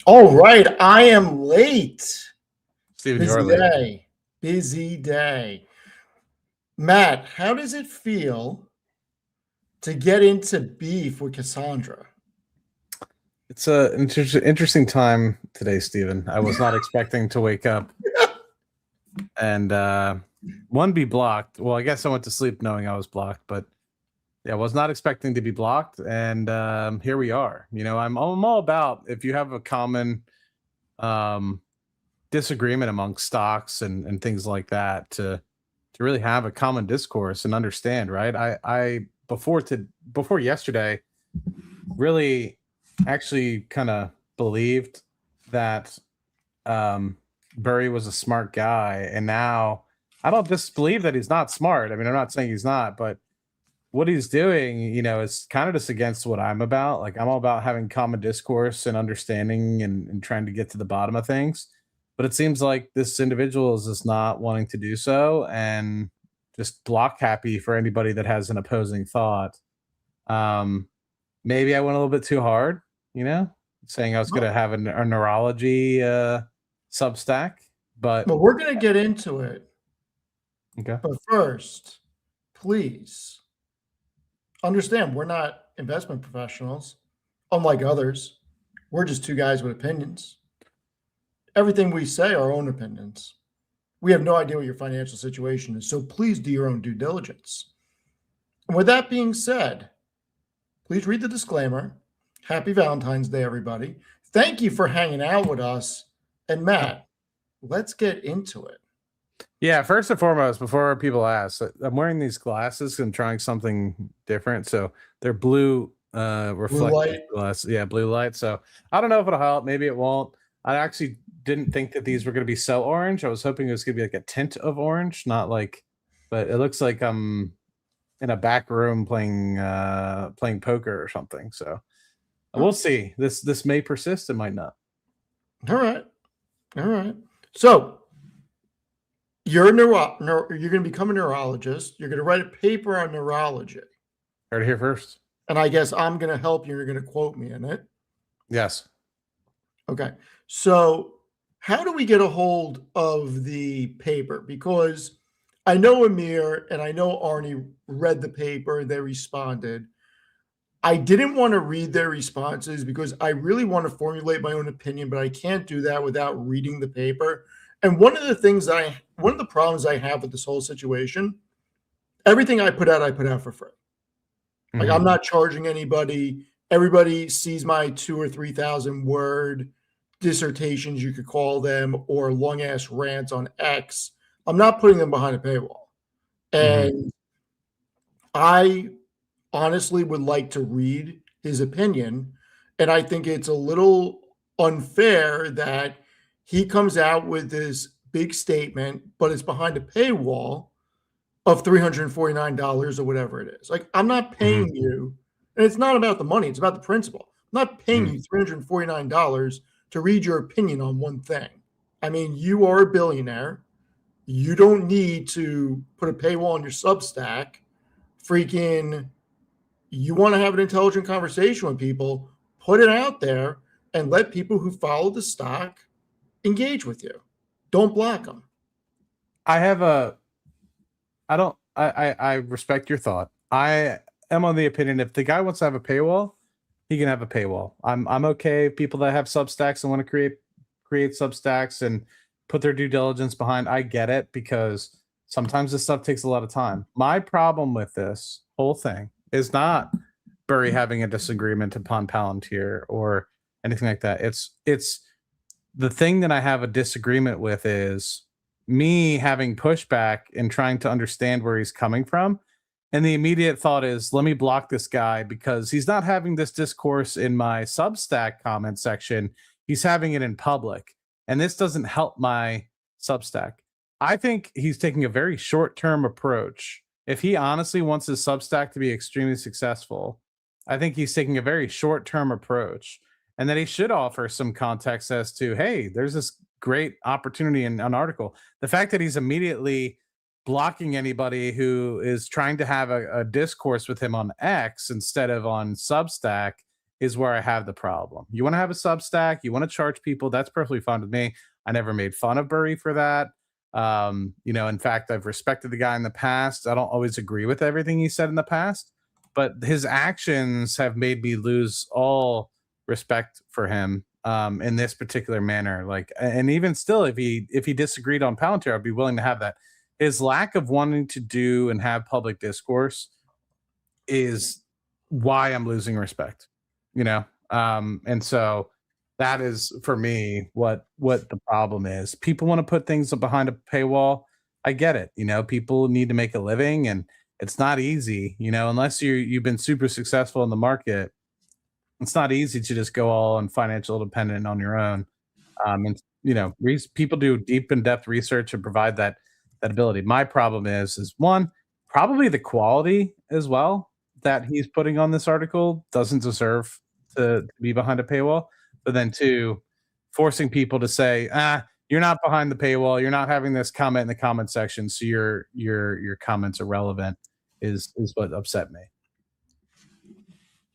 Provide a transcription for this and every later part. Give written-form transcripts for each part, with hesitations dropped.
All right, I am late. Steven, you are Busy late. day. Busy day. Matt, how does it feel to get into beef with Cassandra? It's a interesting time today, Steven. I was not expecting to wake up and one be blocked. Well, I guess I went to sleep knowing I was blocked, but yeah, I was not expecting to be blocked, and here we are. I'm all about if you have a common um, disagreement among stocks and things like that to really have a common discourse and understand. Right? I before yesterday really actually kind of believed that um, Burry was a smart guy, and now I don't disbelieve that he's not smart. I mean, I'm not saying he's not, but what he's doing, is kind of just against what I'm about. Like I'm all about having common discourse and understanding and trying to get to the bottom of things. But it seems like this individual is just not wanting to do so and just block happy for anybody that has an opposing thought. Um, Maybe I went a little bit too hard, you know, saying I was going Well, to have a neurology Substack, but we're going to get into it. okay. But first, please understand we're not investment professionals, unlike others. We're just two guys with opinions. Everything we say are our own opinions. We have no idea what your financial situation is, so please do your own due diligence. And with that being said, please read the disclaimer. Happy Valentine's Day, everybody. Thank you for hanging out with us. And Matt, let's get into it. Yeah, first and foremost, before people ask, I'm wearing these glasses and trying something different. So they're blue Blue reflective light. glasses. Yeah, blue light. So I don't know if it'll help. Maybe it won't. I actually didn't think that these were going to be so orange. I was hoping it was going to be like a tint of orange, not like, but it looks like I'm in a back room playing poker or something. So we'll see. This may persist. It might not. All right. All right. So you're you're going to become a neurologist. You're going to write a paper on neurology. Heard it here first. And I guess I'm going to help you. You're going to quote me in it. Yes. Okay. So how do we get a hold of the paper? Because I know Amir and I know Arnie read the paper, they responded. I didn't want to read their responses because I really want to formulate my own opinion, but I can't do that without reading the paper. And one of the problems I have with this whole situation, everything I put out for free. Like Mm-hmm. I'm not charging anybody. Everybody sees my 2 or 3,000 word dissertations, you could call them, or long ass rants on X. I'm not putting them behind a paywall. Mm-hmm. And I honestly would like to read his opinion. And I think it's a little unfair that he comes out with this big statement, but it's behind a paywall of $349 or whatever it is. Like, I'm not Mm-hmm. paying you, and it's not about the money, it's about the principle. I'm not paying Mm-hmm. you $349 to read your opinion on one thing. I mean, you are a billionaire. You don't need to put a paywall on your Substack. Freaking, you want to have an intelligent conversation with people, put it out there and let people who follow the stock engage with you. Don't block them. I have a I don't. I respect your thought. I am on the opinion if the guy wants to have a paywall, he can have a paywall. I'm okay. People that have Substacks and want to create Substacks and put their due diligence behind. I get it because sometimes this stuff takes a lot of time. My problem with this whole thing is not Burry having a disagreement upon Palantir or anything like that. It's the thing that I have a disagreement with is me having pushback and trying to understand where he's coming from. And the immediate thought is, let me block this guy because he's not having this discourse in my Substack comment section. He's having it in public. And this doesn't help my Substack. I think he's taking a very short term approach. If he honestly wants his Substack to be extremely successful, I think he's taking a very short term approach and that he should offer some context as to, hey, there's this great opportunity in an article. The fact that he's immediately blocking anybody who is trying to have a discourse with him on X instead of on Substack is where I have the problem. You want to have a Substack, you want to charge people, that's perfectly fine with me. I never made fun of Burry for that. In fact, I've respected the guy in the past. I don't always agree with everything he said in the past, but his actions have made me lose all respect for him in this particular manner. Like, and even still, if he disagreed on Palantir, I'd be willing to have that. His lack of wanting to do and have public discourse is why I'm losing respect, and so that is for me what the problem is. People want to put things behind a paywall. I get it. People need to make a living, and it's not easy, unless you've been super successful in the market. It's not easy to just go all on financial independent on your own. And people do deep in depth research and provide that ability. My problem is one, probably the quality as well that he's putting on this article doesn't deserve to be behind a paywall. But then two, forcing people to say, you're not behind the paywall, you're not having this comment in the comment section, so your comments are relevant is what upset me.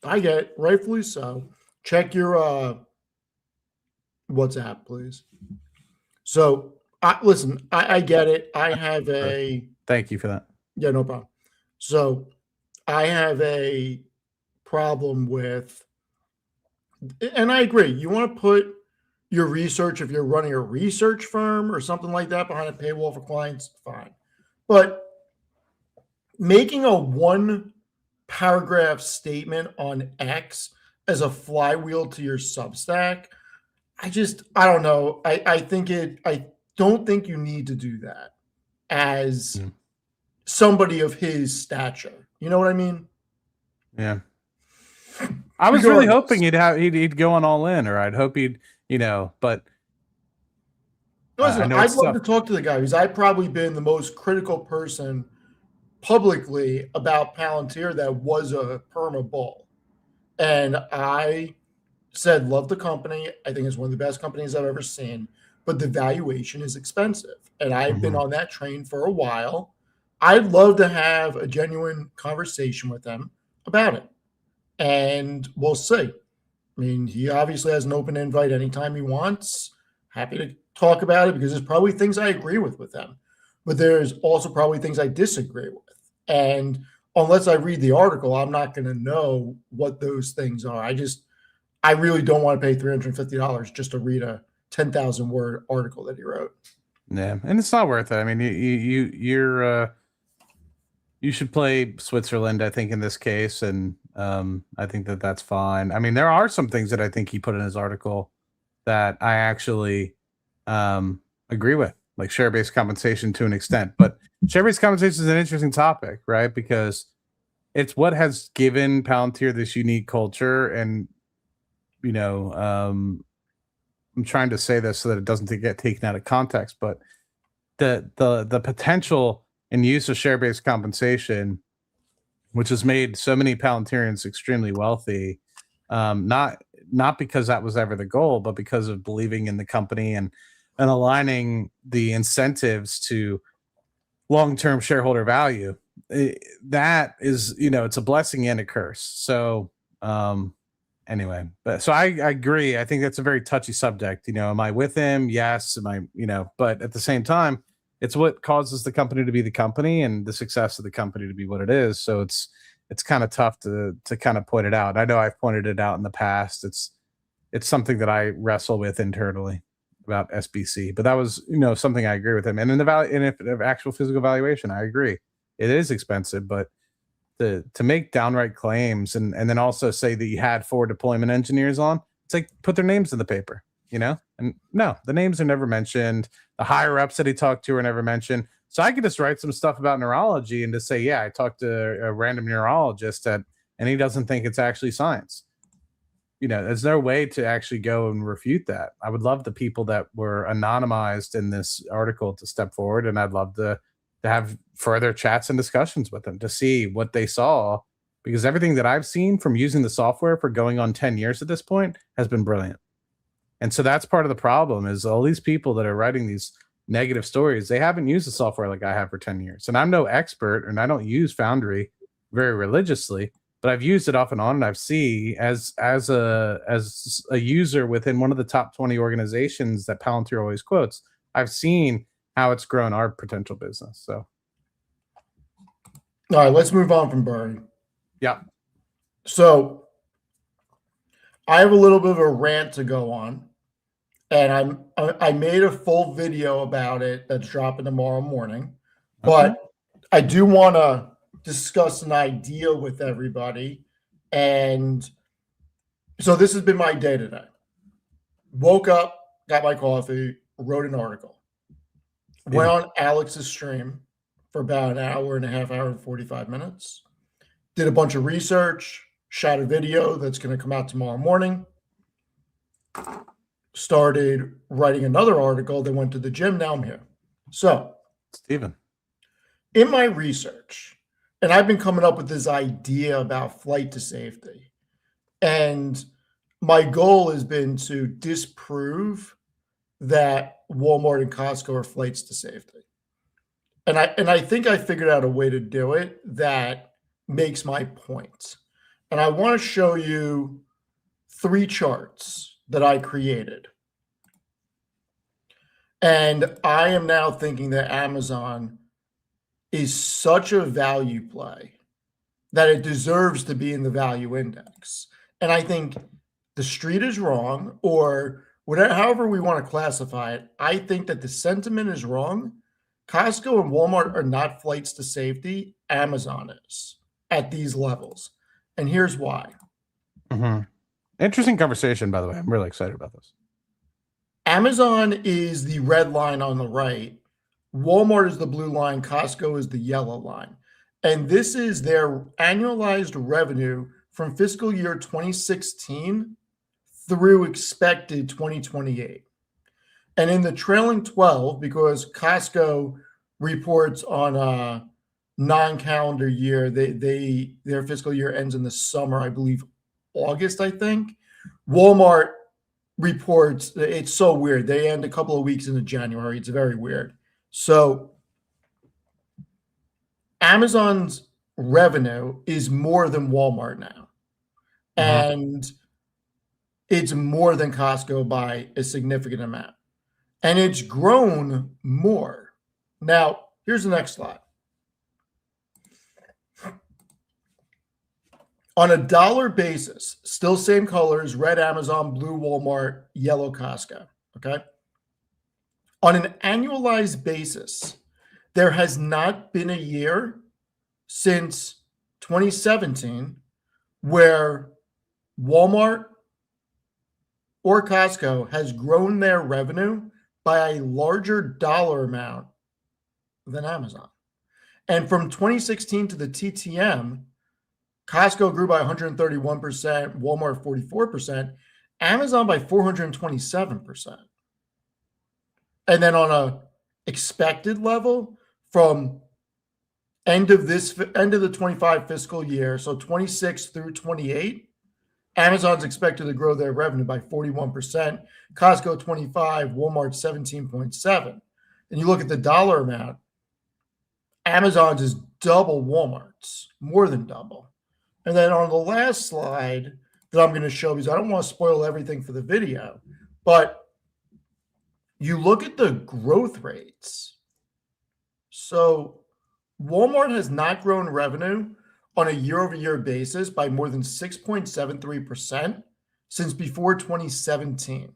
I get it, rightfully so. Check your WhatsApp, please. So, listen, I get it. I have a. Thank you for that. Yeah, no problem. So, I have a problem with, and I agree. You want to put your research, if you're running a research firm or something like that, behind a paywall for clients, fine. But making a one paragraph statement on X as a flywheel to your Substack, I don't know. I don't think you need to do that as somebody of his stature. You know what I mean? Yeah. I was really hoping he'd go on all in, or I'd hope he'd, but listen, I'd love to talk to the guy because I've probably been the most critical person publicly about Palantir that was a perma bull. And I said, love the company. I think it's one of the best companies I've ever seen, but the valuation is expensive. And I've been on that train for a while. I'd love to have a genuine conversation with them about it. And we'll see. I mean, he obviously has an open invite anytime he wants. Happy to talk about it because there's probably things I agree with them, but there's also probably things I disagree with. And unless I read the article, I'm not going to know what those things are. I really don't want to pay $350 just to read a 10,000 word article that he wrote. Yeah, and it's not worth it. I mean, you should play Switzerland, I think, in this case, and I think that's fine. I mean, there are some things that I think he put in his article that I actually agree with, like share-based compensation to an extent. But share-based compensation is an interesting topic, right? Because it's what has given Palantir this unique culture. And, I'm trying to say this so that it doesn't get taken out of context, but the potential and use of share-based compensation, which has made so many Palantirians extremely wealthy, not because that was ever the goal, but because of believing in the company and aligning the incentives to long-term shareholder value. That is, it's a blessing and a curse. So anyway, so I agree. I think that's a very touchy subject. Am I with him? Yes. Am I, but at the same time, it's what causes the company to be the company and the success of the company to be what it is. So it's kind of tough to kind of point it out. I know I've pointed it out in the past. It's something that I wrestle with internally about SBC, but that was, something I agree with him. And in the actual physical valuation, I agree. It is expensive, but to make downright claims and then also say that you had 4 deployment engineers on, it's like put their names in the paper, and no, the names are never mentioned. The higher ups that he talked to are never mentioned. So I could just write some stuff about neurology and just say, yeah, I talked to a random neurologist and he doesn't think it's actually science. There's no way to actually go and refute that. I would love the people that were anonymized in this article to step forward, and I'd love to have further chats and discussions with them to see what they saw, because everything that I've seen from using the software for going on 10 years at this point has been brilliant. And so that's part of the problem is all these people that are writing these negative stories, they haven't used the software like I have for 10 years. And I'm no expert and I don't use Foundry very religiously, but I've used it off and on, and I've seen as a user within one of the top 20 organizations that Palantir always quotes, I've seen how it's grown our potential business. So All right, let's move on from Bernie. yeah. So I have a little bit of a rant to go on, and I made a full video about it that's dropping tomorrow morning. But I do want to discuss an idea with everybody. And so this has been my day today. Woke up, got my coffee, wrote an article. Went on Alex's stream for about an hour and a half, hour and 45 minutes. Did a bunch of research, shot a video that's going to come out tomorrow morning. Started writing another article, then went to the gym. Now I'm here. So, Steven, in my research, and I've been coming up with this idea about flight to safety. And my goal has been to disprove that Walmart and Costco are flights to safety. And I think I figured out a way to do it that makes my point. And I want to show you 3 charts that I created. And I am now thinking that Amazon is such a value play that it deserves to be in the value index. And I think the street is wrong, or whatever, however we want to classify it. I think that the sentiment is wrong. Costco and Walmart are not flights to safety. Amazon is at these levels. And here's why. Interesting conversation, by the way. I'm really excited about this. Amazon is the red line on the right. Walmart is the blue line. Costco is the yellow line. And this is their annualized revenue from fiscal year 2016 through expected 2028. And in the trailing 12, because Costco reports on a non-calendar year, their fiscal year ends in the summer, I believe August, I think. Walmart reports, it's so weird. They end a couple of weeks into January. It's very weird. So Amazon's revenue is more than Walmart now. And it's more than Costco by a significant amount. And it's grown more. Now, here's the next slide. On a dollar basis, still same colors, red Amazon, blue Walmart, yellow Costco, okay? On an annualized basis, there has not been a year since 2017 where Walmart or Costco has grown their revenue by a larger dollar amount than Amazon. And from 2016 to the TTM, Costco grew by 131%, Walmart 44%, Amazon by 427%. And then on a expected level, from end of the 25 fiscal year, so 26 through 28, Amazon's expected to grow their revenue by 41%, Costco 25, Walmart 17.7. And you look at the dollar amount, Amazon's is double Walmart's, more than double. And then on the last slide that I'm going to show, because I don't want to spoil everything for the video, but you look at the growth rates. So Walmart has not grown revenue on a year-over-year basis by more than 6.73% since before 2017.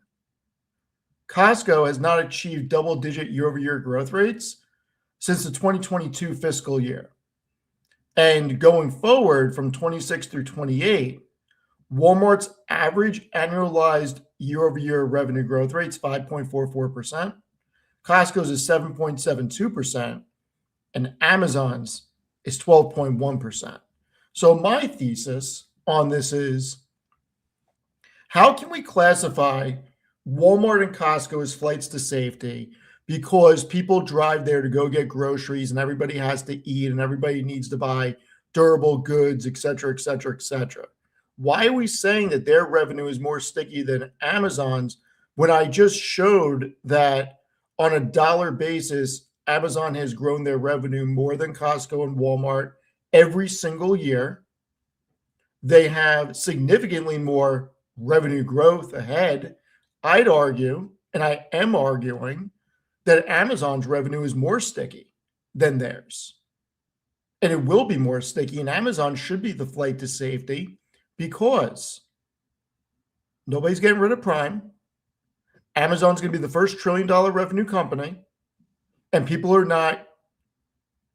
Costco has not achieved double-digit year-over-year growth rates since the 2022 fiscal year. And going forward from 26 through 28, Walmart's average annualized year-over-year revenue growth rate is 5.44%. Costco's is 7.72%, and Amazon's is 12.1%. So my thesis on this is, how can we classify Walmart and Costco as flights to safety because people drive there to go get groceries and everybody has to eat and everybody needs to buy durable goods, et cetera, et cetera, et cetera? Why are we saying that their revenue is more sticky than Amazon's when I just showed that on a dollar basis, Amazon has grown their revenue more than Costco and Walmart every single year? They have significantly more revenue growth ahead. I'd argue, and I am arguing, that Amazon's revenue is more sticky than theirs. And it will be more sticky, and Amazon should be the flight to safety because nobody's getting rid of Prime. Amazon's going to be the first $1 trillion revenue company, and people are not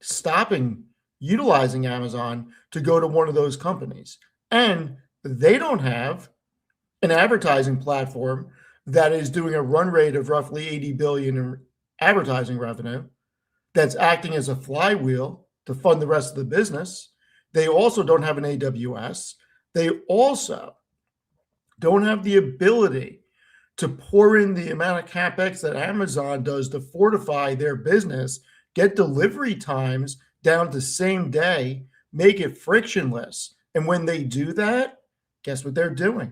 stopping utilizing Amazon to go to one of those companies. And they don't have an advertising platform that is doing a run rate of roughly 80 billion in advertising revenue that's acting as a flywheel to fund the rest of the business. They also don't have an AWS. They also don't have the ability to pour in the amount of capex that Amazon does to fortify their business, get delivery times down to same day, make it frictionless. And when they do that, guess what they're doing?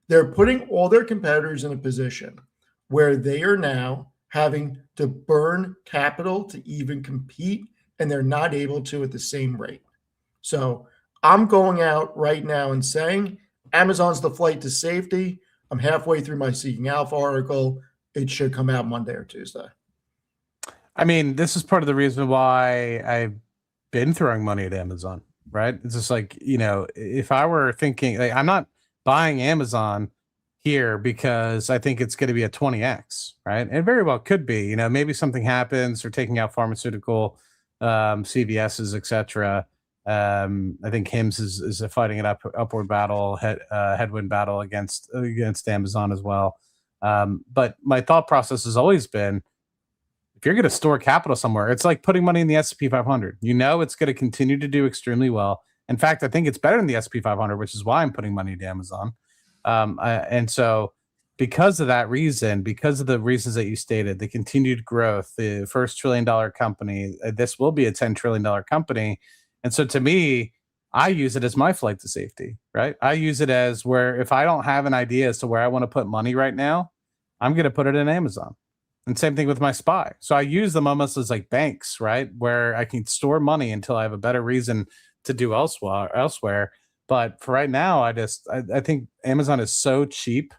They're putting all their competitors in a position where they are now having to burn capital to even compete, and they're not able to at the same rate. So I'm going out right now and saying Amazon's the flight to safety. I'm halfway through my Seeking Alpha article. It should come out Monday or Tuesday. I mean, this is part of the reason why I've been throwing money at Amazon, right? It's just like, if I were thinking, like, I'm not buying Amazon here because I think it's going to be a 20x, right? And it very well could be, maybe something happens or taking out pharmaceutical, CVS's, etc. I think Hims is fighting an upward battle, headwind battle against Amazon as well. But my thought process has always been, if you're going to store capital somewhere, it's like putting money in the S&P 500. It's going to continue to do extremely well. In fact, I think it's better than the S&P 500, which is why I'm putting money into Amazon. And so because of that reason, because of the reasons that you stated, the continued growth, the first $1 trillion company, this will be a $10 trillion company. And so to me, I use it as my flight to safety, right? I use it as where if I don't have an idea as to where I want to put money right now, I'm going to put it in Amazon. And same thing with my SPY. So I use them almost as like banks, right? Where I can store money until I have a better reason to do elsewhere. But for right now, I think Amazon is so cheap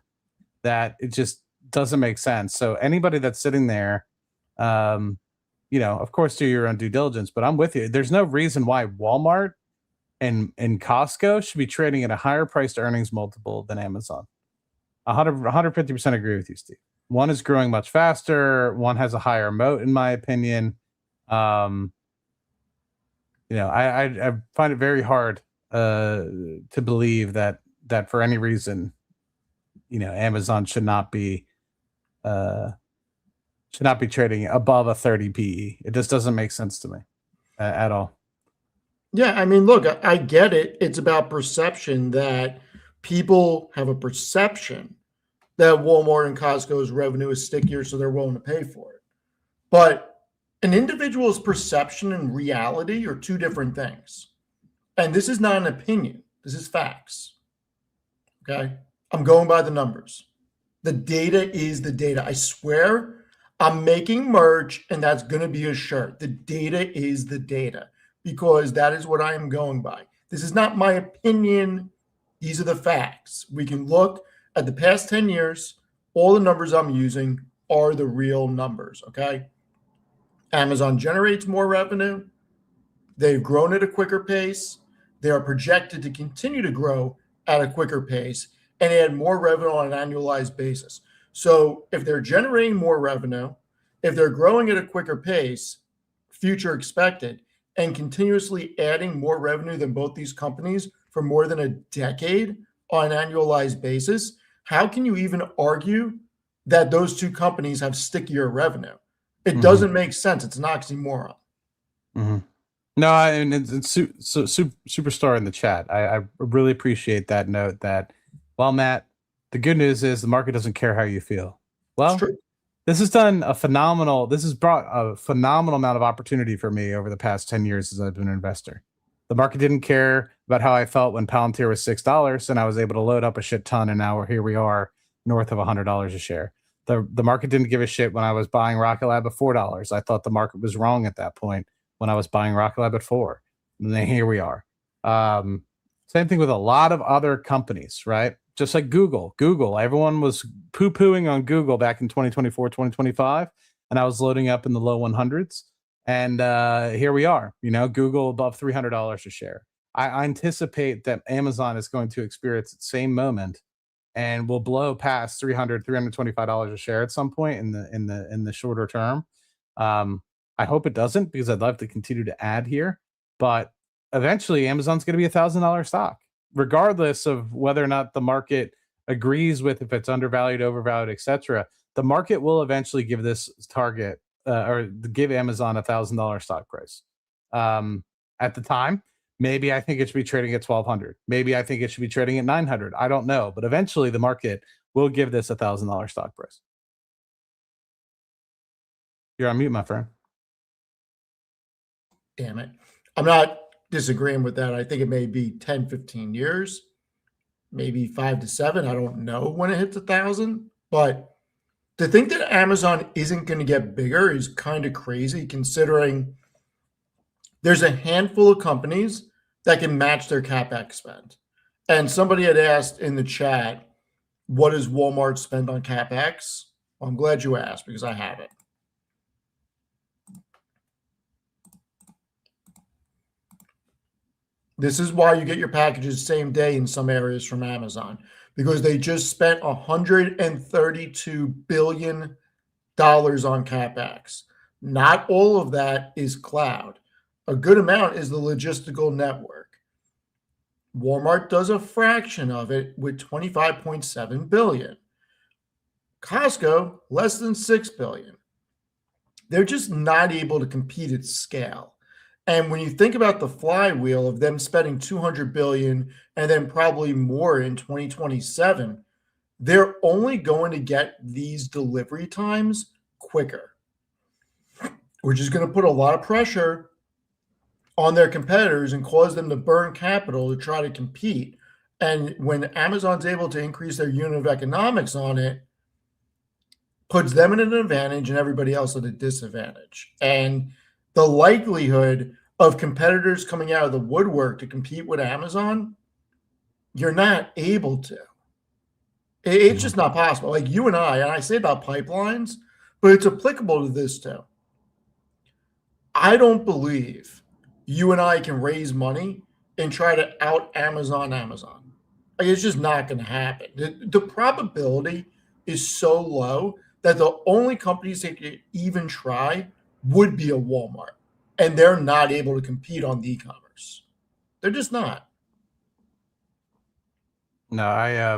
that it just doesn't make sense. So anybody that's sitting there, of course, do your own due diligence, but I'm with you. There's no reason why Walmart and Costco should be trading at a higher price to earnings multiple than Amazon. 150% agree with you, Steve. One is growing much faster. One has a higher moat, in my opinion. I find it very hard to believe that for any reason, Amazon should not be trading above a 30 PE. It just doesn't make sense to me at all. Yeah, I mean, look, I get it. It's about perception that people have a perception that Walmart and Costco's revenue is stickier, so they're willing to pay for it. But an individual's perception and reality are two different things. And this is not an opinion. This is facts. Okay? I'm going by the numbers. The data is the data. I swear I'm making merch, and that's going to be a shirt. The data is the data because that is what I am going by. This is not my opinion. These are the facts. We can look at the past 10 years. All the numbers I'm using are the real numbers, okay? Amazon generates more revenue. They've grown at a quicker pace. They are projected to continue to grow at a quicker pace and add more revenue on an annualized basis. So if they're generating more revenue, if they're growing at a quicker pace, future expected, and continuously adding more revenue than both these companies for more than a decade on an annualized basis, how can you even argue that those two companies have stickier revenue? It doesn't make sense. It's an oxymoron. Mm-hmm. No, and it's superstar in the chat. I really appreciate that note that, well, Matt, the good news is the market doesn't care how you feel. Well, this has brought a phenomenal amount of opportunity for me over the past 10 years as I've been an investor. The market didn't care about how I felt when Palantir was $6 and I was able to load up a shit ton. And now here we are north of $100 a share. The market didn't give a shit when I was buying Rocket Lab at $4. I thought the market was wrong at that point when I was buying Rocket Lab at $4. And then here we are. Same thing with a lot of other companies, right? Just like Google. Google, everyone was poo-pooing on Google back in 2024, 2025, and I was loading up in the low 100s. And here we are, Google above $300 a share. I anticipate that Amazon is going to experience the same moment and will blow past $325 a share at some point in the shorter term. I hope it doesn't, because I'd love to continue to add here, but eventually Amazon's going to be $1,000 stock, regardless of whether or not the market agrees with if it's undervalued, overvalued, etc. The market will eventually give this target or give Amazon $1,000 stock price. At the time, maybe I think it should be trading at 1,200. Maybe I think it should be trading at 900. I don't know, but eventually the market will give this $1,000 stock price. You're on mute, my friend. Damn it. I'm not disagreeing with that. I think it may be 10, 15 years, maybe 5 to 7. I don't know when it hits 1,000. But to think that Amazon isn't going to get bigger is kind of crazy, considering there's a handful of companies that can match their CapEx spend. And somebody had asked in the chat, what does Walmart spend on CapEx? Well, I'm glad you asked, because I have it. This is why you get your packages same day in some areas from Amazon, because they just spent $132 billion on CapEx. Not all of that is cloud. A good amount is the logistical network. Walmart does a fraction of it with $25.7 billion. Costco, less than $6 billion. They're just not able to compete at scale. And when you think about the flywheel of them spending $200 billion and then probably more in 2027, they're only going to get these delivery times quicker, which is going to put a lot of pressure on their competitors and cause them to burn capital to try to compete. And when Amazon's able to increase their unit of economics on it, puts them at an advantage and everybody else at a disadvantage. And the likelihood of competitors coming out of the woodwork to compete with Amazon, you're not able to. It's just not possible. Like you and I say about pipelines, but it's applicable to this too. I don't believe you and I can raise money and try to out Amazon. Like, it's just not going to happen. The probability is so low that the only companies that could even try would be a Walmart, and they're not able to compete on the e-commerce. They're just not. No, I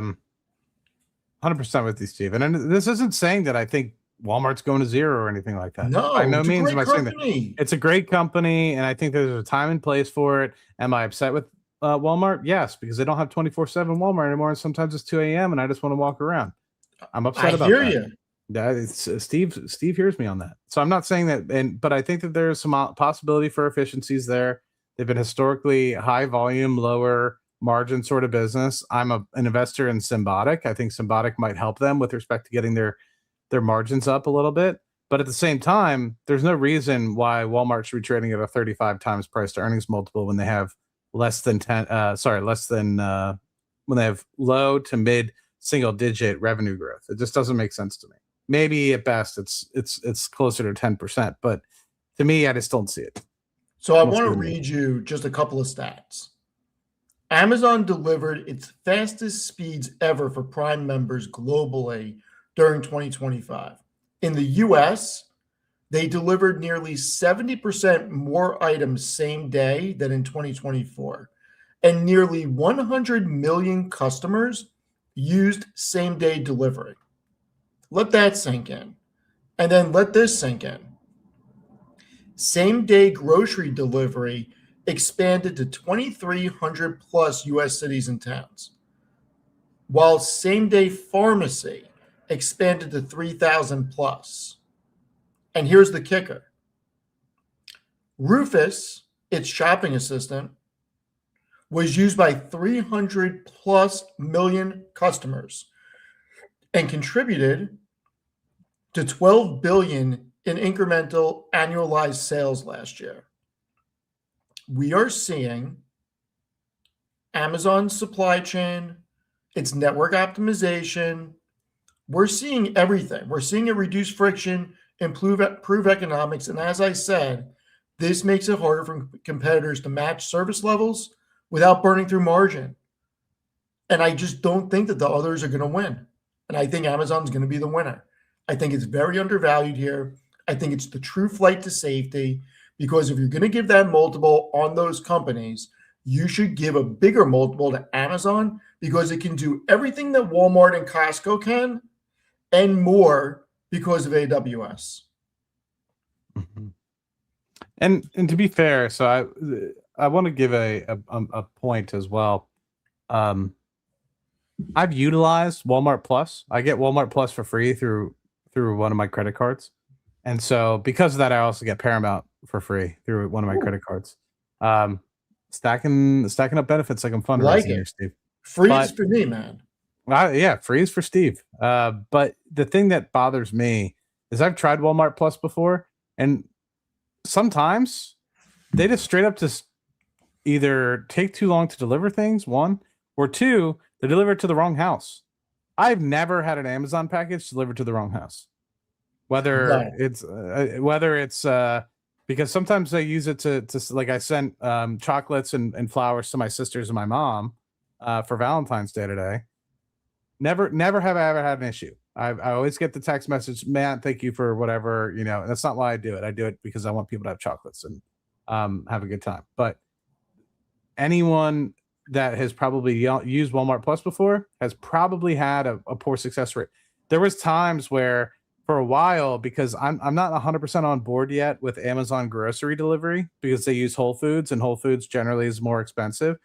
100% with you, Steve. And this isn't saying that I think Walmart's going to zero or anything like that. No, by no it's means a am I great saying that. company. It's a great company, and I think there's a time and place for it. Am I upset with Walmart? Yes, because they don't have 24/7 Walmart anymore, and sometimes it's 2 a.m. and I just want to walk around. I'm upset about that. I hear you. That is, Steve hears me on that. So I'm not saying that, but I think that there's some possibility for efficiencies there. They've been historically high volume, lower margin sort of business. I'm an investor in Symbotic. I think Symbotic might help them with respect to getting their margins up a little bit. But at the same time, there's no reason why Walmart should be trading at a 35 times price to earnings multiple when they have when they have low to mid single digit revenue growth. It just doesn't make sense to me. Maybe at best it's closer to 10%, but to me, I just don't see it. So I want to read you just a couple of stats. Amazon delivered its fastest speeds ever for Prime members globally during 2025. In the US, they delivered nearly 70% more items same day than in 2024. And nearly 100 million customers used same day delivery. Let that sink in. And then let this sink in. Same day grocery delivery expanded to 2,300 plus US cities and towns, while same day pharmacy expanded to 3,000 plus. And here's the kicker. Rufus, its shopping assistant, was used by 300 plus million customers and contributed to 12 billion in incremental annualized sales last year. We are seeing Amazon's supply chain, its network optimization. We're seeing everything. We're seeing it reduce friction, improve economics. And as I said, this makes it harder for competitors to match service levels without burning through margin. And I just don't think that the others are going to win. And I think Amazon's going to be the winner. I think it's very undervalued here. I think it's the true flight to safety because if you're going to give that multiple on those companies, you should give a bigger multiple to Amazon because it can do everything that Walmart and Costco can and more because of AWS. Mm-hmm. And to be fair, so I want to give a point as well. I've utilized Walmart Plus. I get Walmart Plus for free through one of my credit cards. And so because of that, I also get Paramount for free through one of my credit cards. Stacking up benefits like I'm fundraising here, Steve. Free is for me, man. Yeah, free is for Steve. But the thing that bothers me is I've tried Walmart Plus before, and sometimes they just straight up just either take too long to deliver things, one, or two, they deliver it to the wrong house. I've never had an Amazon package delivered to the wrong house. Whether it's because sometimes I use it to like I sent chocolates and flowers to my sisters and my mom for Valentine's Day today. Never have I ever had an issue. I always get the text message, Matt, thank you for whatever, and that's not why I do it. I do it because I want people to have chocolates and have a good time. But anyone that has probably used Walmart Plus before has probably had a poor success rate. There was times where for a while, because I'm not 100% on board yet with Amazon grocery delivery because they use Whole Foods and Whole Foods generally is more expensive.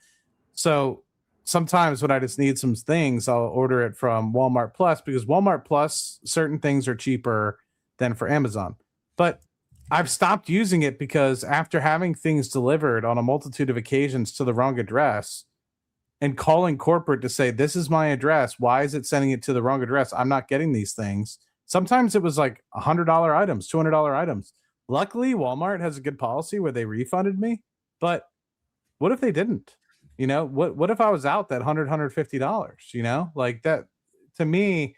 So sometimes when I just need some things, I'll order it from Walmart Plus because Walmart Plus, certain things are cheaper than for Amazon. But I've stopped using it because after having things delivered on a multitude of occasions to the wrong address and calling corporate to say, this is my address, why is it sending it to the wrong address? I'm not getting these things. Sometimes it was like $100 items, $200 items. Luckily, Walmart has a good policy where they refunded me. But what if they didn't? What if I was out that $150? Like that, to me,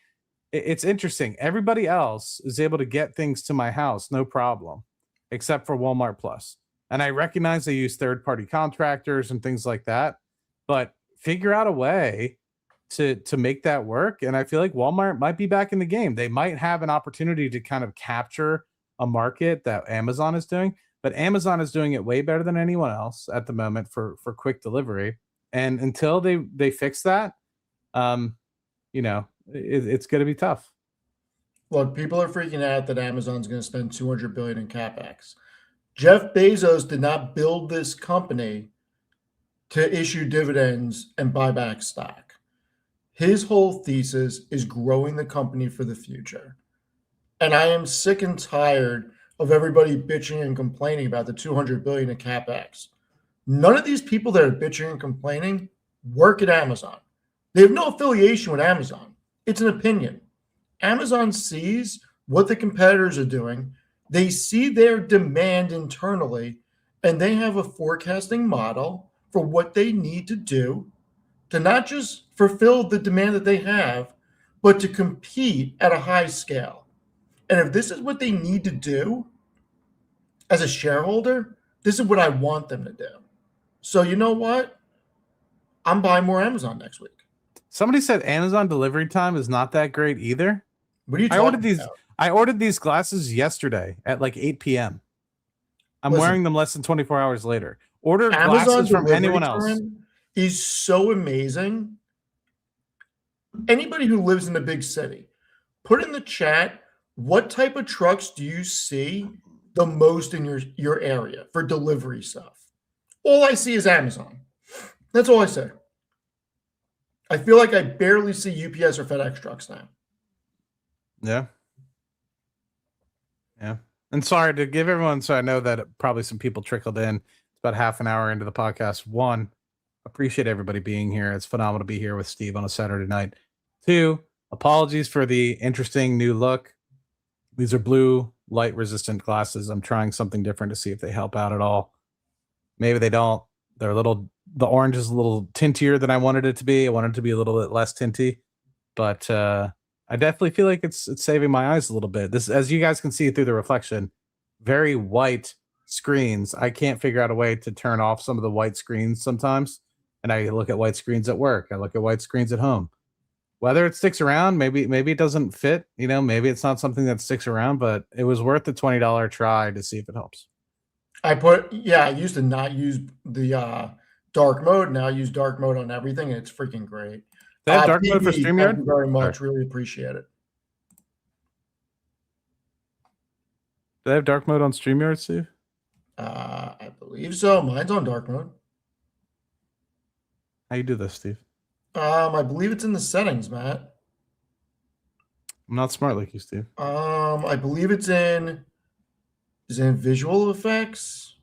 it's interesting. Everybody else is able to get things to my house, no problem, except for Walmart Plus. And I recognize they use third-party contractors and things like that, but figure out a way to make that work. And I feel like Walmart might be back in the game. They might have an opportunity to kind of capture a market that Amazon is doing, but Amazon is doing it way better than anyone else at the moment for quick delivery. And until they fix that, it's going to be tough. Look, people are freaking out that Amazon's going to spend $200 billion in capex. Jeff Bezos did not build this company to issue dividends and buy back stock. His whole thesis is growing the company for the future. And I am sick and tired of everybody bitching and complaining about the $200 billion in capex. None of these people that are bitching and complaining work at Amazon. They have no affiliation with Amazon. It's an opinion. Amazon sees what the competitors are doing. They see their demand internally, and they have a forecasting model for what they need to do to not just fulfill the demand that they have, but to compete at a high scale. And if this is what they need to do as a shareholder, this is what I want them to do. So you know what? I'm buying more Amazon next week. Somebody said Amazon delivery time is not that great either. What are you talking about? I ordered these glasses yesterday at like 8 p.m. I'm wearing them less than 24 hours later. Order glasses from anyone else. Is so amazing. Anybody who lives in a big city, put in the chat, what type of trucks do you see the most in your area for delivery stuff? All I see is Amazon. That's all I say. I feel like I barely see UPS or FedEx trucks now. Yeah. Yeah. And sorry to give everyone, so I know that probably some people trickled in. It's about half an hour into the podcast. One, appreciate everybody being here. It's phenomenal to be here with Steve on a Saturday night. Two, apologies for the interesting new look. These are blue light resistant glasses. I'm trying something different to see if they help out at all. Maybe they don't. They're a little the orange is a little tintier than I wanted it to be. I wanted it to be a little bit less tinty, but I definitely feel like it's saving my eyes a little bit. This, as you guys can see through the reflection, very white screens. I can't figure out a way to turn off some of the white screens sometimes. And I look at white screens at work. I look at white screens at home. Whether it sticks around, maybe it doesn't fit. You know, maybe it's not something that sticks around, but it was worth the $20 try to see if it helps. I used to not use the dark mode. Now I use dark mode on everything, and it's freaking great. They have dark mode for PB, thank StreamYard? you very Sorry. much. Really appreciate it. Do they have dark mode on StreamYard, Steve? I believe so. Mine's on dark mode. How you do this, Steve? I believe it's in the settings, Matt. I'm not smart like you, Steve. I believe it's in visual effects.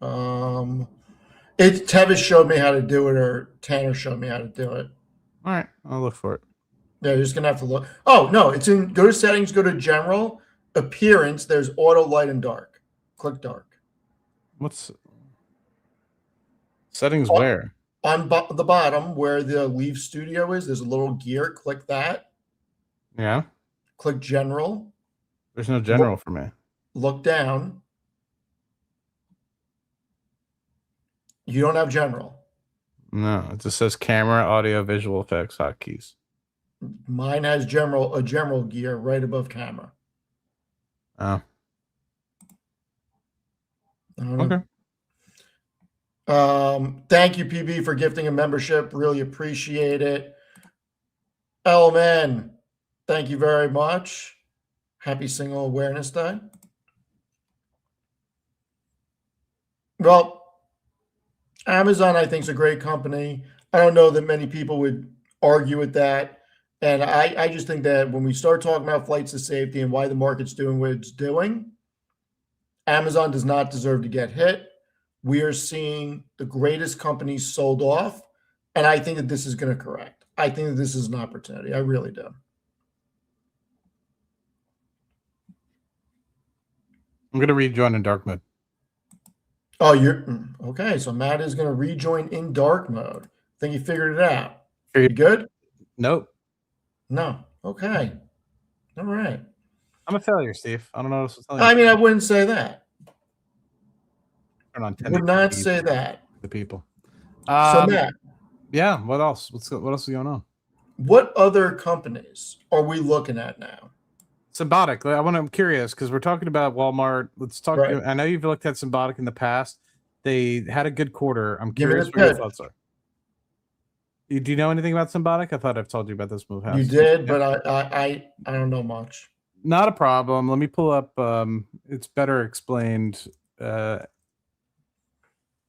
Tevis showed me how to do it, or Tanner showed me how to do it. All right, I'll look for it. Yeah, you're just gonna have to look. Oh no, it's in. Go to settings. Go to general appearance. There's auto light and dark. Click dark. What's settings Oh. where? On the bottom where the Leaf Studio is, there's a little gear. Click that. Yeah. Click general. There's no general for me. Look down. You don't have general. No, it just says camera, audio, visual effects, hotkeys. Mine has a general gear right above camera. Oh. I don't know. Okay. Thank you, PB, for gifting a membership. Really appreciate it. Elman, thank you very much. Happy Single Awareness Day. Well, Amazon, I think, is a great company. I don't know that many people would argue with that. And I just think that when we start talking about flights to safety and why the market's doing what it's doing, Amazon does not deserve to get hit. We are seeing the greatest companies sold off. And I think that this is going to correct. I think that this is an opportunity. I really do. I'm going to rejoin in dark mode. Oh, you're okay. So Matt is going to rejoin in dark mode. I think you figured it out. You good? Nope. No. Okay. All right. I'm a failure, Steve. I don't know what else to tell you. I mean, I wouldn't say that. Turn on Would not say that. The people. So Matt, yeah. What else? What else is going on? What other companies are we looking at now? Symbotic. I'm curious because we're talking about Walmart. Let's talk. Right. I know you've looked at Symbotic in the past. They had a good quarter. I'm curious what your thoughts are. Do you know anything about Symbotic? I thought I've told you about this move. You did, but I don't know much. Not a problem. Let me pull up. It's better explained.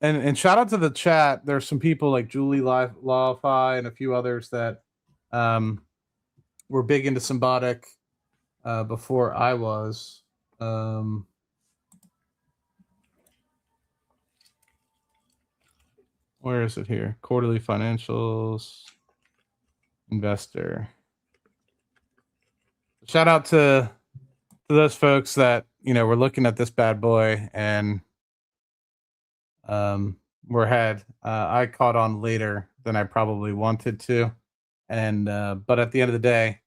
And shout out to the chat. There's some people like Julie Lawfi and a few others that were big into Symbotic before I was. Where is it here? Quarterly financials, investor. Shout out to those folks that, you know, were looking at this bad boy and we're ahead. I caught on later than I probably wanted to. And but at the end of the day,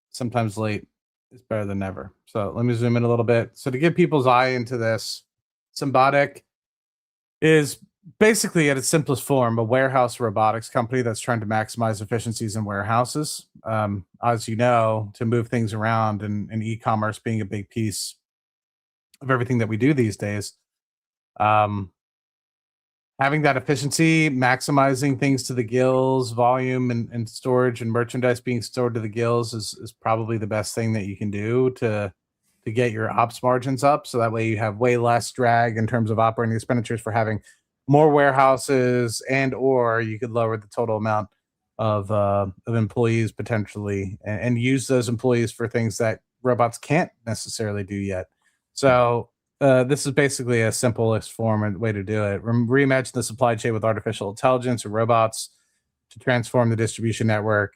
sometimes late is better than never. So let me zoom in a little bit. So to get people's eye into this, Symbotic is basically at its simplest form a warehouse robotics company that's trying to maximize efficiencies in warehouses. As you know, to move things around and e-commerce being a big piece of everything that we do these days. Having that efficiency, maximizing things to the gills, volume and storage and merchandise being stored to the gills is probably the best thing that you can do to get your ops margins up. So that way you have way less drag in terms of operating expenditures for having more warehouses, and or you could lower the total amount of employees potentially and use those employees for things that robots can't necessarily do yet. So this is basically a simplest form and way to do it. Reimagine the supply chain with artificial intelligence or robots to transform the distribution network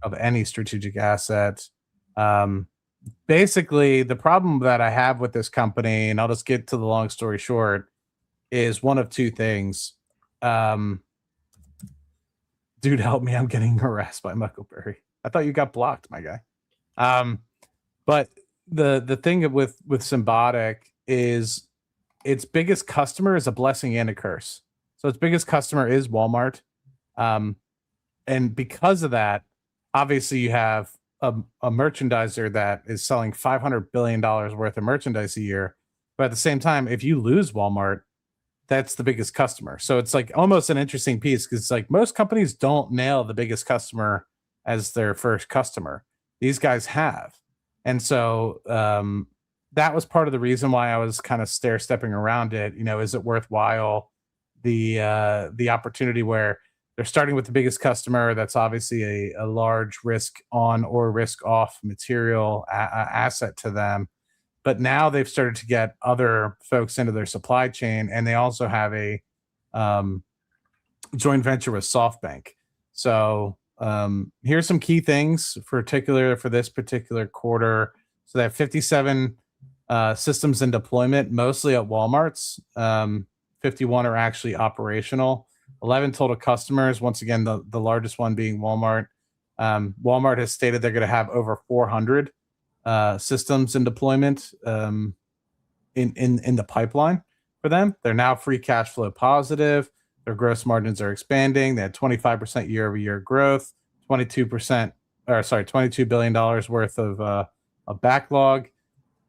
of any strategic asset. Basically, the problem that I have with this company, and I'll just get to the long story short, is one of two things. Dude, help me! I'm getting harassed by Muckleberry. I thought you got blocked, my guy. But the thing with Symbotic is its biggest customer is a blessing and a curse. So its biggest customer is Walmart, and because of that, obviously you have a merchandiser that is selling $500 billion worth of merchandise a year. But at the same time, if you lose Walmart, that's the biggest customer. So it's like almost an interesting piece because like most companies don't nail the biggest customer as their first customer. These guys have. And so that was part of the reason why I was kind of stair stepping around it. You know, is it worthwhile the opportunity where they're starting with the biggest customer? That's obviously a large risk on or risk off material asset to them. But now they've started to get other folks into their supply chain, and they also have a joint venture with SoftBank. So here's some key things, particular for this particular quarter. So they have 57 systems in deployment, mostly at Walmart's. 51 are actually operational. 11 total customers. Once again, the largest one being Walmart. Walmart has stated they're going to have over 400 systems in deployment in the pipeline for them. They're now free cash flow positive. Their gross margins are expanding. They had 25% year-over-year growth, $22 billion worth of a backlog.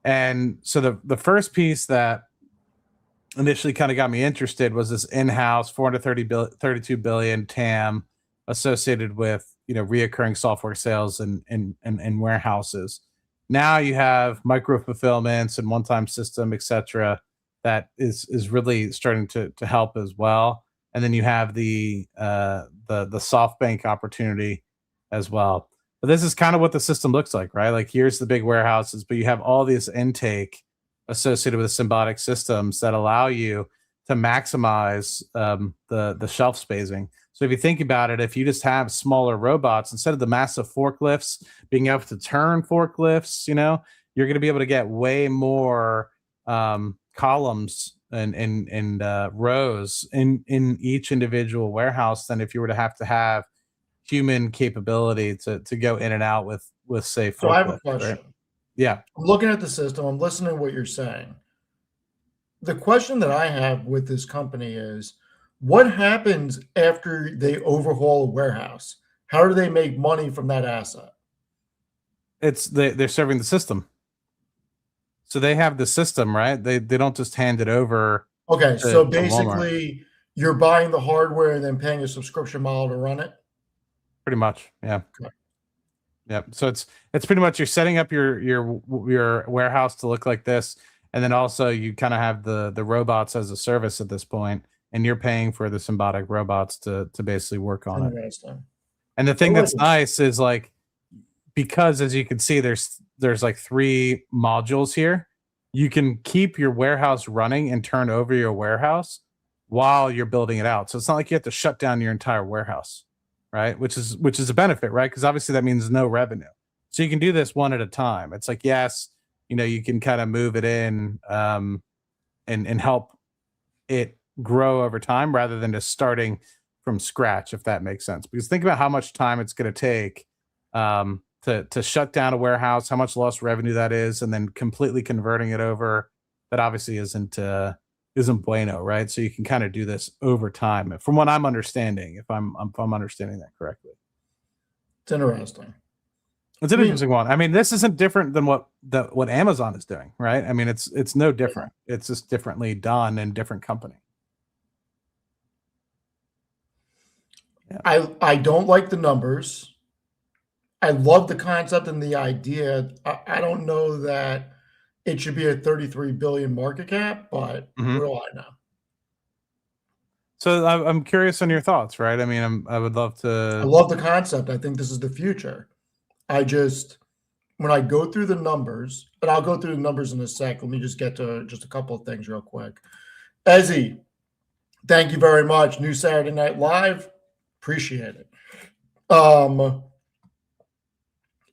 And so the first piece that initially kind of got me interested was this in-house 32 billion TAM associated with, you know, reoccurring software sales and warehouses. Now you have micro fulfillments and one-time system, etc., that is really starting to help as well. And then you have the SoftBank opportunity as well. But this is kind of what the system looks like, right? Like here's the big warehouses, but you have all this intake associated with Symbotic systems that allow you to maximize the shelf spacing. So if you think about it, if you just have smaller robots instead of the massive forklifts being able to turn forklifts, you know, you're going to be able to get way more columns and rows in each individual warehouse than if you were to have human capability to go in and out with say forklifts. So I have a question. Right? Yeah, I'm looking at the system. I'm listening to what you're saying. The question that I have with this company is, what happens after they overhaul a warehouse? How do they make money from that asset? they're serving the system. So they have the system, right? They don't just hand it over. Okay, so to Walmart. basically you're buying the hardware and then paying a subscription model to run it? Pretty much, yeah. Okay. Yeah. So it's pretty much you're setting up your warehouse to look like this, and then also you kind of have the robots as a service at this point, and you're paying for the Symbotic robots to basically work on it. Interesting. And the thing I like that's it. nice is like, because as you can see, there's like 3 modules here. You can keep your warehouse running and turn over your warehouse while you're building it out. So it's not like you have to shut down your entire warehouse, right? Which is a benefit, right? Because obviously that means no revenue. So you can do this one at a time. It's like, yes, you know, you can kind of move it in and help it grow over time rather than just starting from scratch, if that makes sense. Because think about how much time it's going to take to shut down a warehouse, how much lost revenue that is, and then completely converting it over. That obviously isn't bueno, right? So you can kind of do this over time, from what I'm understanding, if I'm understanding that correctly. It's interesting. It's an interesting one. I mean, this isn't different than what Amazon is doing, right? I mean, it's no different. It's just differently done in different company. Yeah. I don't like the numbers. I love the concept and the idea. I don't know that it should be a 33 billion market cap, but what do I know? So I'm curious on your thoughts, right? I mean, I would love to. I love the concept. I think this is the future. When I go through the numbers, and I'll go through the numbers in a sec. Let me just get to just a couple of things real quick. Ezzy, thank you very much. New Saturday Night Live. Appreciate it.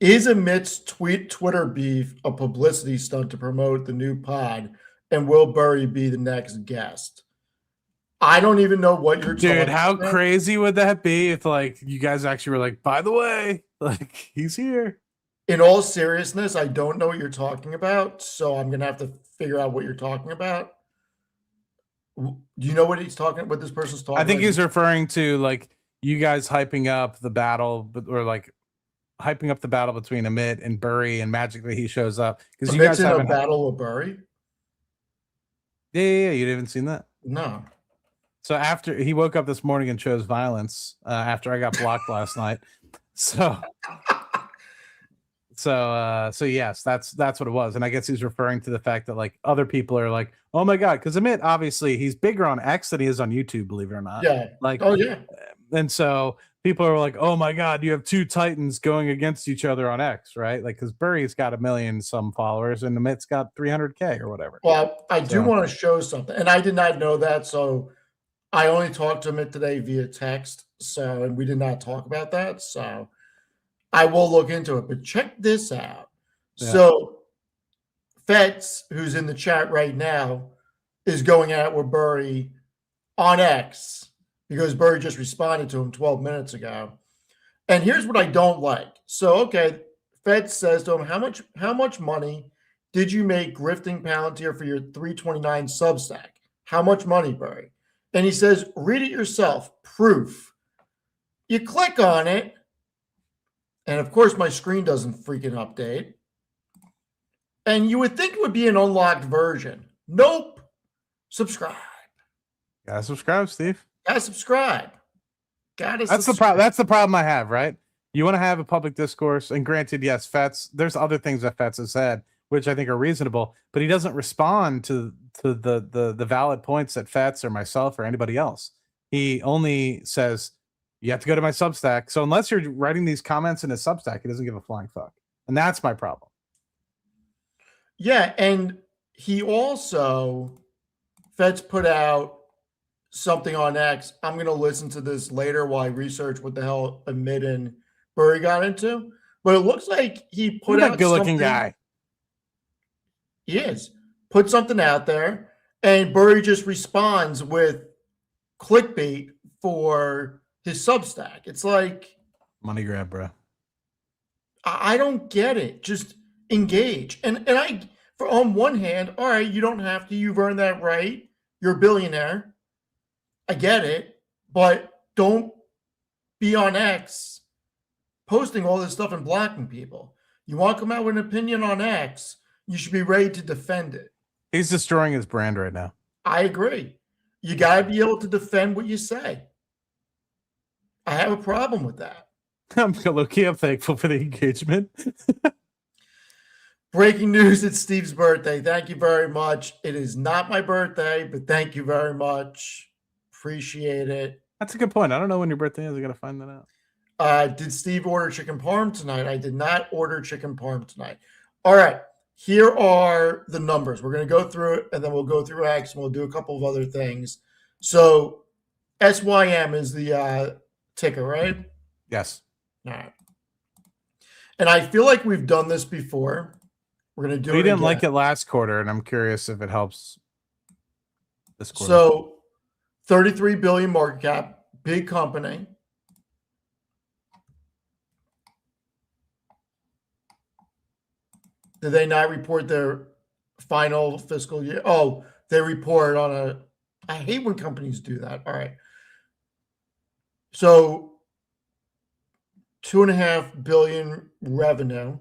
Is Amit's Twitter beef a publicity stunt to promote the new pod? And will Burry be the next guest? I don't even know what you're Dude, talking how about. crazy would that be if like you guys actually were like, by the way, like he's here. In all seriousness, I don't know what you're talking about, so I'm gonna have to figure out what you're talking about. Do you know what what this person's talking I think about? he's referring to like you guys hyping up the battle, or like hyping up the battle between Amit and Burry, and magically he shows up because you Amit's guys in a haven't. battle with Burry? Yeah, you haven't seen that. No. So after he woke up this morning and chose violence after I got blocked last night. So yes, that's what it was. And I guess he's referring to the fact that like other people are like, oh my god, because Amit obviously he's bigger on X than he is on YouTube, believe it or not. Yeah. Like, Oh yeah. and so people are like, oh my god, you have two titans going against each other on X, right? Like, because Burry's got 1 million some followers and Amit's got 300K or whatever. Well, I do So- want to show something, and I did not know that, so I only talked to Amit today via text. So, and we did not talk about that. So, I will look into it. But check this out. Yeah. So, Fetz, who's in the chat right now, is going out with Burry on X because Burry just responded to him 12 minutes ago. And here's what I don't like. So, okay, Fetz says to him, how much money did you make grifting Palantir for your 329 Substack? How much money, Burry? And he says, read it yourself. Proof. You click on it. And of course, my screen doesn't freaking update. And you would think it would be an unlocked version. Nope. Subscribe. Gotta subscribe, Steve. Gotta subscribe. Gotta That's the problem. That's the problem I have, right? You want to have a public discourse, and granted, yes, Fetz, there's other things that Fetz has said, which I think are reasonable, but he doesn't respond to the valid points that Fetz or myself or anybody else. He only says, you have to go to my Substack. So unless you're writing these comments in his Substack, he doesn't give a flying fuck. And that's my problem. Yeah, and he also, Fetz put out something on X. I'm going to listen to this later while I research what the hell Amit and Burry got into. But it looks like he put out a good-looking something. guy. He is. Put something out there, and Burry just responds with clickbait for his Substack. It's like money grab, bro. I don't get it. Just engage. And I, for on one hand, all right, you don't have to. You've earned that right. You're a billionaire. I get it, but don't be on X posting all this stuff and blocking people. You want to come out with an opinion on X, you should be ready to defend it. He's destroying his brand right now. I agree. You got to be able to defend what you say. I have a problem with that. I'm thankful for the engagement. Breaking news, it's Steve's birthday. Thank you very much. It is not my birthday, but thank you very much. Appreciate it. That's a good point. I don't know when your birthday is. I got to find that out. Did Steve order chicken parm tonight? I did not order chicken parm tonight. All right. Here are the numbers. We're going to go through it, and then we'll go through X, and we'll do a couple of other things. So SYM is the ticker, right? Yes. All right. And I feel like we've done this before. We're going to do it. We didn't again. like it last quarter, and I'm curious if it helps this quarter. So 33 billion market cap, big company. Did they not report their final fiscal year? Oh, they report on a. I hate when companies do that. All right. So 2.5 billion revenue.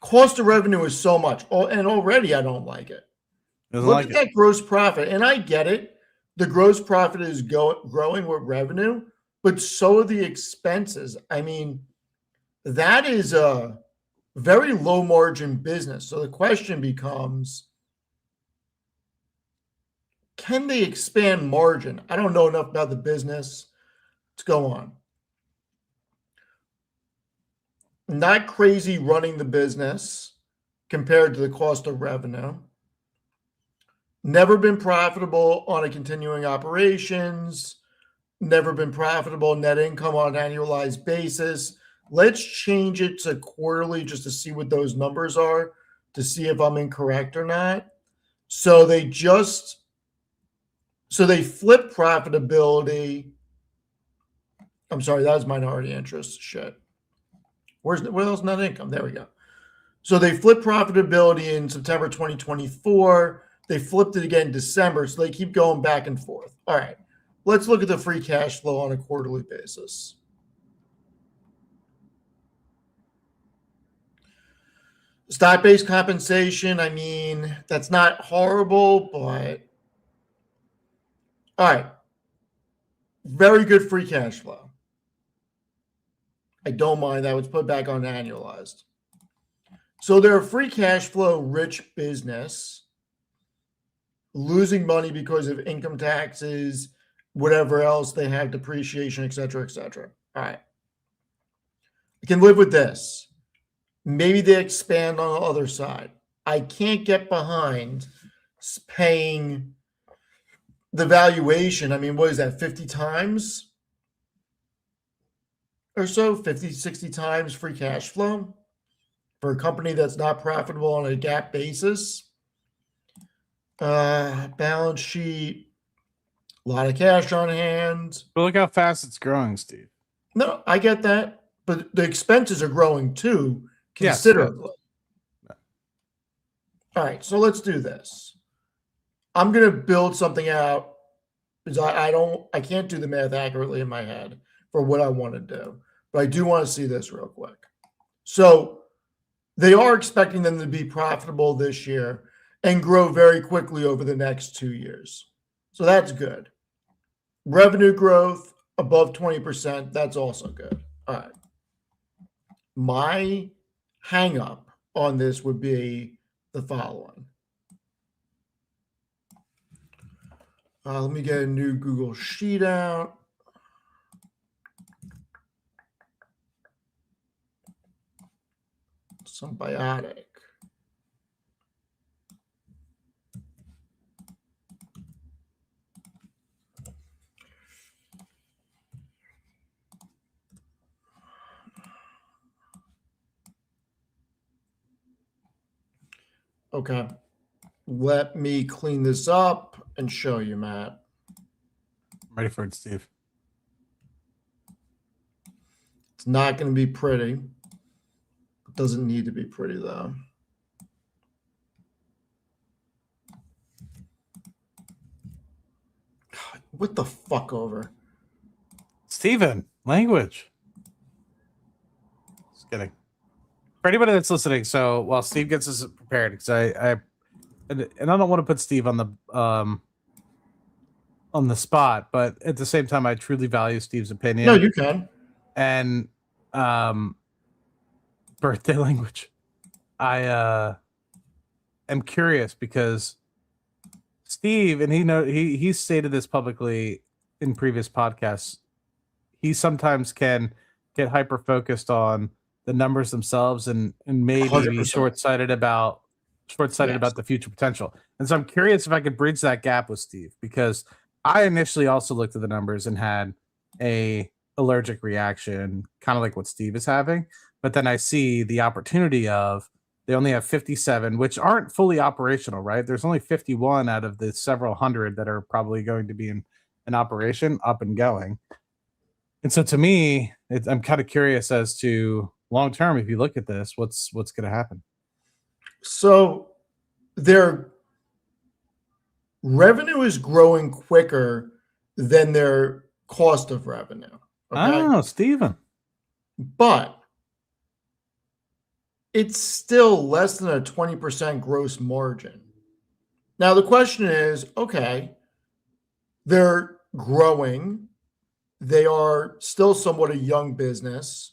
Cost of revenue is so much. Oh, and already I don't like it. Look at that gross profit. And I get it. The gross profit is growing with revenue, but so are the expenses. I mean, that is a very low margin business. So the question becomes, can they expand margin? I don't know enough about the business. Let's go on. Not crazy running the business compared to the cost of revenue. Never been profitable on a continuing operations. Never been profitable net income on an annualized basis. Let's change it to quarterly just to see what those numbers are, to see if I'm incorrect or not. So they just So they flip profitability. I'm sorry, that was minority interest. Shit. Where else net income? There we go. So they flipped profitability in September 2024. They flipped it again in December. So they keep going back and forth. All right. Let's look at the free cash flow on a quarterly basis. Stock-based compensation, I mean, that's not horrible, but all right. Very good free cash flow. I don't mind that. Let's put back on annualized. So they're a free cash flow rich business, losing money because of income taxes, whatever else they have, depreciation, et cetera, et cetera. All right. I can live with this. Maybe they expand on the other side. I can't get behind paying the valuation. I mean, what is that, 50 times or so? 50, 60 times free cash flow for a company that's not profitable on a GAAP basis. Balance sheet, a lot of cash on hand. But look how fast it's growing, Steve. No, I get that, but the expenses are growing too Yes, considerably. yeah. All right, so let's do this. I'm going to build something out because I can't do the math accurately in my head for what I want to do, but I do want to see this real quick. So they are expecting them to be profitable this year and grow very quickly over the next 2 years. So that's good. Revenue growth above 20%, that's also good. All right. My hang up on this would be the following. Let me get a new Google Sheet out. Symbiotic. Okay. Let me clean this up and show you, Matt. I'm ready for it, Steve. It's not going to be pretty. It doesn't need to be pretty, though. What the fuck over? Steven, language. Just kidding. For anybody that's listening, so while Steve gets us prepared, because I don't want to put Steve on the spot, but at the same time, I truly value Steve's opinion. No, you can. And birthday language. I am curious because Steve, and he's stated this publicly in previous podcasts, he sometimes can get hyper focused on the numbers themselves and maybe 100%. be short-sighted about the future potential. And so I'm curious if I could bridge that gap with Steve, because I initially also looked at the numbers and had a allergic reaction, kind of like what Steve is having. But then I see the opportunity of they only have 57, which aren't fully operational, right? There's only 51 out of the several hundred that are probably going to be in operation, up and going. And so to me, I'm kind of curious as to long term, if you look at this, what's going to happen? So their revenue is growing quicker than their cost of revenue. Okay? Oh, Steven. But it's still less than a 20% gross margin. Now, the question is, okay, they're growing. They are still somewhat a young business,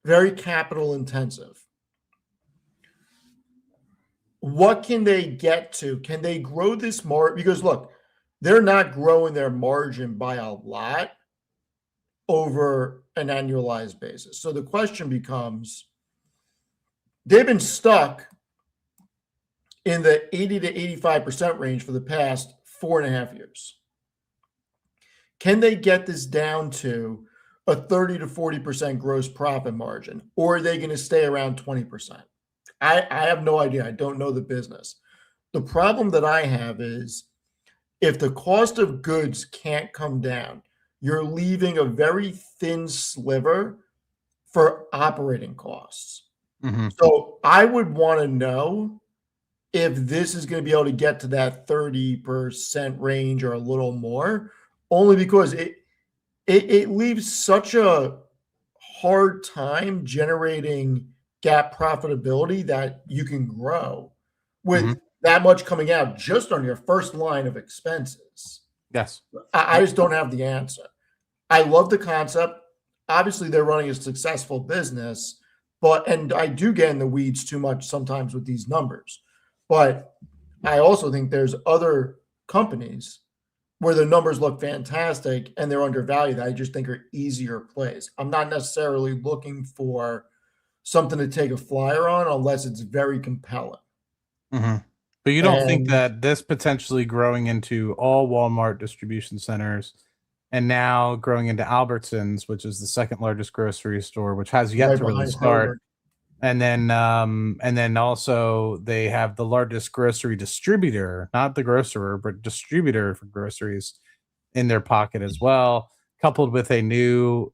very capital intensive. What can they get to? Can they grow this more? Because look, they're not growing their margin by a lot over an annualized basis. So the question becomes, they've been stuck in the 80 to 85% range for the past 4.5 years. Can they get this down to a 30 to 40% gross profit margin, or are they going to stay around 20%? I have no idea. I don't know the business. The problem that I have is if the cost of goods can't come down, you're leaving a very thin sliver for operating costs. Mm-hmm. So I would want to know if this is going to be able to get to that 30% range or a little more, only because it leaves such a hard time generating gap profitability that you can grow Mm-hmm. with that much coming out just on your first line of expenses. Yes. I just don't have the answer. I love the concept. Obviously, they're running a successful business, and I do get in the weeds too much sometimes with these numbers. But I also think there's other companies where the numbers look fantastic and they're undervalued that I just think are easier plays. I'm not necessarily looking for something to take a flyer on unless it's very compelling. Mm-hmm. But you don't think And that this potentially growing into all Walmart distribution centers and now growing into Albertsons, which is the second largest grocery store, which has yet right to really behind start, Kroger. and then also they have the largest grocery distributor, not the grocer, but distributor for groceries in their pocket as well, coupled with a new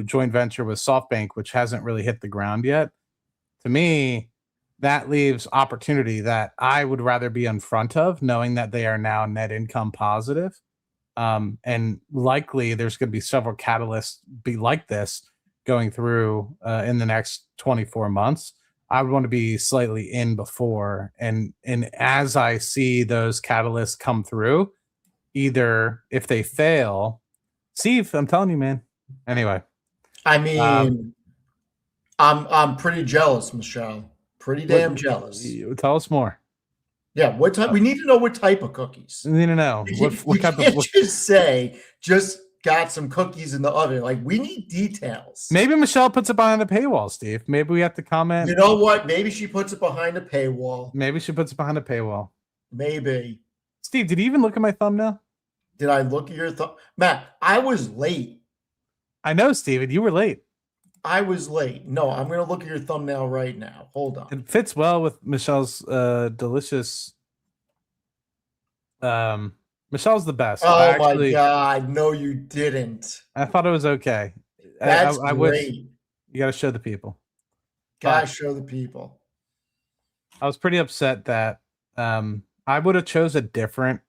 joint venture with SoftBank, which hasn't really hit the ground yet. To me, that leaves opportunity that I would rather be in front of, knowing that they are now net income positive. And likely there's going to be several catalysts be like this going through in the next 24 months. I would want to be slightly in before, and as I see those catalysts come through, either if they fail, Steve, I'm telling you, man. Anyway, I um, mean, I'm pretty jealous, Michelle. Pretty what? damn jealous. Tell us more. Yeah, what type? We need to know what type of cookies. You need to know You what type of. can't just say just got some cookies in the oven. Like we need details. Maybe Michelle puts it behind a paywall, Steve. Maybe we have to comment. You know what? Maybe she puts it behind a paywall. Maybe she puts it behind a paywall. Maybe. Steve, did you even look at my thumbnail? Did I look at your thought? Matt, I was late. I know, Steven, you were late. I was late. No, I'm going to look at your thumbnail right now. Hold on. It fits well with Michelle's delicious. Michelle's the best. Oh my God. No, you didn't. I thought it was okay. That's I great. wish you got to show the people. Gotta show the people. I was pretty upset that I would have chose a different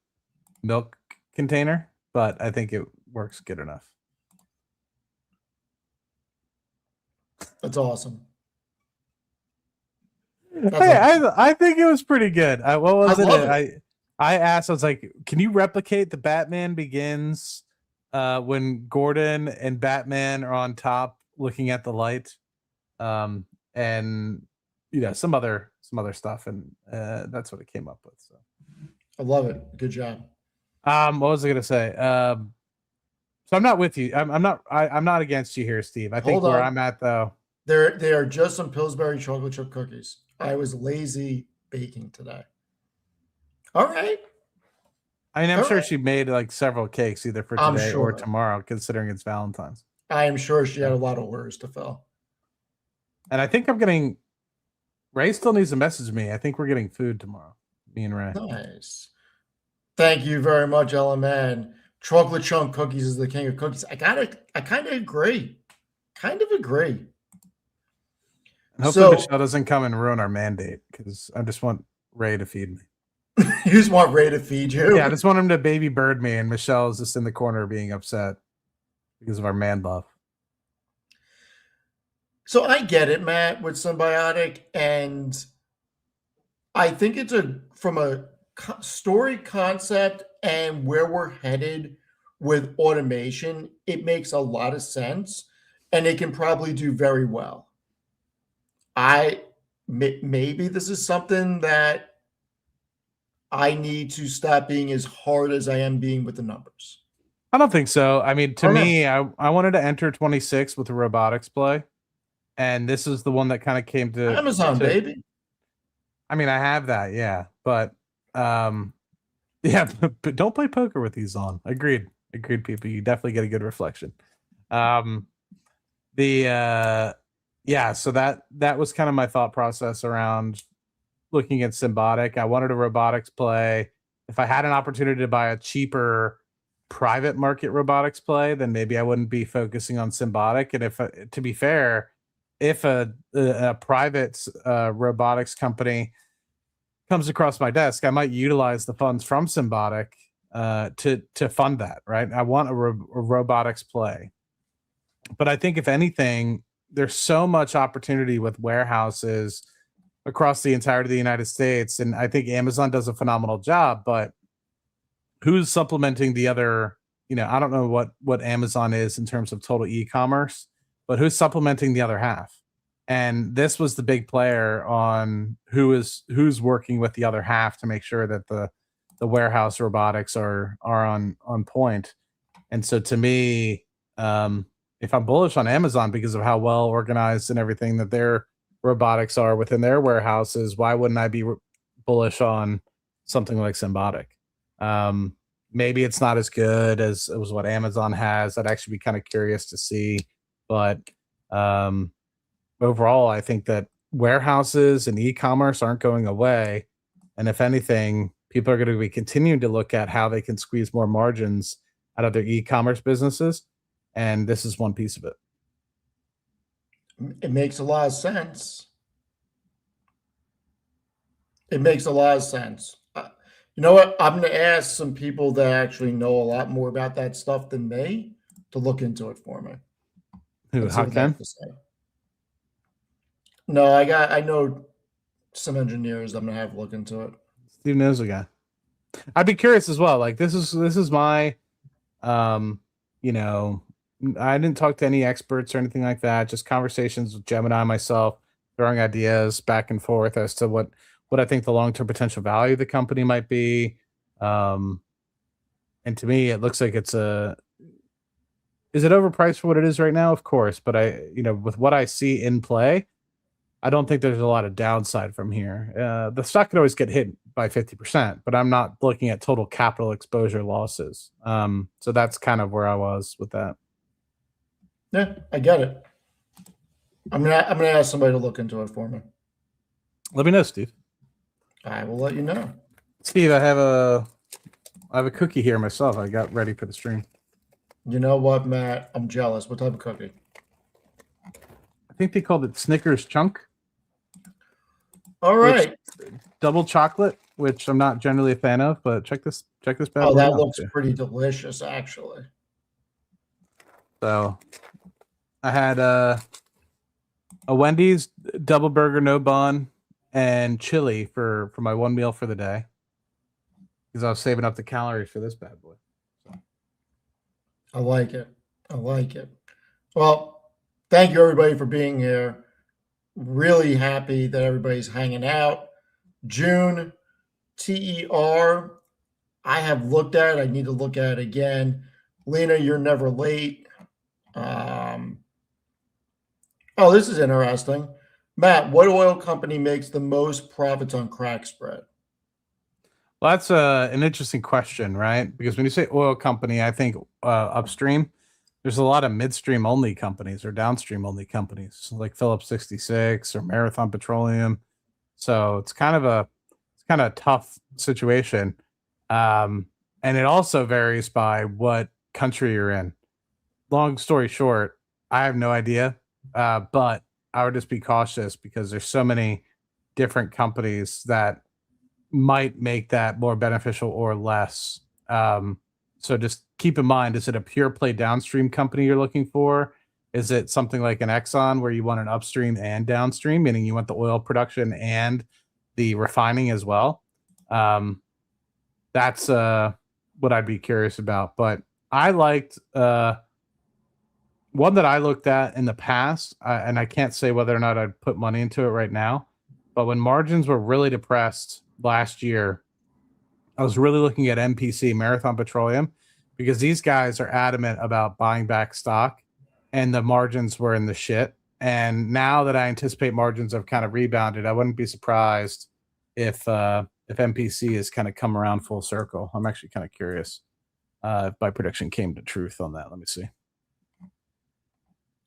milk container, but I think it works good enough. That's awesome. I think it was pretty good. What was it? I asked, I was like, can you replicate the Batman Begins when Gordon and Batman are on top looking at the light? And some other stuff, and that's what it came up with. So I love it. Good job. what was I gonna say? So I'm not with you. I'm not against you here, Steve. I think where I'm at though. They are just some Pillsbury chocolate chip cookies. I was lazy baking today. All right. I mean, I'm sure she made like several cakes either for today or tomorrow, considering it's Valentine's. I am sure she had a lot of orders to fill. And I think I'm getting. Ray still needs to message me. I think we're getting food tomorrow. Me and Ray. Nice. Thank you very much, LMN. Chocolate chunk cookies is the king of cookies. I kind of agree. And hopefully Michelle doesn't come and ruin our mandate, because I just want Ray to feed me. You just want Ray to feed you? Yeah, I just want him to baby bird me, and Michelle's just in the corner being upset because of our man love. So I get it, Matt, with Symbiotic, and I think it's from a story concept and where we're headed with automation, it makes a lot of sense, and it can probably do very well. Maybe this is something that I need to stop being as hard as I am being with the numbers. I don't think so. I mean, to me, I wanted to enter 26 with a robotics play, and this is the one that kind of came to Amazon, baby. I mean, I have that, yeah, but yeah, but don't play poker with these on. Agreed, people. You definitely get a good reflection. Yeah, so that was kind of my thought process around looking at Symbotic. I wanted a robotics play. If I had an opportunity to buy a cheaper private market robotics play, then maybe I wouldn't be focusing on Symbotic. And if, to be fair, if a private robotics company comes across my desk, I might utilize the funds from Symbotic to fund that. Right? I want a robotics play, but I think if anything, there's so much opportunity with warehouses across the entirety of the United States, and I think Amazon does a phenomenal job. But who's supplementing the other? I don't know what Amazon is in terms of total e-commerce, but who's supplementing the other half? And this was the big player on who's working with the other half to make sure that the warehouse robotics are on point. And so to me, if I'm bullish on Amazon because of how well organized and everything that their robotics are within their warehouses, why wouldn't I be bullish on something like Symbotic? Maybe it's not as good as what Amazon has. I'd actually be kind of curious to see. But overall, I think that warehouses and e-commerce aren't going away. And if anything, people are going to be continuing to look at how they can squeeze more margins out of their e-commerce businesses. And this is one piece of it. It makes a lot of sense. It makes a lot of sense. You know what? I'm going to ask some people that actually know a lot more about that stuff than me to look into it for me. Who, Let's see what they Hakan? have to say. No, I know some engineers. I'm going to have to look into it. Steve knows a guy. I'd be curious as well. Like this is my, I didn't talk to any experts or anything like that. Just conversations with Gemini and myself, throwing ideas back and forth as to what I think the long-term potential value of the company might be. And to me, it looks like is it overpriced for what it is right now? Of course, but with what I see in play, I don't think there's a lot of downside from here. The stock could always get hit by 50%, but I'm not looking at total capital exposure losses. So that's kind of where I was with that. Yeah, I get it. I'm gonna ask somebody to look into it for me. Let me know, Steve. I will let you know. Steve, I have a cookie here myself. I got ready for the stream. You know what, Matt? I'm jealous. What type of cookie? I think they called it Snickers Chunk. All right. Double chocolate, which I'm not generally a fan of, but check this bad Oh, boy that out. looks pretty delicious, actually. So I had a Wendy's double burger, no bun, and chili for my one meal for the day because I was saving up the calories for this bad boy. So. I like it. I like it. Well, thank you everybody for being here. Really happy that everybody's hanging out. June, TER. I have looked at it. I need to look at it again. Lena, you're never late. Oh, this is interesting. Matt, what oil company makes the most profits on crack spread? Well, that's an interesting question, right? Because when you say oil company, I think upstream. There's a lot of midstream only companies or downstream only companies like Phillips 66 or Marathon Petroleum. So it's kind of a tough situation. And it also varies by what country you're in. Long story short, I have no idea. But I would just be cautious because there's so many different companies that might make that more beneficial or less. So just keep in mind, is it a pure play downstream company you're looking for? Is it something like an Exxon where you want an upstream and downstream, meaning you want the oil production and the refining as well? That's what I'd be curious about. But I liked one that I looked at in the past, and I can't say whether or not I'd put money into it right now, but when margins were really depressed last year, I was really looking at MPC, Marathon Petroleum, because these guys are adamant about buying back stock, and the margins were in the shit. And now that I anticipate margins have kind of rebounded, I wouldn't be surprised if MPC has kind of come around full circle. I'm actually kind of curious if my prediction came to truth on that. Let me see.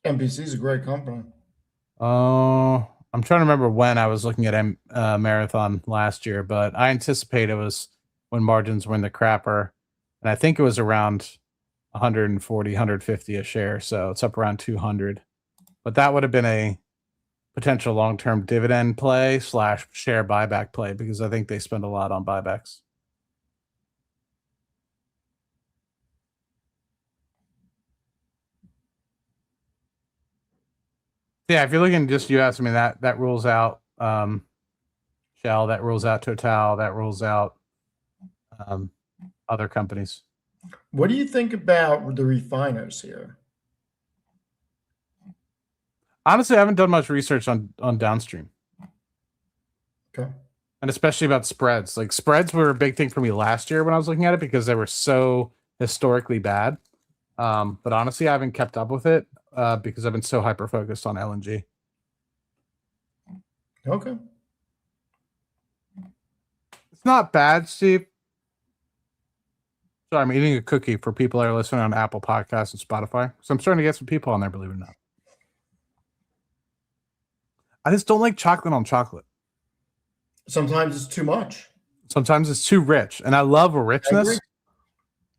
MPC is a great company. Oh, I'm trying to remember when I was looking at Marathon last year, but I anticipate it was when margins were in the crapper, and I think it was around 140, 150 a share, so it's up around 200. But that would have been a potential long-term dividend play / share buyback play because I think they spend a lot on buybacks. Yeah, if you're looking just US, I mean that rules out Shell, that rules out Total, that rules out other companies. What do you think about the refiners here? Honestly, I haven't done much research on downstream. Okay. And especially about spreads. Like spreads were a big thing for me last year when I was looking at it because they were so historically bad. But honestly, I haven't kept up with it because I've been so hyper focused on LNG. Okay. It's not bad, Steve. Sorry, I'm eating a cookie for people that are listening on Apple Podcasts and Spotify. So I'm starting to get some people on there, believe it or not. I just don't like chocolate on chocolate. Sometimes it's too much. Sometimes it's too rich. And I love a I agree. richness,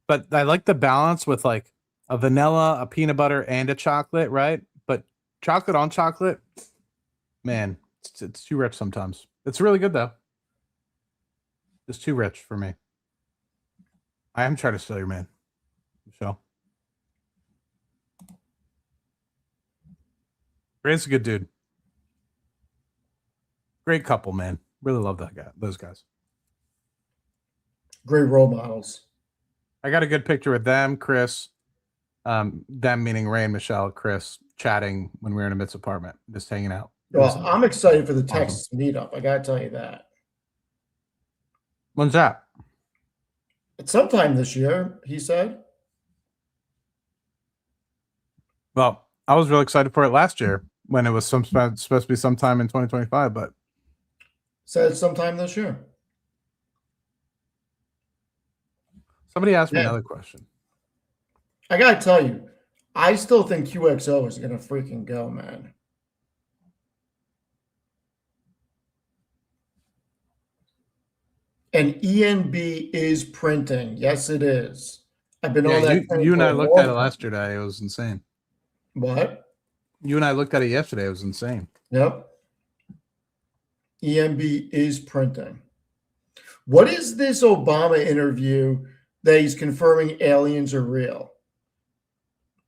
but I like the balance with like a vanilla, a peanut butter, and a chocolate, right? But chocolate on chocolate, man, it's too rich sometimes. It's really good though. It's too rich for me. I am trying to steal your man, Michelle. Grant's a good dude. Great couple, man. Really love that guy. Those guys. Great role models. I got a good picture with them, Chris. Them meaning Ray and Michelle, Chris, chatting when we were in Amit's apartment, just hanging out. Well, I'm excited for the awesome. Texas meetup. I gotta tell you that. When's that? It's sometime this year, he said. Well, I was really excited for it last year when it was supposed to be sometime in 2025, but Said sometime this year. somebody asked me Yeah. another question. I gotta tell you, I still think QXO is gonna freaking go, man. And ENB is printing. Yes, it is. I've been on that. You and I looked at it yesterday. It was insane. What? You and I looked at it yesterday. It was insane. Yep. ENB is printing. What is this Obama interview that he's confirming aliens are real?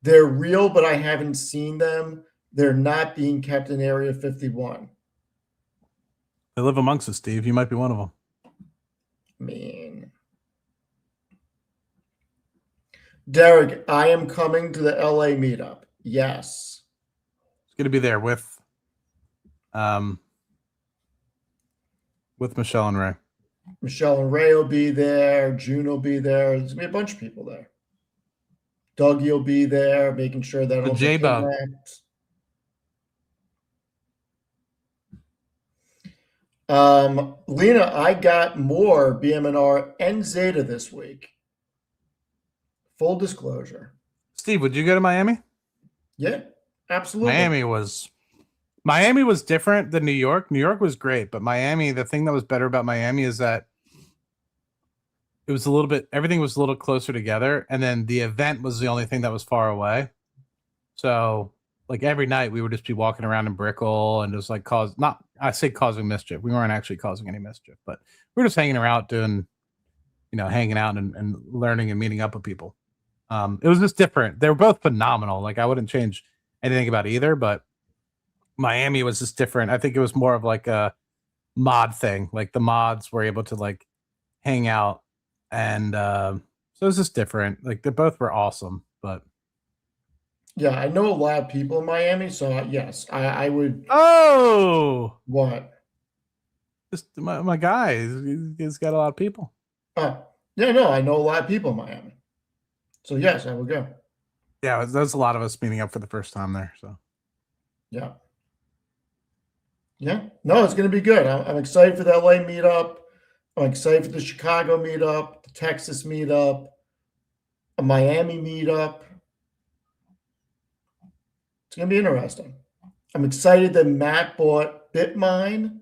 They're real, but I haven't seen them. They're not being kept in Area 51. They live amongst us, Steve. You might be one of them. I mean, Derek, I am coming to the LA meetup. Yes. It's going to be there with Michelle and Ray. Michelle and Ray will be there. June will be there. There's going to be a bunch of people there. Dougie will be there, making sure that The J-Bug. Lena, I got more BMNR and Zeta this week. Full disclosure. Steve, would you go to Miami? Yeah, absolutely. Miami was different than New York. New York was great, but Miami, the thing that was better about Miami is that it was everything was a little closer together, and then the event was the only thing that was far away. So like every night we would just be walking around in Brickell and just like causing mischief. We weren't actually causing any mischief, but we were just hanging around doing, hanging out and learning and meeting up with people. It was just different. They were both phenomenal. Like I wouldn't change anything about either, but Miami was just different. I think it was more of like a mod thing. Like the mods were able to like hang out, and so it was just different. Like they both were awesome, but yeah, I know a lot of people in Miami, so yes, I would. Oh, what? Just my guy. He's got a lot of people. Yeah, no, I know a lot of people in Miami, so yes, I would go. Yeah, there's a lot of us meeting up for the first time there. So yeah. No, it's going to be good. I'm excited for the LA meetup. I'm excited for the Chicago meetup, the Texas meetup, a Miami meetup. It's going to be interesting. I'm excited that Matt bought Bitmine.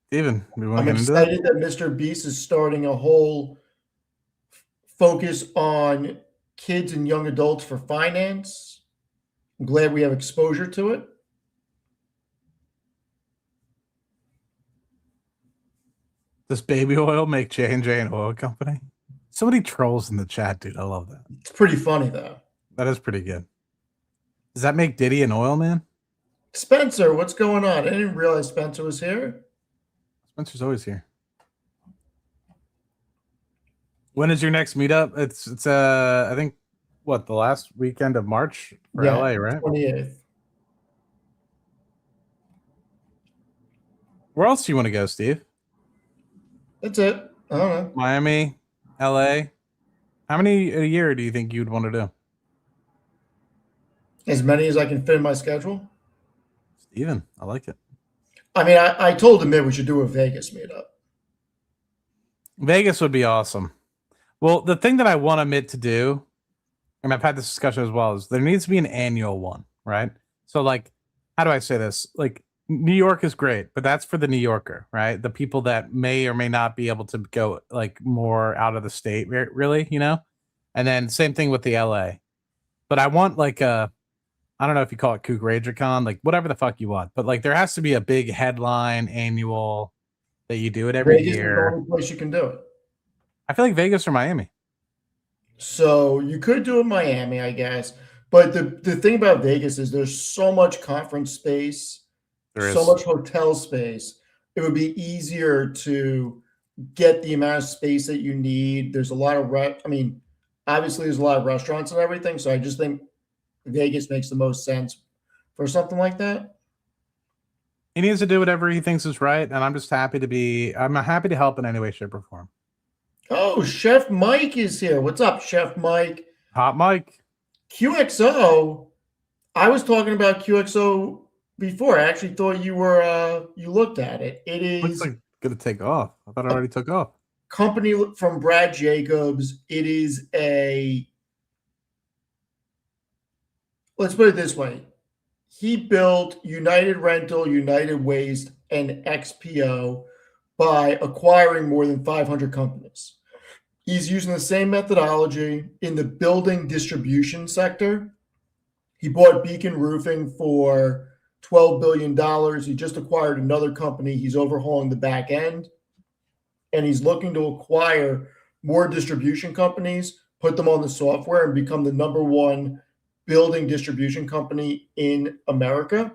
Steven, we want I'm to get into that? excited that Mr. Beast is starting a whole focus on kids and young adults for finance. I'm glad we have exposure to it. Does baby oil make J&J an oil company? So many trolls in the chat, dude. I love that. It's pretty funny though. That is pretty good. Does that make Diddy an oil man? Spencer, what's going on? I didn't realize Spencer was here. Spencer's always here. When is your next meetup? It's I think what, the last weekend of March for LA, right? 28th. Where else do you want to go, Steve? That's it. I don't know. Miami, LA. How many a year do you think you'd want to do? As many as I can fit in my schedule. Steven, I like it. I mean, I told Amit we should do a Vegas meetup. Vegas would be awesome. Well, the thing that I want Amit to do, and I've had this discussion as well, is there needs to be an annual one, right? So, like, how do I say this? Like, New York is great, but that's for the New Yorker, right? The people that may or may not be able to go like more out of the state, really, you know? And then same thing with the LA. But I want like I don't know if you call it Kook RagerCon, like whatever the fuck you want, but like there has to be a big headline annual that you do it every Vegas is the year. only place you can do it. I feel like Vegas or Miami. So you could do it in Miami, I guess. But the thing about Vegas is there's so much conference space, There so is. much hotel space. It would be easier to get the amount of space that you need. There's a lot of I mean, obviously there's a lot of restaurants and everything. So I just think Vegas makes the most sense for something like that. He needs to do whatever he thinks is right, and I'm happy to help in any way, shape, or form. Oh, Chef Mike is here. What's up, Chef Mike? Hot Mike. QXO. I was talking about QXO before. I actually thought you looked at it. It Looks is like it's gonna take off. I thought it already took off. company from Brad Jacobs. It is let's put it this way. He built United Rental, United Waste, and XPO by acquiring more than 500 companies. He's using the same methodology in the building distribution sector. He bought Beacon Roofing for $12 billion. He just acquired another company. He's overhauling the back end. And he's looking to acquire more distribution companies, put them on the software, and become the number one building distribution company in America,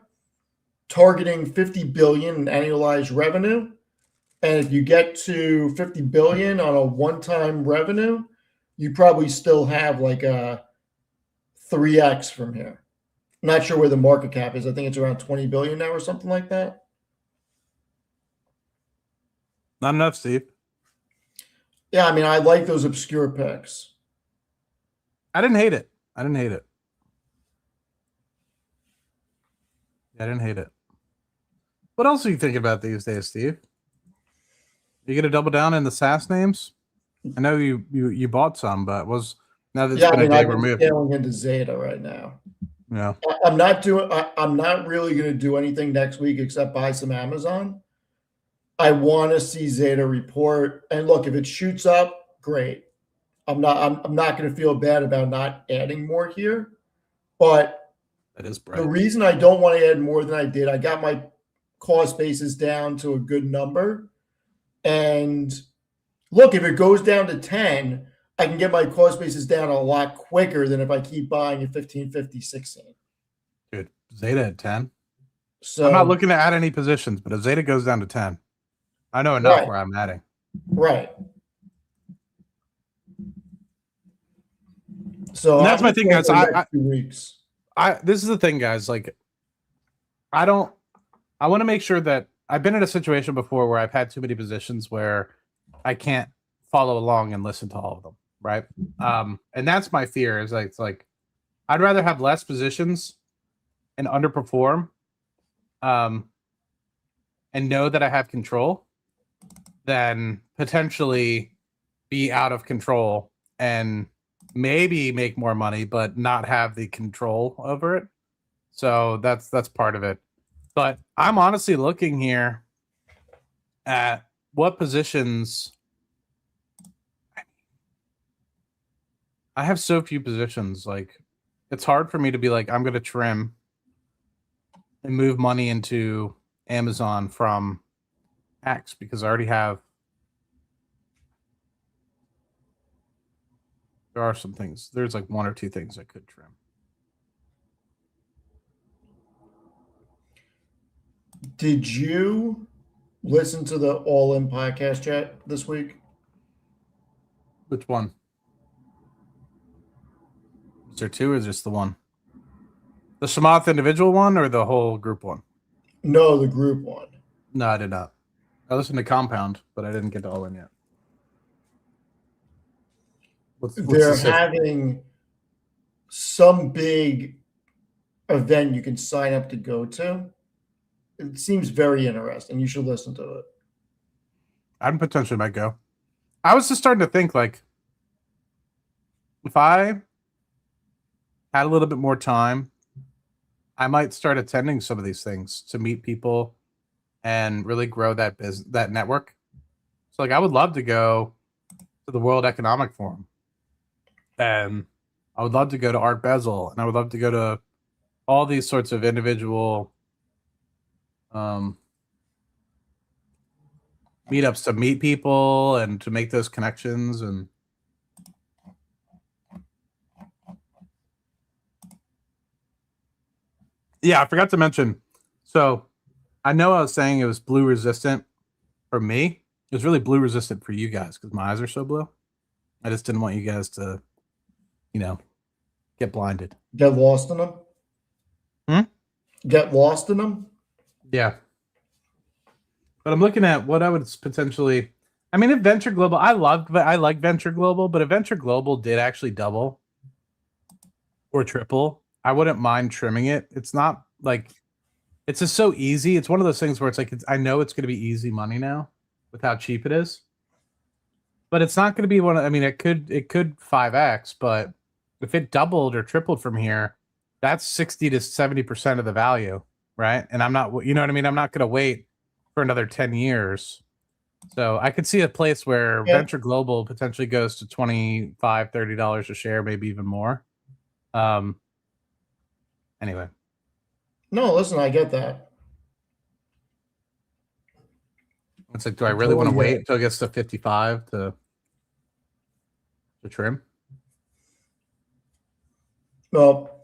targeting 50 billion in annualized revenue. And if you get to 50 billion on a one-time revenue, you probably still have like a 3x from here. I'm not sure where the market cap is. I think it's around 20 billion now or something like that. Not enough, Steve. Yeah, I mean, I like those obscure picks. I didn't hate it. I didn't hate it. What else are you thinking about these days, Steve? You gonna double down in the SaaS names? I know you bought some, but now that it's been a day I've been removed. scaling into Zeta right now. Yeah. I'm not really going to do anything next week except buy some Amazon. I want to see Zeta report. And look, if it shoots up, great. I'm not going to feel bad about not adding more here. But that is bright. The reason I don't want to add more than I did, I got my cost basis down to a good number. And look, if it goes down to 10, I can get my cost basis down a lot quicker than if I keep buying at 15, 50, 16. Dude, Zeta at 10. So I'm not looking to add any positions, but if Zeta goes down to 10, I know enough where I'm adding. Right. So and that's my thing, guys. This is the thing, guys. Like, I want to make sure that I've been in a situation before where I've had too many positions where I can't follow along and listen to all of them. Right. And that's my fear is like, it's like, I'd rather have less positions and underperform, and know that I have control than potentially be out of control and maybe make more money, but not have the control over it. So that's part of it. But I'm honestly looking here at what positions. I have so few positions. Like, it's hard for me to be like, I'm going to trim and move money into Amazon from X because I already have. There are some things. There's like one or two things I could trim. Did you listen to the All In podcast chat this week? Which one? Is there two or is just the one? The Shamath individual one or the whole group one? No, the group one. No, I did not. I listened to Compound, but I didn't get to All In yet. What's They're having some big event you can sign up to go to. It seems very interesting. You should listen to it. I potentially might go. I was just starting to think like, if I had a little bit more time, I might start attending some of these things to meet people and really grow that that network. So like, I would love to go to the World Economic Forum, and I would love to go to Art Basel, and I would love to go to all these sorts of individual meetups to meet people and to make those connections. And yeah, I forgot to mention. So I know I was saying it was blue resistant for me. It was really blue resistant for you guys because my eyes are so blue. I just didn't want you guys to, get blinded. Get lost in them? Get lost in them? Yeah. But I'm looking at what I would potentially. I mean, if Venture Global, I like Venture Global, but if Venture Global did actually double or triple, I wouldn't mind trimming it. It's not like it's just so easy. It's one of those things where it's like I know it's going to be easy money now with how cheap it is, but it's not going to be one. I mean, it could 5x, but if it doubled or tripled from here, that's 60 to 70% of the value, right? And I'm not, you know what I mean? I'm not going to wait for another 10 years. So I could see a place where Venture Global potentially goes to $25, $30 a share, maybe even more. Anyway. No, listen, I get that. It's like, do I really want to wait until it gets to 55 to trim? Well,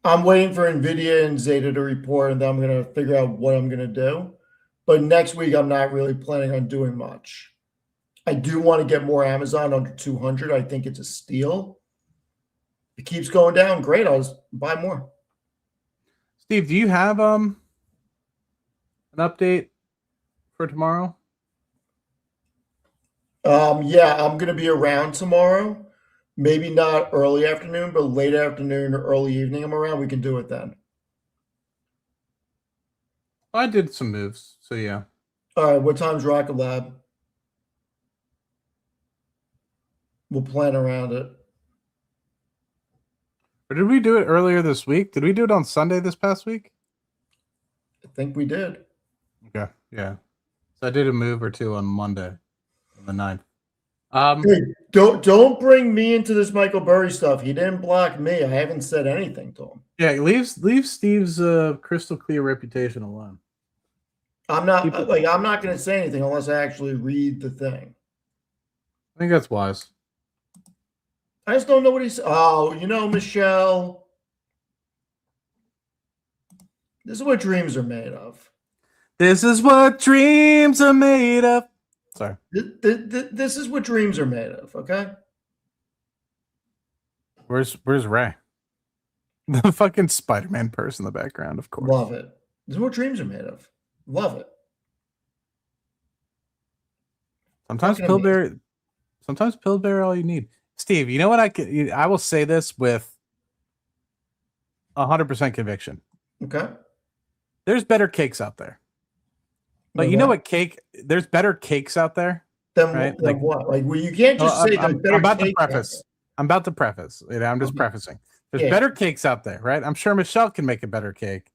I'm waiting for NVIDIA and Zeta to report, and then I'm going to figure out what I'm going to do. But next week, I'm not really planning on doing much. I do want to get more Amazon under 200. I think it's a steal. If it keeps going down, great. I'll just buy more. Steve, do you have an update for tomorrow? Yeah, I'm going to be around tomorrow. Maybe not early afternoon, but late afternoon or early evening I'm around. We can do it then. I did some moves, so yeah. All right, what time's Rocket Lab? We'll plan around it. Or did we do it earlier this week? Did we do it on Sunday this past week? I think we did. Okay, yeah. So I did a move or two on Monday, on the 9th. Hey, don't bring me into this Michael Burry stuff. He didn't block me. I haven't said anything to him. Yeah, leave Steve's crystal clear reputation alone. I'm not I'm not going to say anything unless I actually read the thing. I think that's wise. I just don't know what he's. Oh, Michelle. This is what dreams are made of. This is what dreams are made of. Sorry. This is what dreams are made of. Okay. Where's Ray? The fucking Spider-Man person in the background, of course. Love it. This is what dreams are made of. Love it. Sometimes Pillsbury all you need. Steve, you know what I will say this with 100% conviction. Okay. There's better cakes out there. But you know what there's better cakes out there. Then, right? Like what? Like, well, you can't just say there's better I'm about cake to preface. I'm about to preface. I'm just Okay. prefacing. There's Yeah. better cakes out there, right? I'm sure Michelle can make a better cake.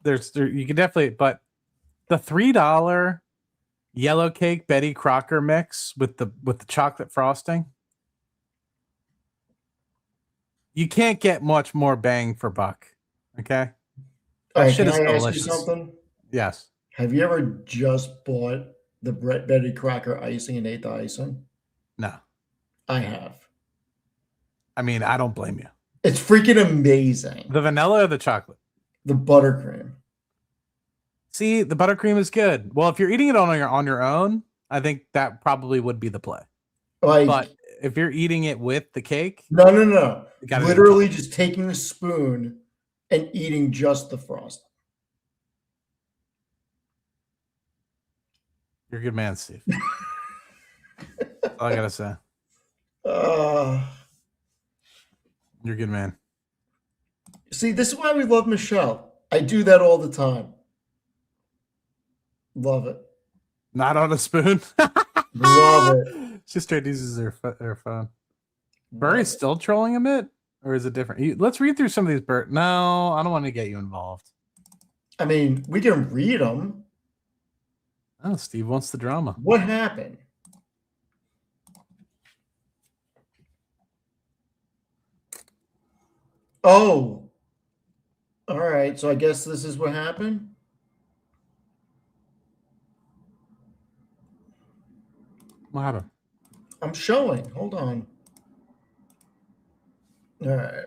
You can definitely, but the $3 yellow cake Betty Crocker mix with the chocolate frosting, you can't get much more bang for buck. Okay, All that right, shit can is I ask you delicious. something? Yes. Have you ever just bought the Betty Crocker icing and ate the icing? No. I have. I mean, I don't blame you. It's freaking amazing. The vanilla or the chocolate? The buttercream. See, the buttercream is good. Well, if you're eating it on your own, I think that probably would be the play. Like, But if you're eating it with the cake, no. you gotta do the Literally chocolate. just taking a spoon and eating just the frosting. You're a good man, Steve. That's all I gotta say. Uh, You're a good man. See, this is why we love Michelle. I do that all the time. Love it. Not on a spoon. Love it. She straight uses her phone. Love Burry's it. still trolling Amit, or is it different? Let's read through some of these. No, I don't want to get you involved. I mean, we can read them. Oh, Steve wants the drama. What happened? Oh. All right. So I guess this is what happened. What happened? I'm showing. Hold on. All right.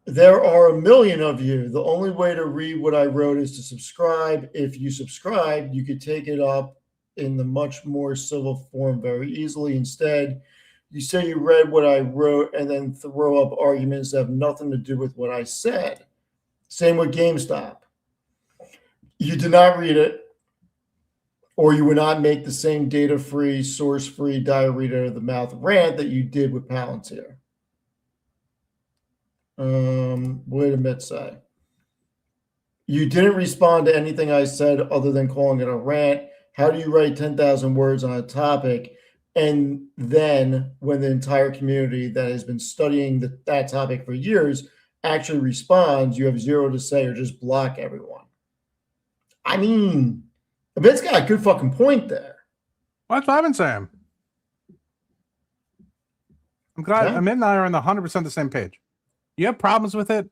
There are a million of you. The only way to read what I wrote is to subscribe. If you subscribe, you could take it up in the much more civil form very easily. Instead, you say you read what I wrote and then throw up arguments that have nothing to do with what I said. Same with GameStop. You did not read it, or you would not make the same data-free, source-free, diarrhea of the mouth rant that you did with Palantir. What did Amit say? You didn't respond to anything I said other than calling it a rant. How do you write 10,000 words on a topic? And then when the entire community that has been studying that topic for years actually responds, you have zero to say or just block everyone. I mean, Amit's got a good fucking point there. That's what I've been saying. I'm glad Yeah. Amit and I are on the 100% the same page. You have problems with it?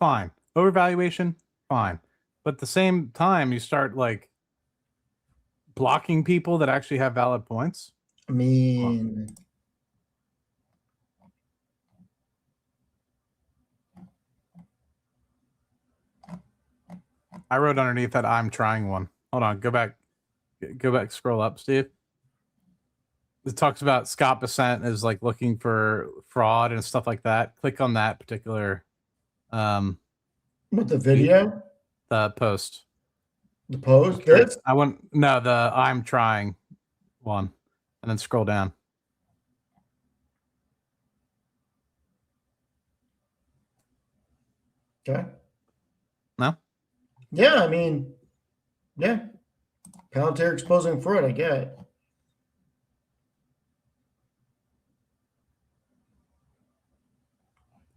Fine. Overvaluation? Fine. But at the same time, you start like blocking people that actually have valid points. I mean, I wrote underneath that I'm trying one. Hold on, go back, scroll up, Steve. It talks about Scott Bessent is like looking for fraud and stuff like that. Click on that particular what, the video? the post. The post? This? I want no the I'm trying one, and then scroll down. Okay. No? Yeah, I mean, yeah. Palantir exposing fraud, I get it.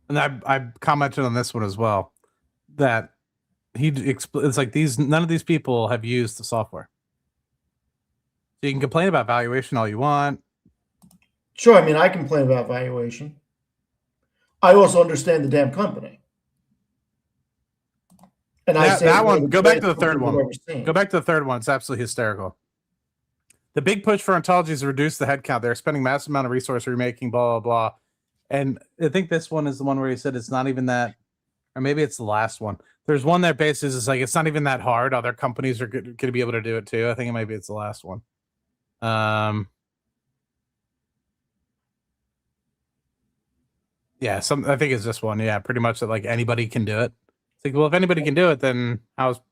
And I commented on this one as well, that it's like none of these people have used the software. So you can complain about valuation all you want. Sure, I mean, I complain about valuation. I also understand the damn company. And I say that one, go back to the third one. Go back to the third one. It's absolutely hysterical. The big push for ontology is to reduce the headcount. They're spending massive amount of resource remaking, blah, blah, blah. And I think this one is the one where he said it's not even that, or maybe it's the last one. There's one that bases is like, it's not even that hard. Other companies are going to be able to do it too. I think maybe it's the last one. Yeah, I think it's this one. Yeah, pretty much that like anybody can do it. It's like, well, if anybody can do it, then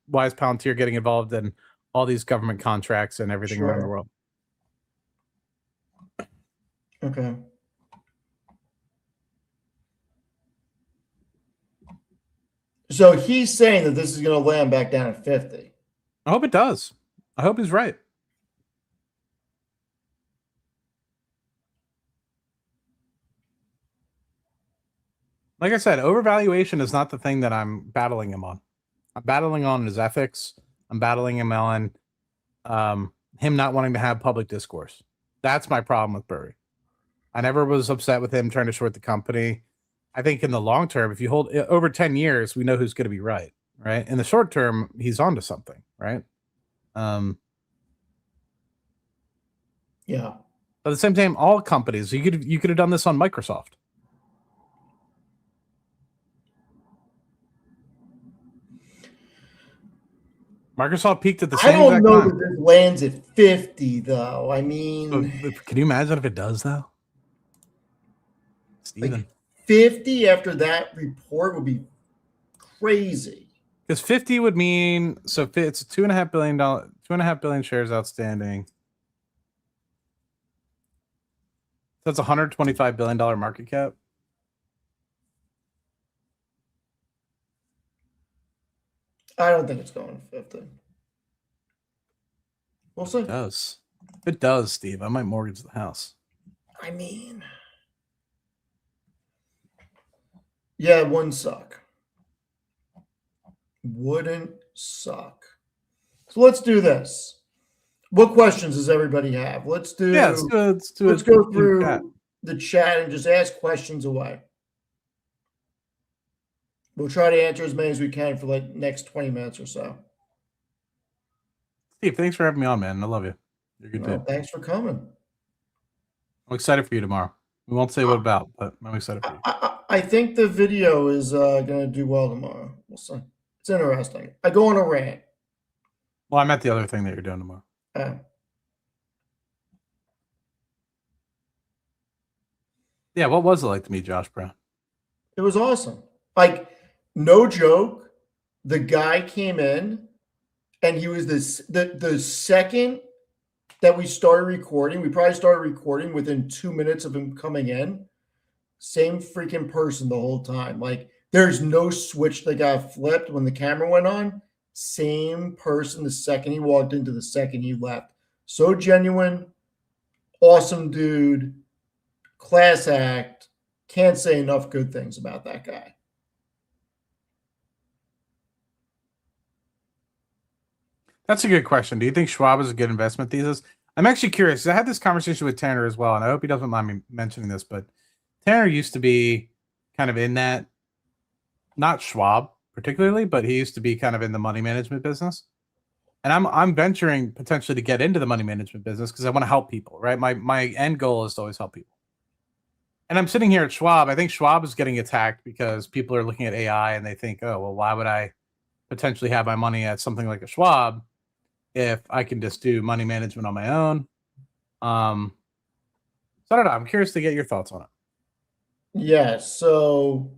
why is Palantir getting involved in all these government contracts and everything around the world? Okay. So he's saying that this is going to land back down at 50. I hope it does. I hope he's right. Like I said, overvaluation is not the thing that I'm battling him on. I'm battling on his ethics. I'm battling him on him not wanting to have public discourse. That's my problem with Burry. I never was upset with him trying to short the company. I think in the long term, if you hold over 10 years, we know who's going to be right. In the short term, he's onto something, right? Yeah. But at the same time, all companies, you could have done this on Microsoft. Microsoft peaked at the I same don't exact know time. that this lands at 50, though. I mean, Can you imagine if it does, though? Steven. like 50 after that report would be crazy. Because 50 would mean, so it's $2.5 billion, 2.5 billion shares outstanding. So that's $125 billion market cap. I don't think it's going to 50. We'll see. It does. It does, Steve. I might mortgage the house. I mean, yeah, it wouldn't suck. Wouldn't suck. So let's do this. What questions does everybody have? Let's do. Yeah, let's go through the chat and just ask questions away. We'll try to answer as many as we can for like next 20 minutes or so. Steve, thanks for having me on, man. I love you. You're good dude. Thanks for coming. I'm excited for you tomorrow. We won't say what about, but I'm excited for you. I think the video is going to do well tomorrow. We'll see. It's interesting. I go on a rant. Well, I meant the other thing that you're doing tomorrow. Yeah, what was it like to meet Josh Brown? It was awesome. Like, no joke, the guy came in and he was the second that we started recording, we probably started recording within 2 minutes of him coming in. Same freaking person the whole time. Like, there's no switch that got flipped when the camera went on. Same person the second he walked into, the second he left. So genuine, awesome dude, class act. Can't say enough good things about that guy. That's a good question. Do you think Schwab is a good investment thesis? I'm actually curious. I had this conversation with Tanner as well, and I hope he doesn't mind me mentioning this, but Tanner used to be kind of in that, not Schwab particularly, but he used to be kind of in the money management business. And I'm venturing potentially to get into the money management business because I want to help people, right? My end goal is to always help people. And I'm sitting here at Schwab. I think Schwab is getting attacked because people are looking at AI and they think, oh, well, why would I potentially have my money at something like a Schwab if I can just do money management on my own? So I don't know. I'm curious to get your thoughts on it. Yeah, so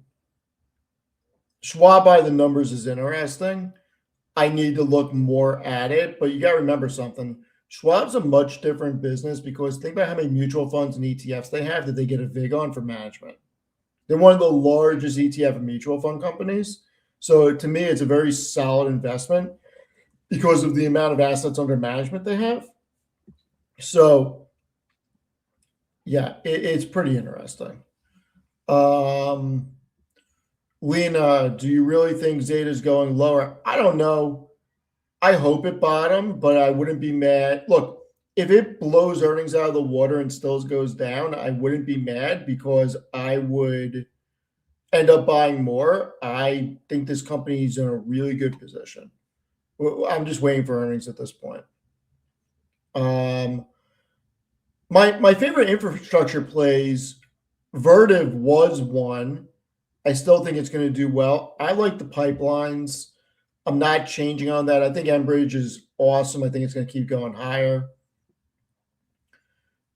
Schwab by the numbers is interesting. I need to look more at it, but you got to remember something. Schwab's a much different business because think about how many mutual funds and ETFs they have that they get a VIG on for management. They're one of the largest ETF and mutual fund companies. So to me, it's a very solid investment because of the amount of assets under management they have. So yeah, it's pretty interesting. Lena, do you really think Zeta is going lower? I don't know. I hope it bottomed, but I wouldn't be mad. Look, if it blows earnings out of the water and still goes down, I wouldn't be mad because I would end up buying more. I think this company is in a really good position. I'm just waiting for earnings at this point. My favorite infrastructure plays, Vertiv was one. I still think it's going to do well. I like the pipelines. I'm not changing on that. I think Enbridge is awesome. I think it's going to keep going higher.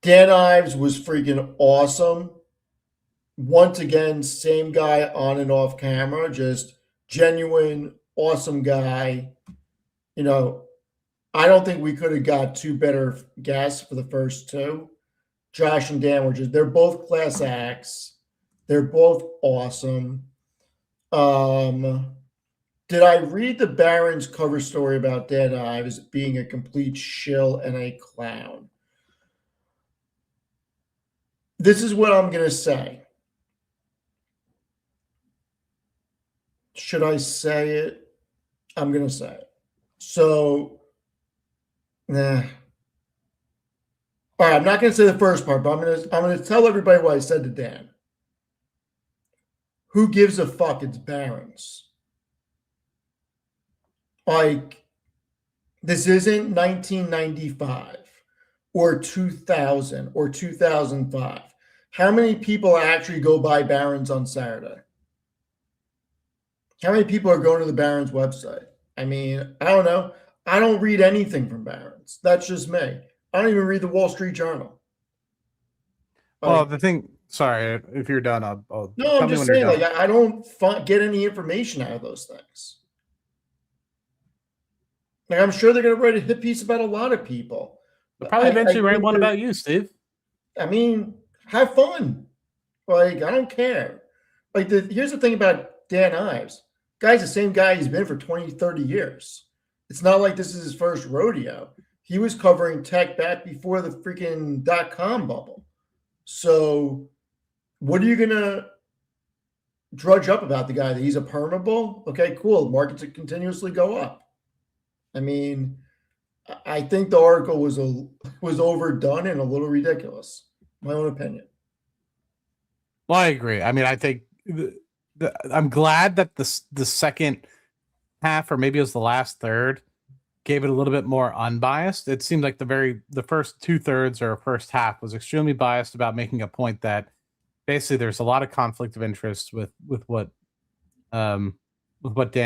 Dan Ives was freaking awesome. Once again, same guy on and off camera, just genuine, awesome guy. You know, I don't think we could have got two better guests for the first two. Josh and Dan were they're both class acts. They're both awesome. Did I read the Barron's cover story about Dan Ives being a complete shill and a clown? This is what I'm going to say. Should I say it? I'm going to say it. So, nah. All right, I'm not going to say the first part, but I'm going to tell everybody what I said to Dan. Who gives a fuck? It's Barron's. Like, this isn't 1995 or 2000 or 2005. How many people actually go buy Barron's on Saturday? How many people are going to the Barron's website? I mean, I don't know. I don't read anything from Barron's. That's just me. I don't even read the Wall Street Journal. Well, the thing. Sorry, if you're done, I'll no, I'm just saying. Like, I don't get any information out of those things. Like, I'm sure they're going to write a hit piece about a lot of people. They'll probably eventually write one about you, Steve. I mean, have fun. Like, I don't care. Like, here's the thing about Dan Ives. Guy's the same guy he's been for 20, 30 years. It's not like this is his first rodeo. He was covering tech back before the freaking .com bubble. So what are you going to drudge up about the guy? That he's a permable? Okay, cool. Markets continuously go up. I mean, I think the article was overdone and a little ridiculous. My own opinion. Well, I agree. I mean, I think I'm glad that the second half, or maybe it was the last third, gave it a little bit more unbiased. It seemed like the first 2/3 or first half was extremely biased about making a point that basically there's a lot of conflict of interest with what Dan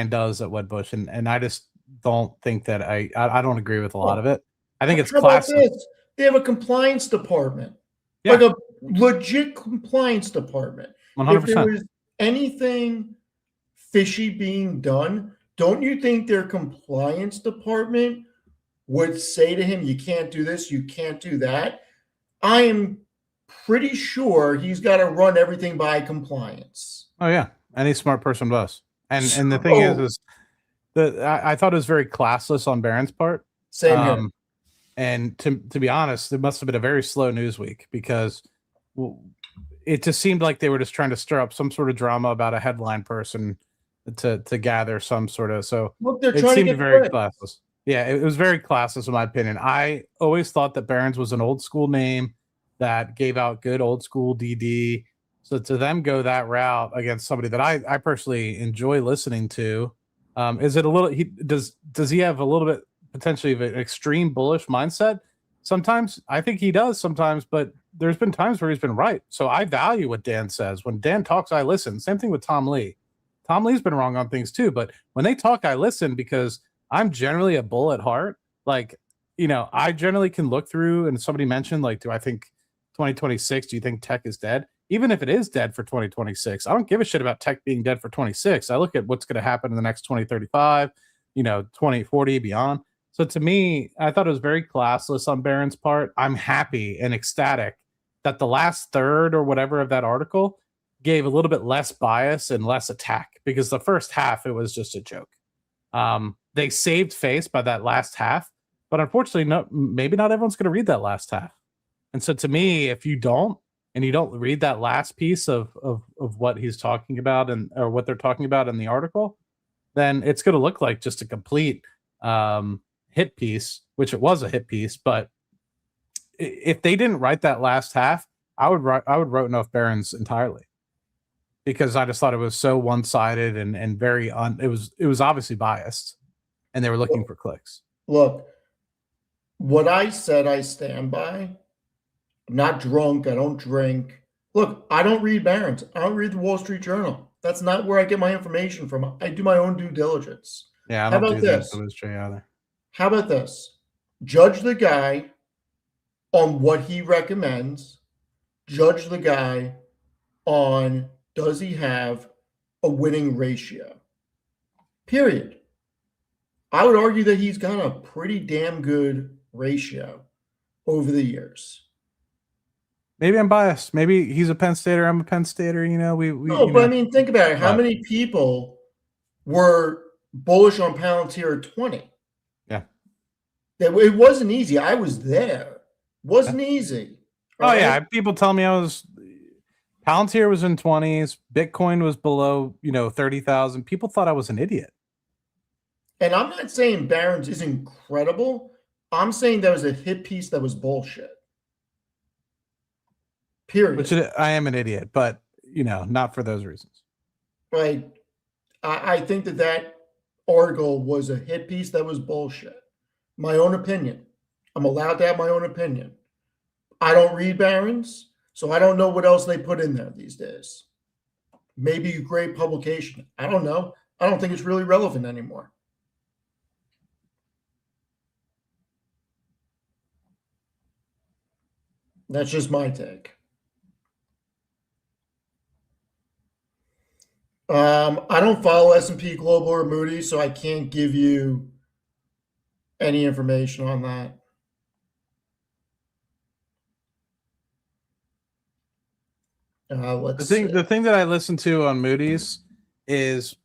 does at Wedbush, and I just don't think that I don't agree with a lot of it. I think it's classic. They have a compliance department, like a legit compliance department. 100%. If there was anything fishy being done, don't you think their compliance department would say to him, you can't do this, you can't do that? I am pretty sure he's got to run everything by compliance. Oh yeah, any smart person does. And the thing is I thought it was very classless on Barron's part. Same here. And to be honest, it must have been a very slow news week, because it just seemed like they were just trying to stir up some sort of drama about a headline person to gather some sort of. So look, they're it trying seemed to get very classless. Yeah, it was very classless in my opinion. I always thought that Barron's was an old school name that gave out good old school DD. So to them go that route against somebody that I personally enjoy listening to, is it a little? Does he have a little bit potentially of an extreme bullish mindset? Sometimes I think he does. Sometimes, but there's been times where he's been right. So I value what Dan says. When Dan talks, I listen. Same thing with Tom Lee. Tom Lee's been wrong on things too, but when they talk, I listen, because I'm generally a bull at heart. Like, I generally can look through, and somebody mentioned, like, do I think 2026, do you think tech is dead? Even if it is dead for 2026, I don't give a shit about tech being dead for 26. I look at what's going to happen in the next 2035, 2040 beyond. So to me, I thought it was very classless on Barron's part. I'm happy and ecstatic that the last third or whatever of that article gave a little bit less bias and less attack, because the first half, it was just a joke. They saved face by that last half, but unfortunately, maybe not everyone's going to read that last half. And so to me, if you don't read that last piece of what he's talking about or what they're talking about in the article, then it's going to look like just a complete hit piece, which it was a hit piece. But if they didn't write that last half, I would write off Barron's entirely, because I just thought it was so one-sided and very it was obviously biased, and they were looking for clicks. Look, what I said, I stand by. I'm not drunk. I don't drink. Look, I don't read Barron's. I don't read the Wall Street Journal. That's not where I get my information from. I do my own due diligence. Yeah, I don't do this either. How about this? Judge the guy on what he recommends. Judge the guy on, does he have a winning ratio? Period. I would argue that he's got a pretty damn good ratio over the years. Maybe I'm biased. Maybe he's a Penn Stater. I'm a Penn Stater. No, but I mean, think about it. How many people were bullish on Palantir at 20. Yeah. It wasn't easy. I was there. Wasn't easy. Oh All right. yeah, people tell me Palantir was in 20s, Bitcoin was below, 30,000. People thought I was an idiot. And I'm not saying Barron's is incredible. I'm saying that was a hit piece that was bullshit. Period. I am an idiot, but not for those reasons. Like, I think that article was a hit piece that was bullshit. My own opinion. I'm allowed to have my own opinion. I don't read Barron's, so I don't know what else they put in there these days. Maybe a great publication. I don't know. I don't think it's really relevant anymore. That's just my take. I don't follow S&P Global or Moody's, so I can't give you any information on that. Let's see. The thing that I listen to on Moody's is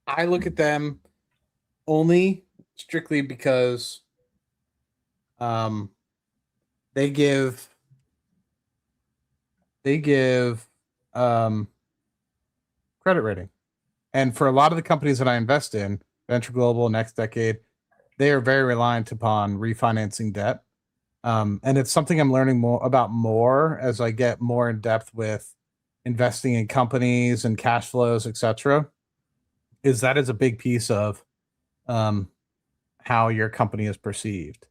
I look at them only strictly because they give credit rating. And for a lot of the companies that I invest in, Venture Global, Next Decade, they are very reliant upon refinancing debt. And it's something I'm learning more as I get more in depth with investing in companies and cash flows, etc. Is a big piece of how your company is perceived.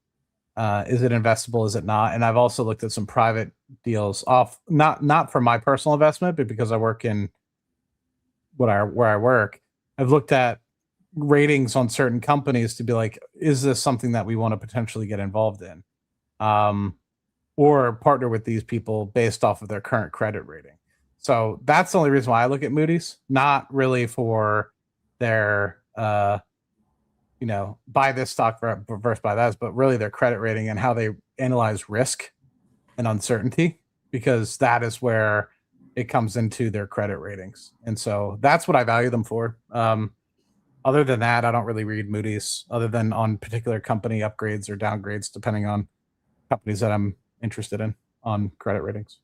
Is it investable? Is it not? And I've also looked at some private deals off, not for my personal investment, but because I work in where I work. I've looked at ratings on certain companies to be like, is this something that we want to potentially get involved in? Or partner with these people based off of their current credit rating. So that's the only reason why I look at Moody's, not really for their, buy this stock versus buy that, but really their credit rating and how they analyze risk and uncertainty, because that is where it comes into their credit ratings. And so that's what I value them for. Other than that, I don't really read Moody's other than on particular company upgrades or downgrades, depending on companies that I'm interested in on credit ratings.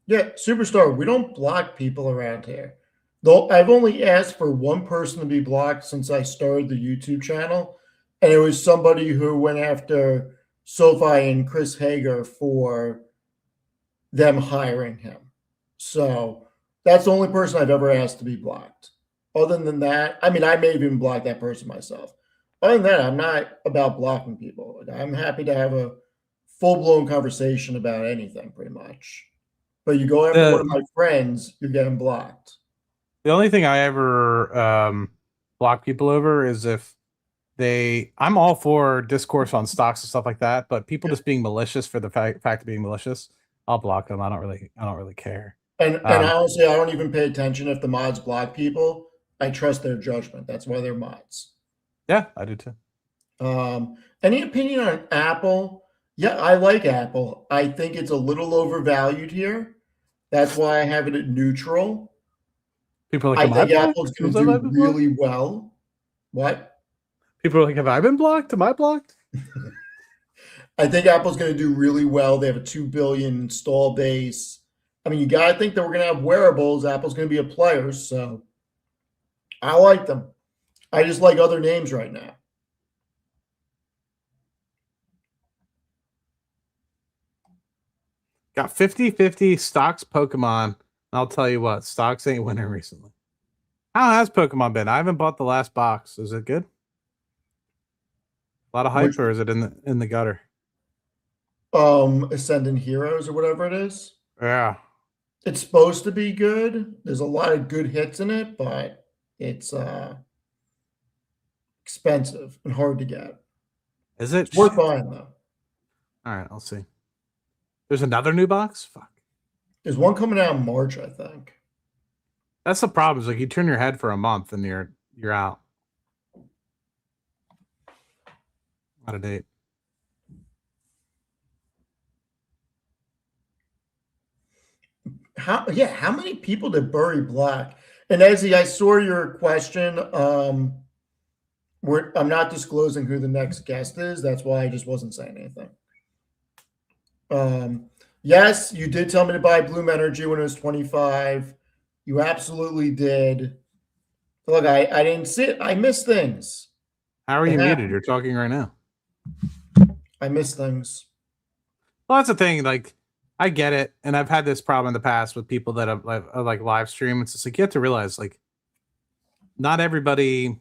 Yeah, Superstar, we don't block people around here. Though I've only asked for one person to be blocked since I started the YouTube channel, and it was somebody who went after SoFi and Chris Hager for them hiring him. So that's the only person I've ever asked to be blocked. Other than that, I mean, I may even block that person myself. Other than that, I'm not about blocking people. I'm happy to have a full blown conversation about anything, pretty much. But you go after one of my friends, you're getting blocked. The only thing I ever block people over is if I'm all for discourse on stocks and stuff like that, but people just being malicious for the fact of being malicious, I'll block them. I don't really care. And honestly, I don't even pay attention if the mods block people. I trust their judgment. That's why they're mods. Yeah, I do too. Any opinion on Apple? Yeah, I like Apple. I think it's a little overvalued here. That's why I have it at neutral. People are like, I think Apple's going to do really well. What? People are like, have I been blocked? Am I blocked? I think Apple's going to do really well. They have a 2 billion install base. I mean, you got to think that we're going to have wearables. Apple's going to be a player. So I like them. I just like other names right now. Got 50-50 stocks Pokemon. I'll tell you what, stocks ain't winning recently. How has Pokemon been? I haven't bought the last box. Is it good? A lot of hype, or is it in the gutter? Ascendant Heroes or whatever it is. Yeah. It's supposed to be good. There's a lot of good hits in it, but it's expensive and hard to get. Is it? It's worth buying though. All right, I'll see. There's another new box? Fuck. There's one coming out in March, I think. That's the problem. Is like you turn your head for a month and you're out. Out of date. How many people did Bury Black? And Ezzy, I saw your question. I'm not disclosing who the next guest is. That's why I just wasn't saying anything. Yes, you did tell me to buy Bloom Energy when it was 25. You absolutely did. Look, I didn't see it. I missed things. How are It you muted? happened. You're talking right now. I missed things. Well, that's the thing. Like, I get it, and I've had this problem in the past with people that have like live stream. It's just like you have to realize, like, not everybody.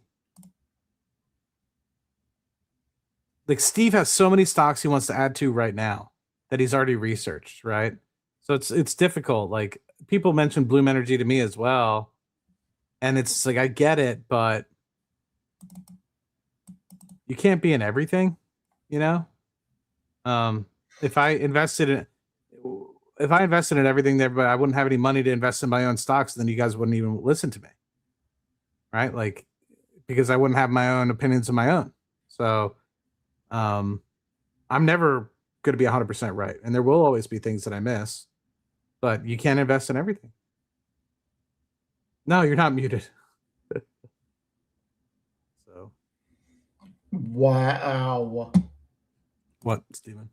Like Steve has so many stocks he wants to add to right now that he's already researched, right? So it's difficult. Like people mentioned Bloom Energy to me as well, and it's like I get it, but you can't be in everything, you know. If I invested in everything there, but I wouldn't have any money to invest in my own stocks, then you guys wouldn't even listen to me, right? Like because I wouldn't have my own opinions of my own. So I'm never going to be 100% right, and there will always be things that I miss, but you can't invest in everything. No, you're not muted. So Wow. what, Steven?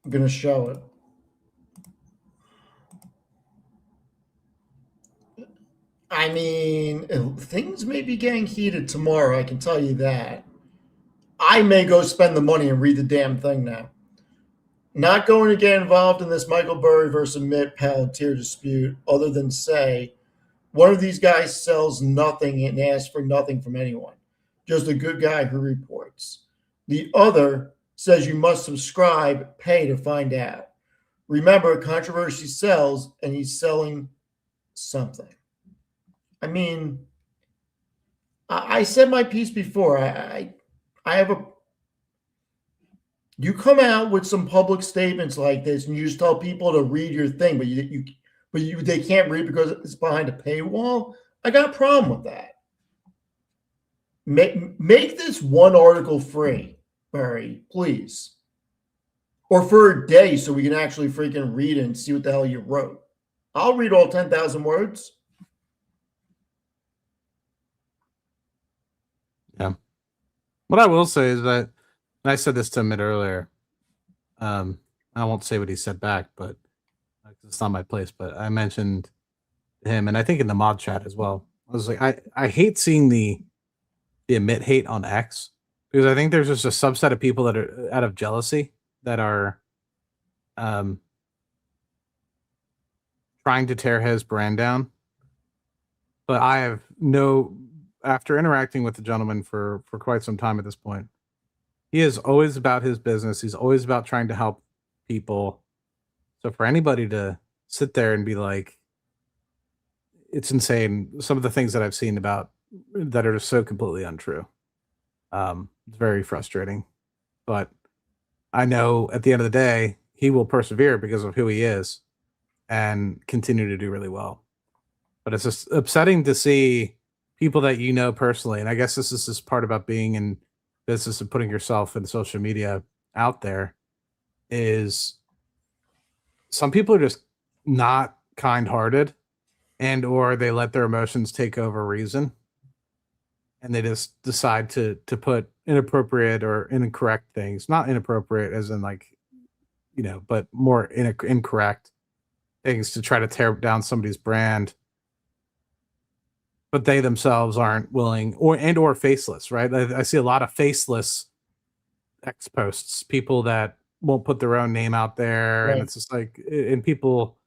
I'm going to show it. I mean, things may be getting heated tomorrow. I can tell you that. I may go spend the money and read the damn thing now. Not going to get involved in this Michael Burry versus Amit Palantir dispute, other than say one of these guys sells nothing and asks for nothing from anyone, just a good guy who reports. The other says you must subscribe, pay to find out. Remember, controversy sells, and he's selling something. I mean, I said my piece before. I have a. You come out with some public statements like this, and you just tell people to read your thing, but they can't read because it's behind a paywall. I got a problem with that. Make this one article free, Barry, please, or for a day, so we can actually freaking read it and see what the hell you wrote. I'll read all 10,000 words. Yeah. What I will say is that, and I said this to Amit earlier. I won't say what he said back, but it's not my place. But I mentioned him, and I think in the mod chat as well. I was like, I hate seeing the Amit hate on X because I think there's just a subset of people that are out of jealousy that are trying to tear his brand down. But I have after interacting with the gentleman for quite some time at this point, he is always about his business. He's always about trying to help people. So for anybody to sit there and be like, it's insane. Some of the things that I've seen about that are just so completely untrue. It's very frustrating, but I know at the end of the day, he will persevere because of who he is and continue to do really well. But it's just upsetting to see people that you know personally. And I guess this is this part about being in business and putting yourself in social media out there is some people are just not kind-hearted and or they let their emotions take over reason. And they just decide to put inappropriate or incorrect things, not inappropriate as in like, but more incorrect things to try to tear down somebody's brand. But they themselves aren't willing or faceless, right? I see a lot of faceless X posts, people that won't put their own name out there. Right. And it's just like, and people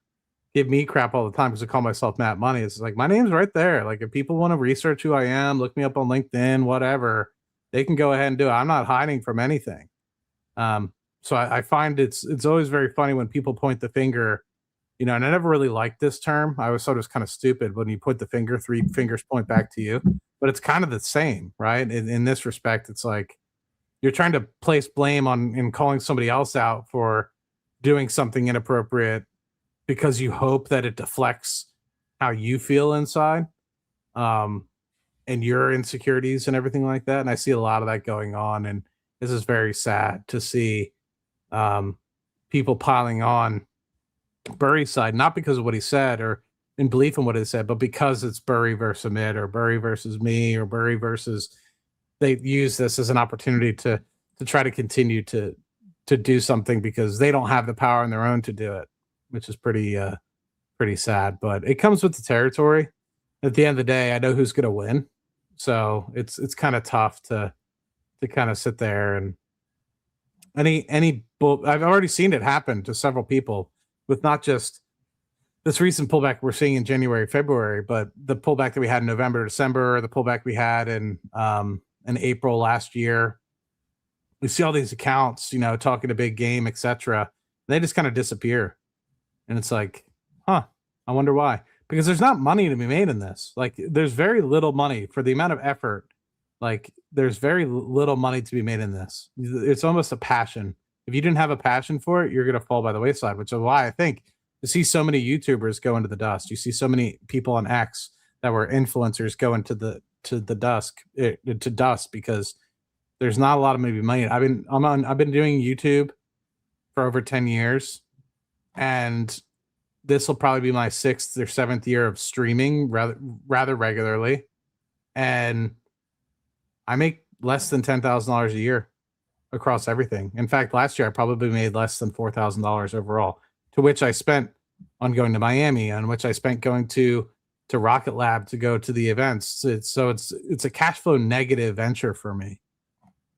give me crap all the time because I call myself Matt Money. It's like, my name's right there. Like if people want to research who I am, look me up on LinkedIn, whatever, they can go ahead and do it. I'm not hiding from anything. So I find it's always very funny when people point the finger, and I never really liked this term. I always thought it was kind of stupid when you point the finger, three fingers point back to you, but it's kind of the same, right? In this respect, it's like you're trying to place blame on and calling somebody else out for doing something inappropriate because you hope that it deflects how you feel inside, and your insecurities and everything like that. And I see a lot of that going on, and this is very sad to see people piling on Burry's side, not because of what he said or in belief in what it said, but because it's Burry versus Amit or Burry versus me or Burry versus, they use this as an opportunity to try to continue to do something because they don't have the power on their own to do it, which is pretty sad. But it comes with the territory. At the end of the day, I know who's going to win, so it's kind of tough to kind of sit there and I've already seen it happen to several people with not just this recent pullback we're seeing in January, February, but the pullback that we had in November, December, the pullback we had in April last year. We see all these accounts, talking a big game, etc. They just kind of disappear. And it's like, I wonder why. Because there's not money to be made in this. Like, there's very little money for the amount of effort. Like, there's very little money to be made in this. It's almost a passion. If you didn't have a passion for it, you're going to fall by the wayside, which is why I think you see so many YouTubers go into the dust. You see so many people on X that were influencers go into the dust because there's not a lot of maybe money. I've been doing YouTube for over 10 years, and this will probably be my 6th or 7th year of streaming rather regularly, and I make less than $10,000 a year across everything. In fact, last year I probably made less than $4,000 overall, to which I spent on going to Miami, on which I spent going to Rocket Lab to go to the events. It's a cash flow negative venture for me.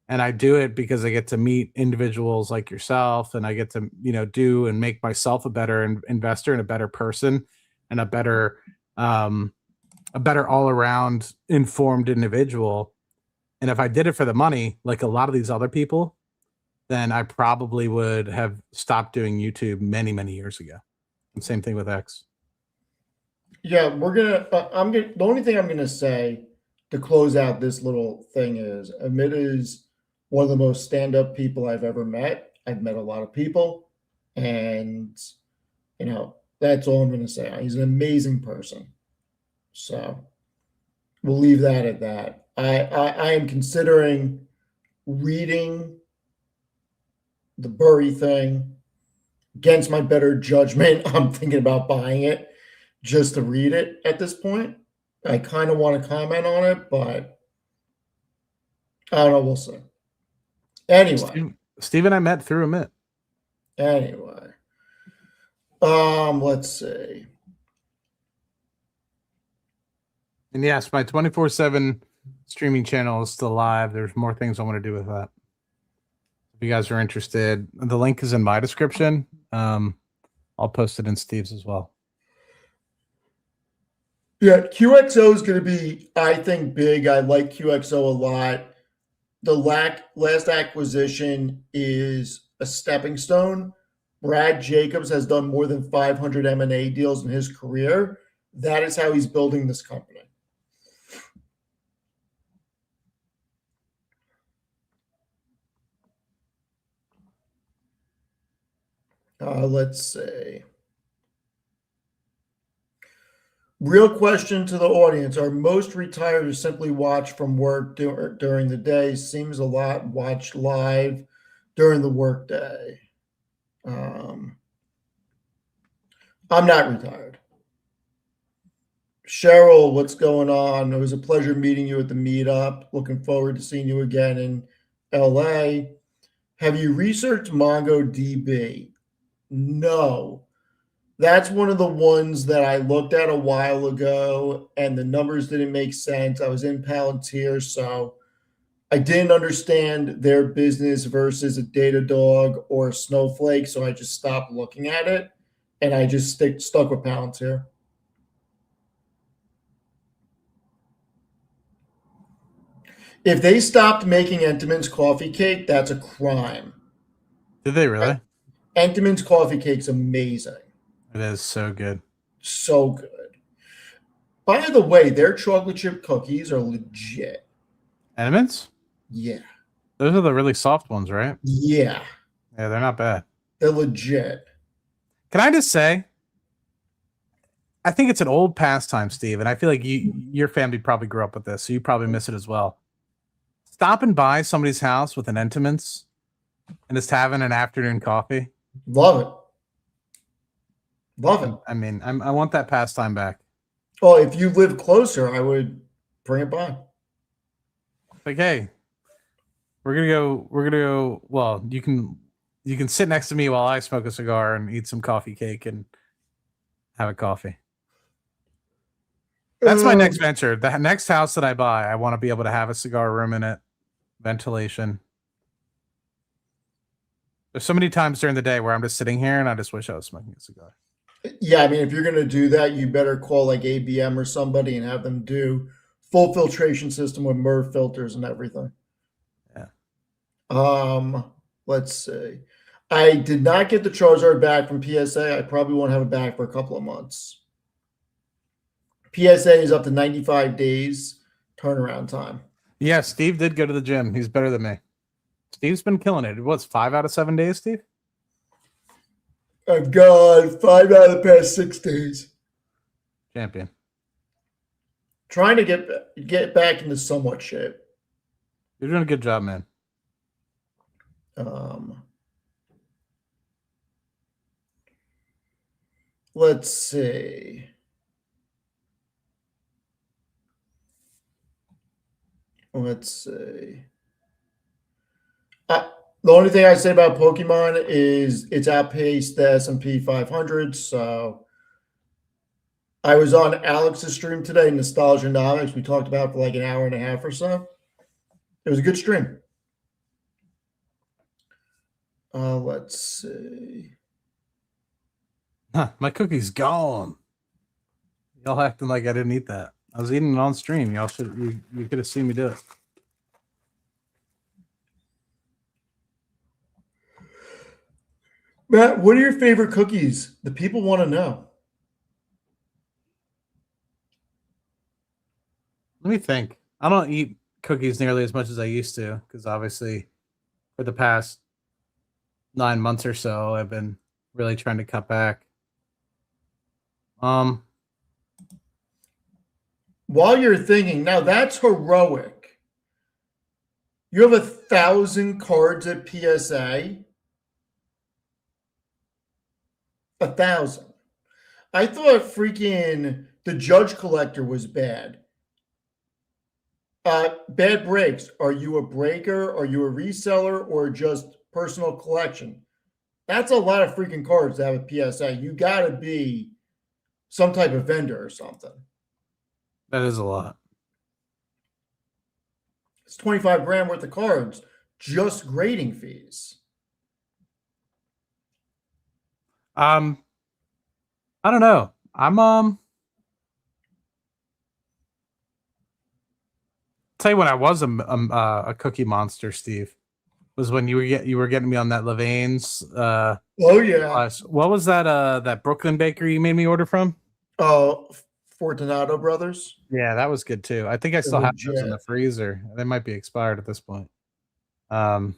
And I do it because I get to meet individuals like yourself, and I get to, do and make myself a better investor and a better person and a better all around informed individual. And if I did it for the money, like a lot of these other people, then I probably would have stopped doing YouTube many, many years ago. And same thing with X. Yeah, the only thing I'm gonna say to close out this little thing is Amit is one of the most stand-up people I've ever met. I've met a lot of people, and that's all I'm gonna say. He's an amazing person. So we'll leave that at that. I am considering reading the Burry thing. Against my better judgment, I'm thinking about buying it just to read it at this point. I kind of want to comment on it, but I don't know. We'll see. Anyway. Steven, I met through Amit. Anyway. Let's see. And yes, my 24/7 streaming channel is still live. There's more things I want to do with that. If you guys are interested, the link is in my description. I'll post it in Steve's as well. Yeah, QXO is going to be, I think, big. I like QXO a lot. The last acquisition is a stepping stone. Brad Jacobs has done more than 500 M&A deals in his career. That is how he's building this company. Let's see. Real question to the audience. Are most retired or simply watch from work during the day? Seems a lot watch live during the workday. I'm not retired. Cheryl, what's going on? It was a pleasure meeting you at the meetup. Looking forward to seeing you again in LA. Have you researched MongoDB? No. That's one of the ones that I looked at a while ago, and the numbers didn't make sense. I was in Palantir, so I didn't understand their business versus a Datadog or a Snowflake, so I just stopped looking at it, and I just stuck with Palantir. If they stopped making Entenmann's coffee cake, that's a crime. Did they really? Entenmann's coffee cake's amazing. It is so good. So good. By the way, their chocolate chip cookies are legit. Entenmann's? Yeah. Those are the really soft ones, right? Yeah. Yeah, they're not bad. They're legit. Can I just say, I think it's an old pastime, Steve, and I feel like your family probably grew up with this, so you probably miss it as well. Stopping by somebody's house with an Entenmann's and just having an afternoon coffee. Love it. Love it. I mean, I want that pastime back. Well, if you live closer, I would bring it by. Like, hey, we're gonna go. We're gonna go. Well, you can sit next to me while I smoke a cigar and eat some coffee cake and have a coffee. That's my next venture. The next house that I buy, I want to be able to have a cigar room in it, ventilation. There's so many times during the day where I'm just sitting here and I just wish I was smoking a cigar. Yeah, I mean, if you're going to do that, you better call like ABM or somebody and have them do full filtration system with MERV filters and everything. Yeah. Let's see. I did not get the Charizard back from PSA. I probably won't have it back for a couple of months. PSA is up to 95 days turnaround time. Yeah, Steve did go to the gym. He's better than me. Steve's been killing it. What's 5 out of 7 days, Steve? I've got 5 out of the past 6 days. Champion. Trying to get back into somewhat shape. You're doing a good job, man. Let's see. Let's see. The only thing I say about Pokemon is it's outpaced the S&P 500. So I was on Alex's stream today, Nostalgianomics. We talked about it for like an hour and a half or so. It was a good stream. Let's see. Huh, my cookie's gone. Y'all acting like I didn't eat that. I was eating it on stream. Y'all you could have seen me do it. Matt, what are your favorite cookies? The people want to know. Let me think. I don't eat cookies nearly as much as I used to because obviously for the past 9 months or so, I've been really trying to cut back. While you're thinking, now that's heroic. You have 1,000 cards at PSA. 1,000. I thought freaking the Judge Collector was bad. Bad breaks. Are you a breaker? Are you a reseller or just personal collection? That's a lot of freaking cards to have at PSA. You got to be some type of vendor or something. That is a lot. It's 25 grand worth of cards, just grading fees. I don't know. Tell you when I was a cookie monster, Steve, was when you were getting me on that Levain's. Oh yeah. What was that Brooklyn bakery you made me order from? Oh, Fortunato Brothers. Yeah, that was good too. I think I still have those in the freezer. They might be expired at this point. Those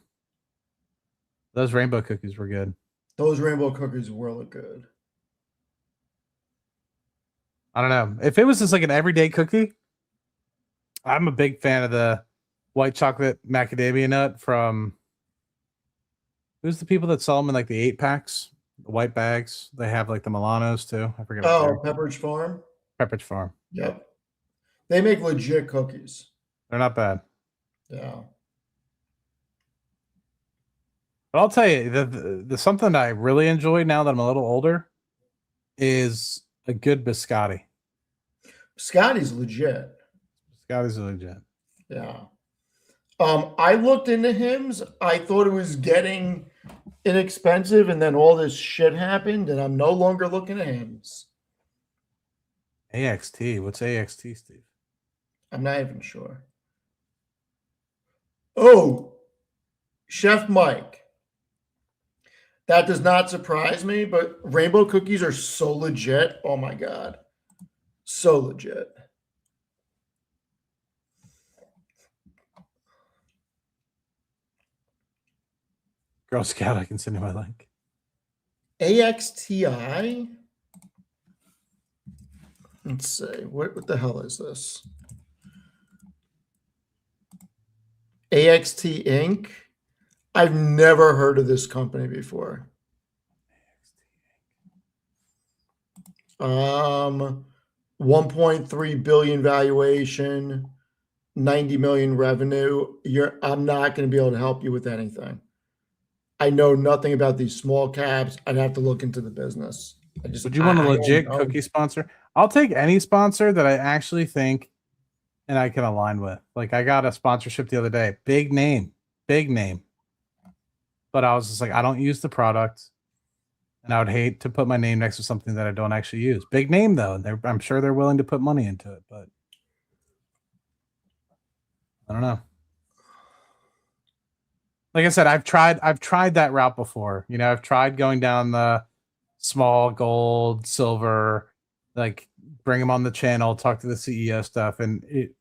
rainbow cookies were good. Those rainbow cookies were good. I don't know. If it was just like an everyday cookie, I'm a big fan of the white chocolate macadamia nut from who's the people that sell them in like the 8-packs, the white bags. They have like the Milanos too. I forget. Oh, Pepperidge Farm. Pepperidge Farm. Yep. They make legit cookies. They're not bad. Yeah. But I'll tell you, the something I really enjoy now that I'm a little older is a good biscotti. Biscotti's legit. Biscotti's legit. Yeah. I looked into Hims. I thought it was getting inexpensive, and then all this shit happened, and I'm no longer looking at Hims. AXT. What's AXT, Steve? I'm not even sure. Oh, Chef Mike. That does not surprise me, but rainbow cookies are so legit. Oh my God. So legit. Girl Scout, I can send you my link. AXTI. Let's see. What the hell is this? AXT Inc. I've never heard of this company before. Um, 1.3 billion valuation, 90 million revenue. I'm not going to be able to help you with anything. I know nothing about these small caps. I'd have to look into the business. Would you want a I don't legit know. cookie sponsor? I'll take any sponsor that I actually think and I can align with. Like I got a sponsorship the other day, big name, big name. But I was just like, I don't use the product, and I would hate to put my name next to something that I don't actually use. Big name though, and I'm sure they're willing to put money into it, but I don't know. Like I said, I've tried that route before. You know, I've tried going down the small gold, silver, like bring them on the channel, talk to the CEO stuff, and it,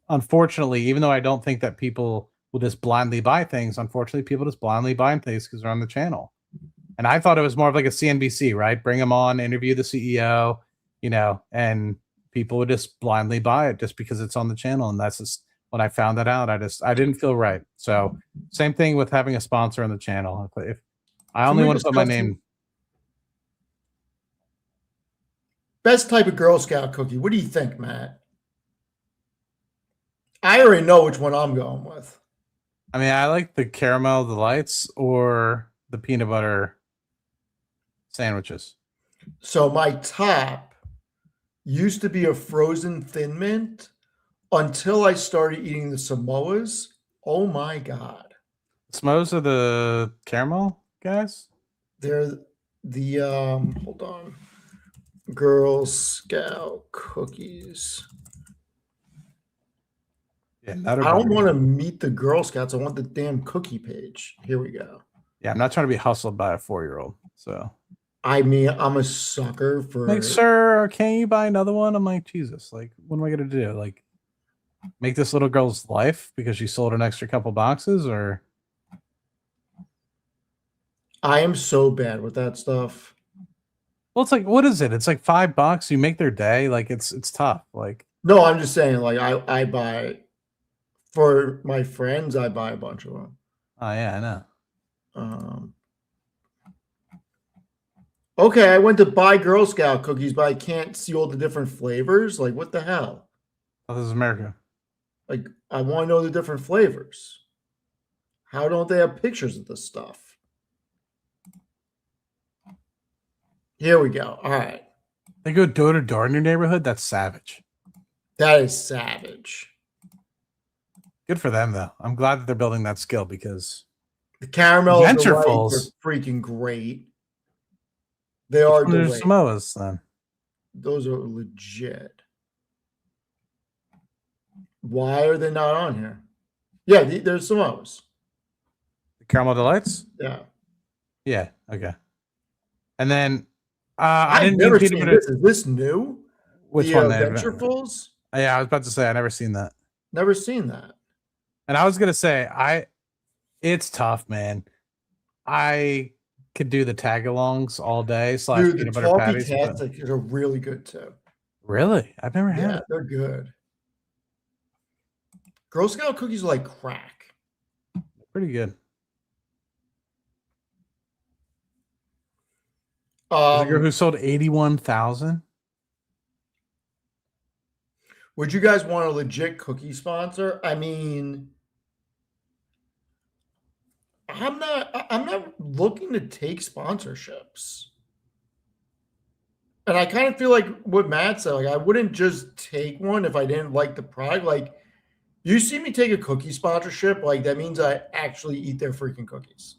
unfortunately, even though I don't think that people will just blindly buy things, unfortunately, people just blindly buy things because they're on the channel. And I thought it was more of like a CNBC, right? Bring them on, interview the CEO, you know, and people would just blindly buy it just because it's on the channel. And that's just when I found that out. I didn't feel right. So same thing with having a sponsor on the channel. If I Can only we want to put my discuss name, best type of Girl Scout cookie? What do you think, Matt? I already know which one I'm going with. I mean, I like the caramel delights or the peanut butter sandwiches. So my top used to be a frozen Thin Mint until I started eating the Samoas. Oh my God. Smos are the caramel guys. They're the hold on. Girl Scout cookies. Yeah, Nutter I don't Butter. want to meet the Girl Scouts. I want the damn cookie page. Here we go. Yeah, I'm not trying to be hustled by a 4-year-old. So I mean, I'm a sucker like, for. sir, can you buy another one? I'm like, Jesus, like, what am I gonna do? Like, make this little girl's life because she sold an extra couple boxes, or I am so bad with that stuff. well, it's like, what is it? It's like $5. You make their day. Like, it's tough. Like, No, I'm just saying, like, I buy for my friends, I buy a bunch of them. oh yeah, I know. Um, okay, I went to buy Girl Scout cookies, but I can't see all the different flavors. Like, what the hell? Oh, this is America. Like, I want to know the different flavors. How don't they have pictures of this stuff? Here we go. All right. They go door to door in your neighborhood. That's savage. That is savage. Good for them, though. I'm glad that they're building that skill because The caramel delights are Venturefuls. freaking great. They Which are one are delayed. Samoas then? Those are legit. Why are they not on here? Yeah, there's Samoas. The caramel delights. Yeah. Yeah. Okay. And then I I've didn't mean never peanut seen butter. this. Is this new? Which The one? Venturefuls? Yeah, I was about to say I never seen that. Never seen that. And I was gonna say it's tough, man. I could do the tag-alongs all day slash Dude, the peanut butter Toffee patties, but Tastic are really good too. really, I've never had Yeah, it. they're good. Girl Scout cookies are like crack. Pretty good. There's a girl who sold 81,000. Would you guys want a legit cookie sponsor? I mean, I'm not looking to take sponsorships. And I kind of feel like what Matt said, like I wouldn't just take one if I didn't like the product. Like you see me take a cookie sponsorship, like that means I actually eat their freaking cookies.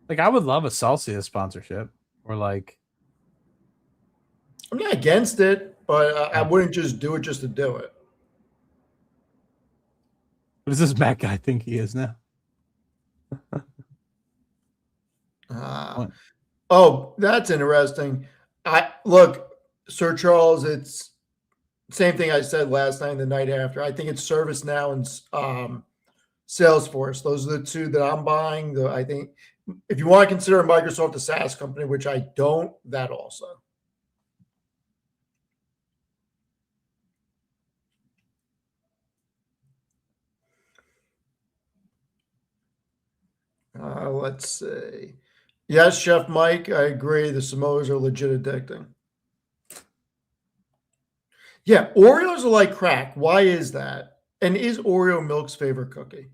Like I would love a Celsius sponsorship or like I'm not against it, but I wouldn't just do it just to do it. what does this Mac guy think he is now? Uh, What? oh, that's interesting. I look, Sir Charles, it's same thing I said last night and the night after. I think it's ServiceNow and Salesforce. Those are the two that I'm buying. I think if you want to consider Microsoft a SaaS company, which I don't, that also. Let's see. Yes, Chef Mike, I agree. The Samoas are legit addicting. Yeah, Oreos are like crack. Why is that? And is Oreo Milk's favorite cookie?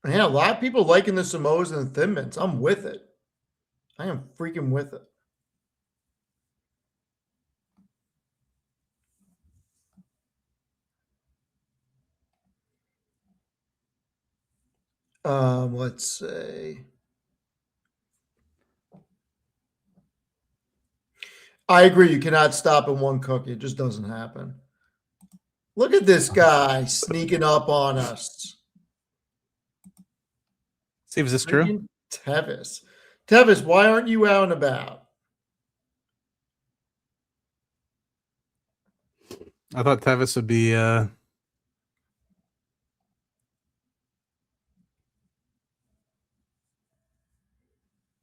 Yeah, a lot of people liking the Samoas and the Thin Mints. I'm with it. I am freaking with it. Let's see. I agree. You cannot stop in one cookie. It just doesn't happen. Look at this guy sneaking up on us. Steve, is this true? Freaking Tevis. Tevis, why aren't you out and about? I thought Tevis would be.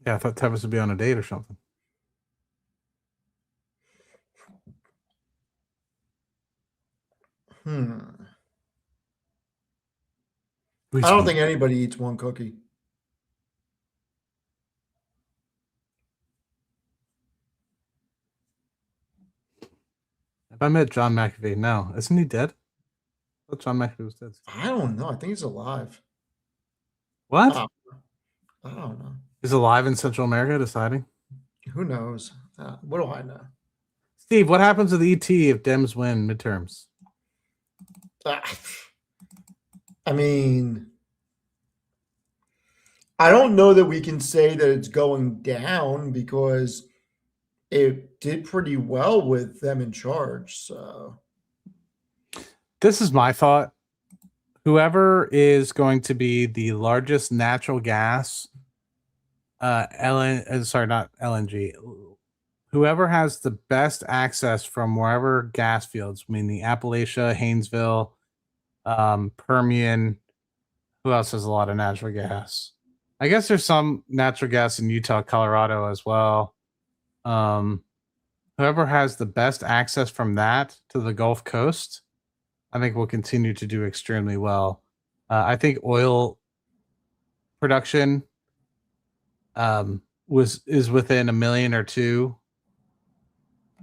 Yeah, I thought Tevis would be on a date or something. I don't think anybody eats one cookie. If I met John McAfee, no, isn't he dead? I thought John McAfee was dead. I don't know. I think he's alive. What? I don't know. He's alive in Central America, deciding. Who knows? What do I know? Steve, what happens with ET if Dems win midterms? I mean, I don't know that we can say that it's going down because it did pretty well with them in charge. So This is my thought. Whoever is going to be the largest natural gas, not LNG, whoever has the best access from wherever gas fields, meaning Appalachia, Haynesville, Permian, who else has a lot of natural gas? I guess there's some natural gas in Utah, Colorado as well. Whoever has the best access from that to the Gulf Coast, I think will continue to do extremely well. I think oil production is within a million or two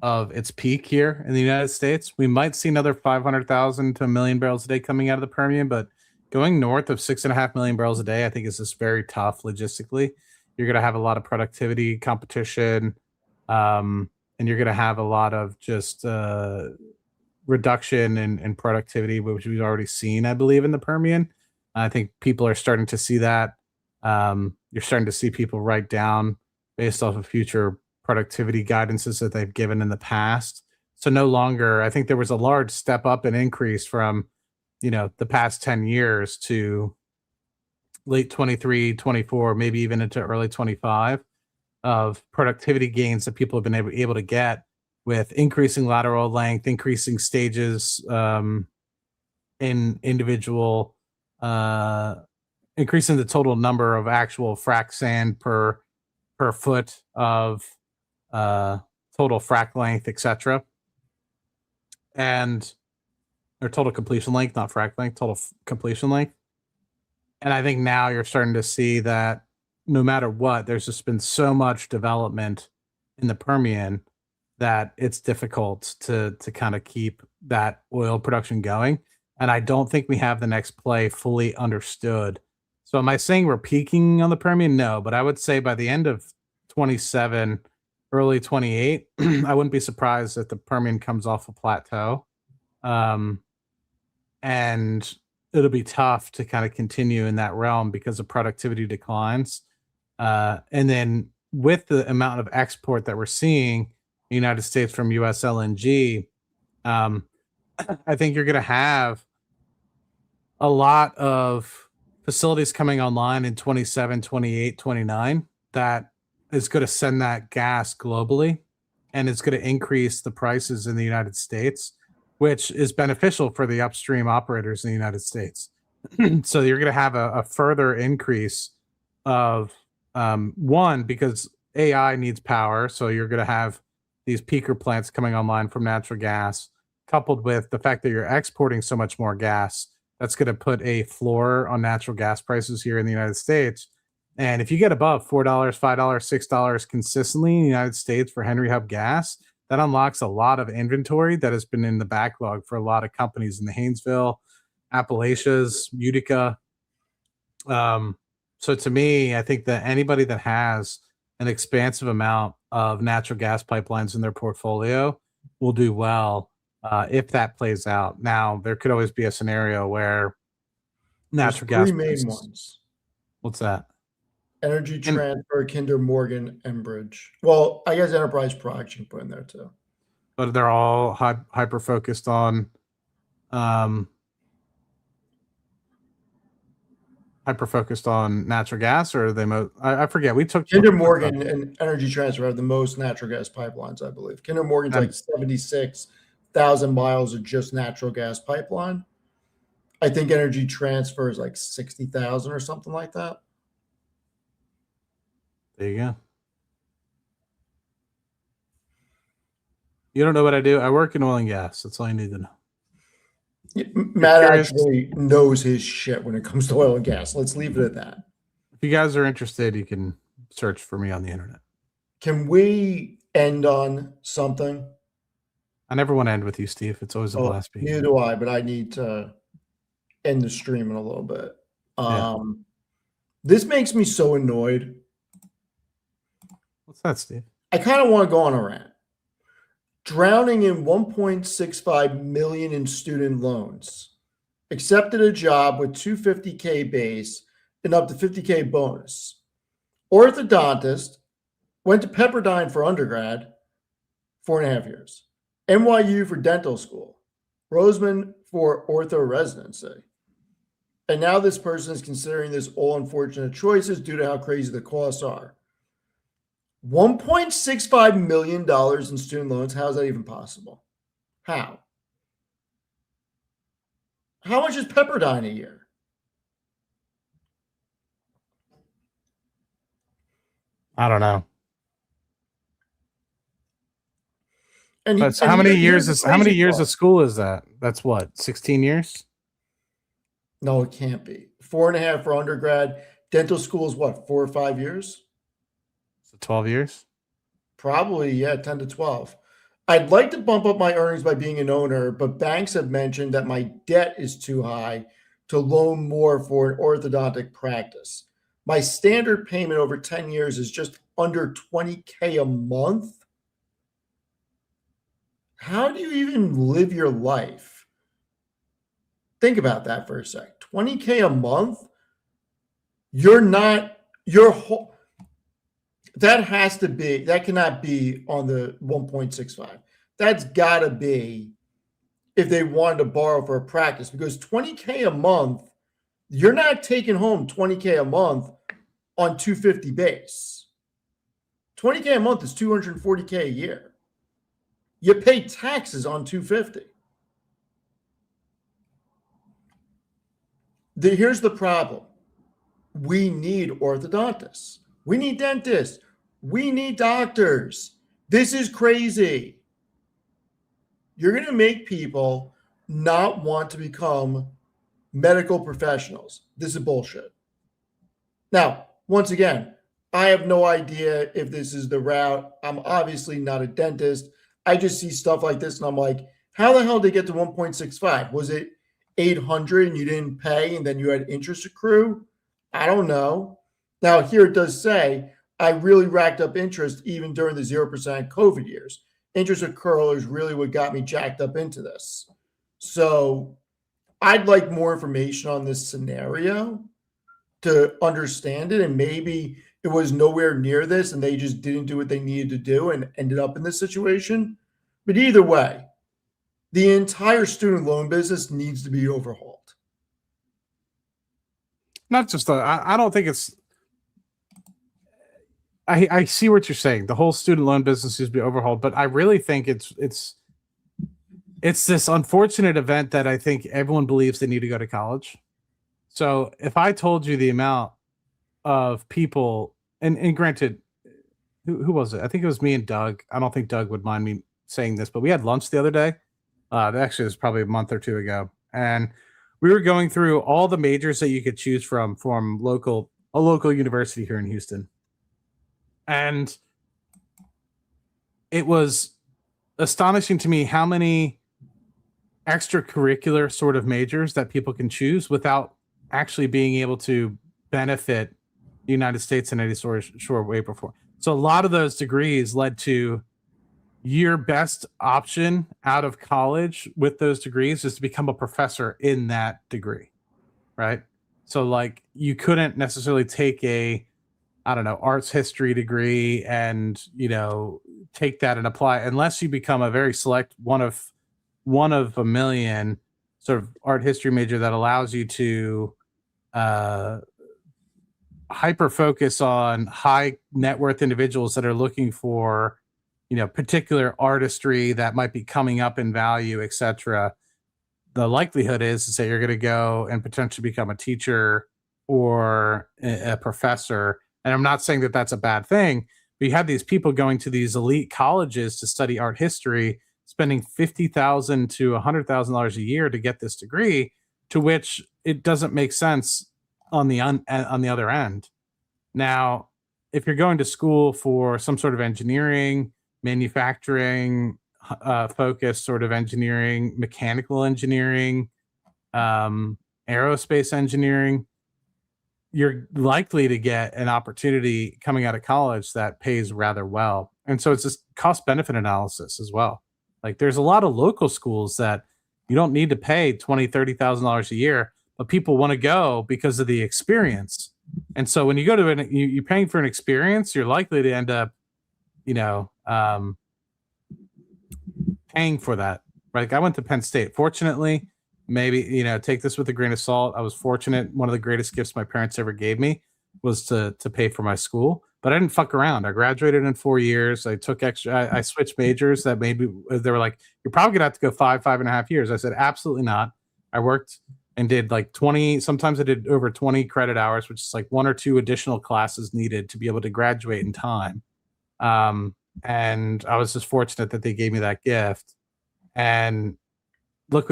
of its peak here in the United States. We might see another 500,000 to a million barrels a day coming out of the Permian, but going north of 6.5 million barrels a day, I think is just very tough logistically. You're going to have a lot of productivity competition, and you're going to have a lot of just reduction in productivity, which we've already seen, I believe, in the Permian. I think people are starting to see that. You're starting to see people write down based off of future productivity guidances that they've given in the past. So no longer, I think there was a large step up and increase from, the past 10 years to late 23, 24, maybe even into early 25 of productivity gains that people have been able to get with increasing lateral length, increasing stages in individual, increasing the total number of actual frac sand per foot of total frac length, etc. And or total completion length, not frac length, total completion length. And I think now you're starting to see that no matter what, there's just been so much development in the Permian that it's difficult to kind of keep that oil production going. And I don't think we have the next play fully understood. So am I saying we're peaking on the Permian? No, but I would say by the end of 27, early 28, I wouldn't be surprised if the Permian comes off a plateau. And it'll be tough to kind of continue in that realm because of productivity declines. And then with the amount of export that we're seeing in the United States from US LNG, I think you're going to have a lot of facilities coming online in 27, 28, 29 that is going to send that gas globally, and it's going to increase the prices in the United States, which is beneficial for the upstream operators in the United States. So you're going to have a further increase of one, because AI needs power. So you're going to have these peaker plants coming online from natural gas, coupled with the fact that you're exporting so much more gas, that's going to put a floor on natural gas prices here in the United States. And if you get above $4, $5, $6 consistently in the United States for Henry Hub gas, that unlocks a lot of inventory that has been in the backlog for a lot of companies in the Haynesville, Appalachias, Utica. So to me, I think that anybody that has an expansive amount of natural gas pipelines in their portfolio will do well if that plays out. Now, there could always be a scenario where natural gas three main prices. ones: What's that? Energy Transfer, Kinder Morgan, Enbridge. Well, I guess Enterprise Products you can put in there too. But they're all hyper focused on natural gas, or are they I forget. We took Kinder Morgan and Energy Transfer have the most natural gas pipelines, I believe. Kinder Morgan's like 76,000 miles of just natural gas pipeline. I think Energy Transfer is like 60,000 or something like that. There you go. You don't know what I do. I work in oil and gas. That's all you need to know. Matt actually knows his shit when it comes to oil and gas. Let's leave it at that. If you guys are interested, you can search for me on the internet. Can we end on something? I never want to end with you, Steve. It's always a blast being Neither do I, but I need to end the stream in a little bit. This makes me so annoyed. What's that, Steve? I kind of want to go on a rant. Drowning in 1.65 million in student loans, accepted a job with $250K base and up to $50K bonus. Orthodontist, went to Pepperdine for undergrad, 4.5 years. NYU for dental school. Roseman for ortho residency. And now this person is considering this all unfortunate choices due to how crazy the costs are. $1.65 million in student loans. How is that even possible? How? How much is Pepperdine a year? I don't know. And how many years of school is that? That's what, 16 years? No, it can't be. 4.5 for undergrad. Dental school is what, 4 or 5 years? 12 years? Probably, yeah, 10 to 12. I'd like to bump up my earnings by being an owner, but banks have mentioned that my debt is too high to loan more for an orthodontic practice. My standard payment over 10 years is just under $20K a month. How do you even live your life? Think about that for a sec. $20K a month? That cannot be on the 1.65. That's got to be if they wanted to borrow for a practice, because $20K a month, you're not taking home $20K a month on 250 base. $20K a month is $240K a year. You pay taxes on 250. Here's the problem. We need orthodontists. We need dentists. We need doctors. This is crazy. You're going to make people not want to become medical professionals. This is bullshit. Now, once again, I have no idea if this is the route. I'm obviously not a dentist. I just see stuff like this and I'm like, how the hell did they get to 1.65? Was it 800 and you didn't pay and then you had interest accrue? I don't know. Now, here it does say, I really racked up interest even during the 0% COVID years. Interest accrual is really what got me jacked up into this. So I'd like more information on this scenario to understand it. And maybe it was nowhere near this and they just didn't do what they needed to do and ended up in this situation. But either way, the entire student loan business needs to be overhauled. Not just I don't think it's. I see what you're saying. The whole student loan business needs to be overhauled, but I really think it's this unfortunate event that I think everyone believes they need to go to college. So if I told you the amount of people, and granted, who was it? I think it was me and Doug. I don't think Doug would mind me saying this, but we had lunch the other day. Actually, it was probably a month or two ago, and we were going through all the majors that you could choose from a local university here in Houston, and it was astonishing to me how many extracurricular sort of majors that people can choose without actually being able to benefit the United States in any sort of way before. So a lot of those degrees led to your best option out of college with those degrees is to become a professor in that degree, right? So like you couldn't necessarily take a I don't know, arts history degree and, take that and apply unless you become a very select one of a million sort of art history major that allows you to uh hyper focus on high net worth individuals that are looking for, particular artistry that might be coming up in value, etc. The likelihood is that you're going to go and potentially become a teacher or a professor. And I'm not saying that that's a bad thing, but you have these people going to these elite colleges to study art history, spending $50,000 to $100,000 a year to get this degree, to which it doesn't make sense on on the other end. Now, if you're going to school for some sort of engineering, manufacturing, focused sort of engineering, mechanical engineering, aerospace engineering, you're likely to get an opportunity coming out of college that pays rather well. And so it's this cost benefit analysis as well. Like there's a lot of local schools that you don't need to pay $20,000, $30,000 a year, but people want to go because of the experience. And so when you go to you're paying for an experience, you're likely to end up, you know, paying for that. Right? Like I went to Penn State. Fortunately, maybe take this with a grain of salt. I was fortunate. One of the greatest gifts my parents ever gave me was to pay for my school. But I didn't fuck around. I graduated in 4 years. I took extra. I switched majors. That maybe they were like, "You're probably gonna have to go 5.5 years." I said, "Absolutely not." I worked and did like 20. Sometimes I did over 20 credit hours, which is like 1 or 2 additional classes needed to be able to graduate in time. And I was just fortunate that they gave me that gift. And look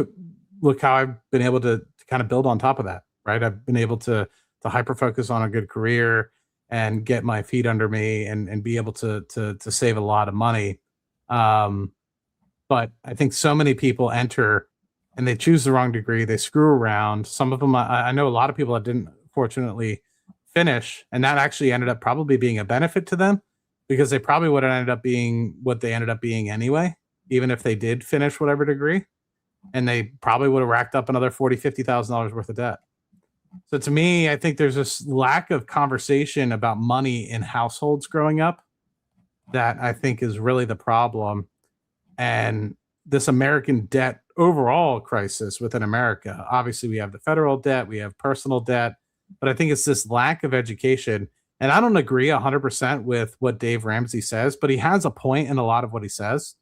look how I've been able to kind of build on top of that, right? I've been able to hyper focus on a good career and get my feet under me and be able to save a lot of money. Um, but I think so many people enter and they choose the wrong degree. They screw around. Some of them, I know a lot of people that didn't fortunately finish, and that actually ended up probably being a benefit to them because they probably would have ended up being what they ended up being anyway, even if they did finish whatever degree, and they probably would have racked up another $40,000, $50,000 worth of debt. So to me, I think there's this lack of conversation about money in households growing up that I think is really the problem. And this American debt overall crisis within America. Obviously, we have the federal debt, we have personal debt, but I think it's this lack of education. And I don't agree 100% with what Dave Ramsey says, but he has a point in a lot of what he says.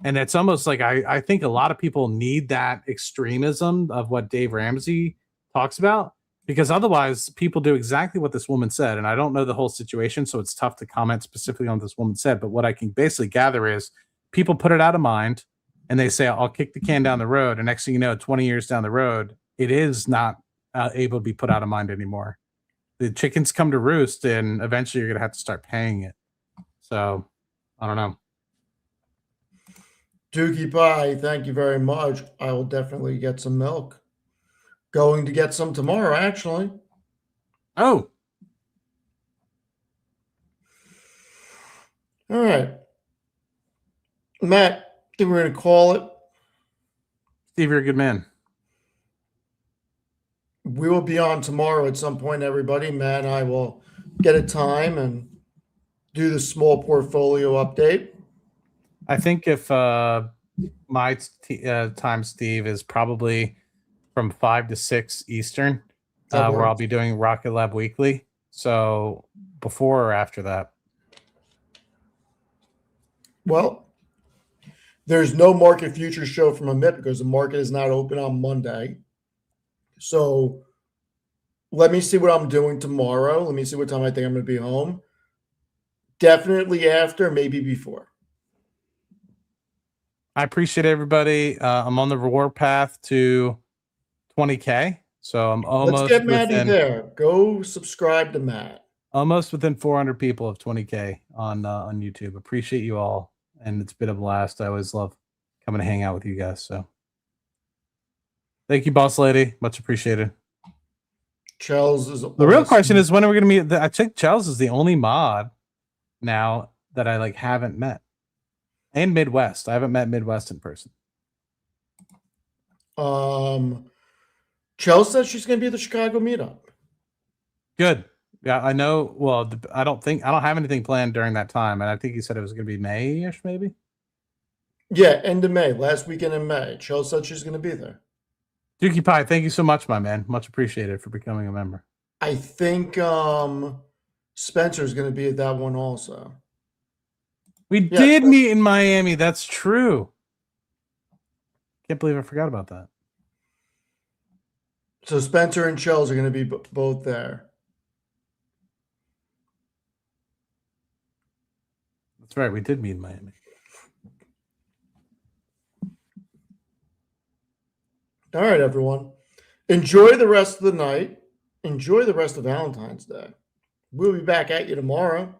And it's almost like I think a lot of people need that extremism of what Dave Ramsey talks about, because otherwise people do exactly what this woman said. And I don't know the whole situation, so it's tough to comment specifically on what this woman said. But what I can basically gather is people put it out of mind and they say, I'll kick the can down the road. And next thing you know, 20 years down the road, it is not able to be put out of mind anymore. The chickens come to roost and eventually you're going to have to start paying it. So I don't know. Dookie Pie, thank you very much. I will definitely get some milk. Going to get some tomorrow, actually. Oh, all right. Matt, I think we're going to call it. Steve, you're a good man. We will be on tomorrow at some point, everybody. Matt and I will get a time and do the small portfolio update. I think if my time, Steve, is probably from 5 to 6 Eastern, where I'll be doing Rocket Lab Weekly. So before or after that? Well, there's no market future show from Amit because the market is not open on Monday. So let me see what I'm doing tomorrow. Let me see what time I think I'm going to be home. definitely after, maybe before. I appreciate everybody. I'm on the reward path to 20K. So I'm Let's almost get Maddie within there. Go subscribe to Matt. 400 people of 20K on YouTube. Appreciate you all, and it's been a blast. I always love coming to hang out with you guys. So thank you, boss lady. Much appreciated. Charles is The real question is, when are we going to meet? I think Charles is the only mod now that I haven't met, and Midwest. I haven't met Midwest in person. Chelsea said she's going to be at the Chicago meetup. Good. Yeah, I know. Well, I don't have anything planned during that time, and I think he said it was going to be May-ish, maybe. Yeah, end of May, last weekend in May. Chelsea said she's going to be there. Dookie Pie, thank you so much, my man. Much appreciated for becoming a member. I think Spencer's going to be at that one also. We did meet in Miami. That's true. Can't believe I forgot about that. So Spencer and Chels are going to be both there. That's right. We did meet in Miami. All right, everyone. Enjoy the rest of the night. Enjoy the rest of Valentine's Day. We'll be back at you tomorrow.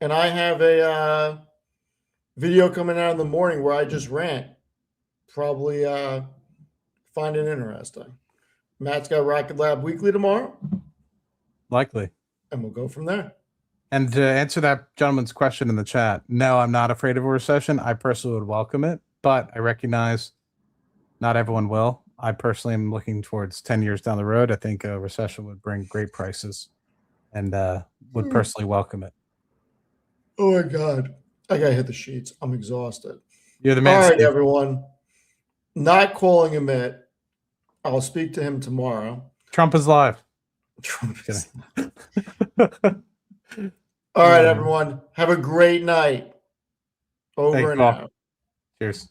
And I have a video coming out in the morning where I just rant. Probably find it interesting. Matt's got Rocket Lab Weekly tomorrow. Likely. And we'll go from there. And to answer that gentleman's question in the chat, no, I'm not afraid of a recession. I personally would welcome it, but I recognize not everyone will. I personally am looking towards 10 years down the road. I think a recession would bring great prices and would personally welcome it. Oh, my God. I got to hit the sheets. I'm exhausted. You're the man. All right, Steve. everyone. Not calling Amit. I'll speak to him tomorrow. Trump is live. Trump is All right, everyone. Have a great night. Over and out. Cheers.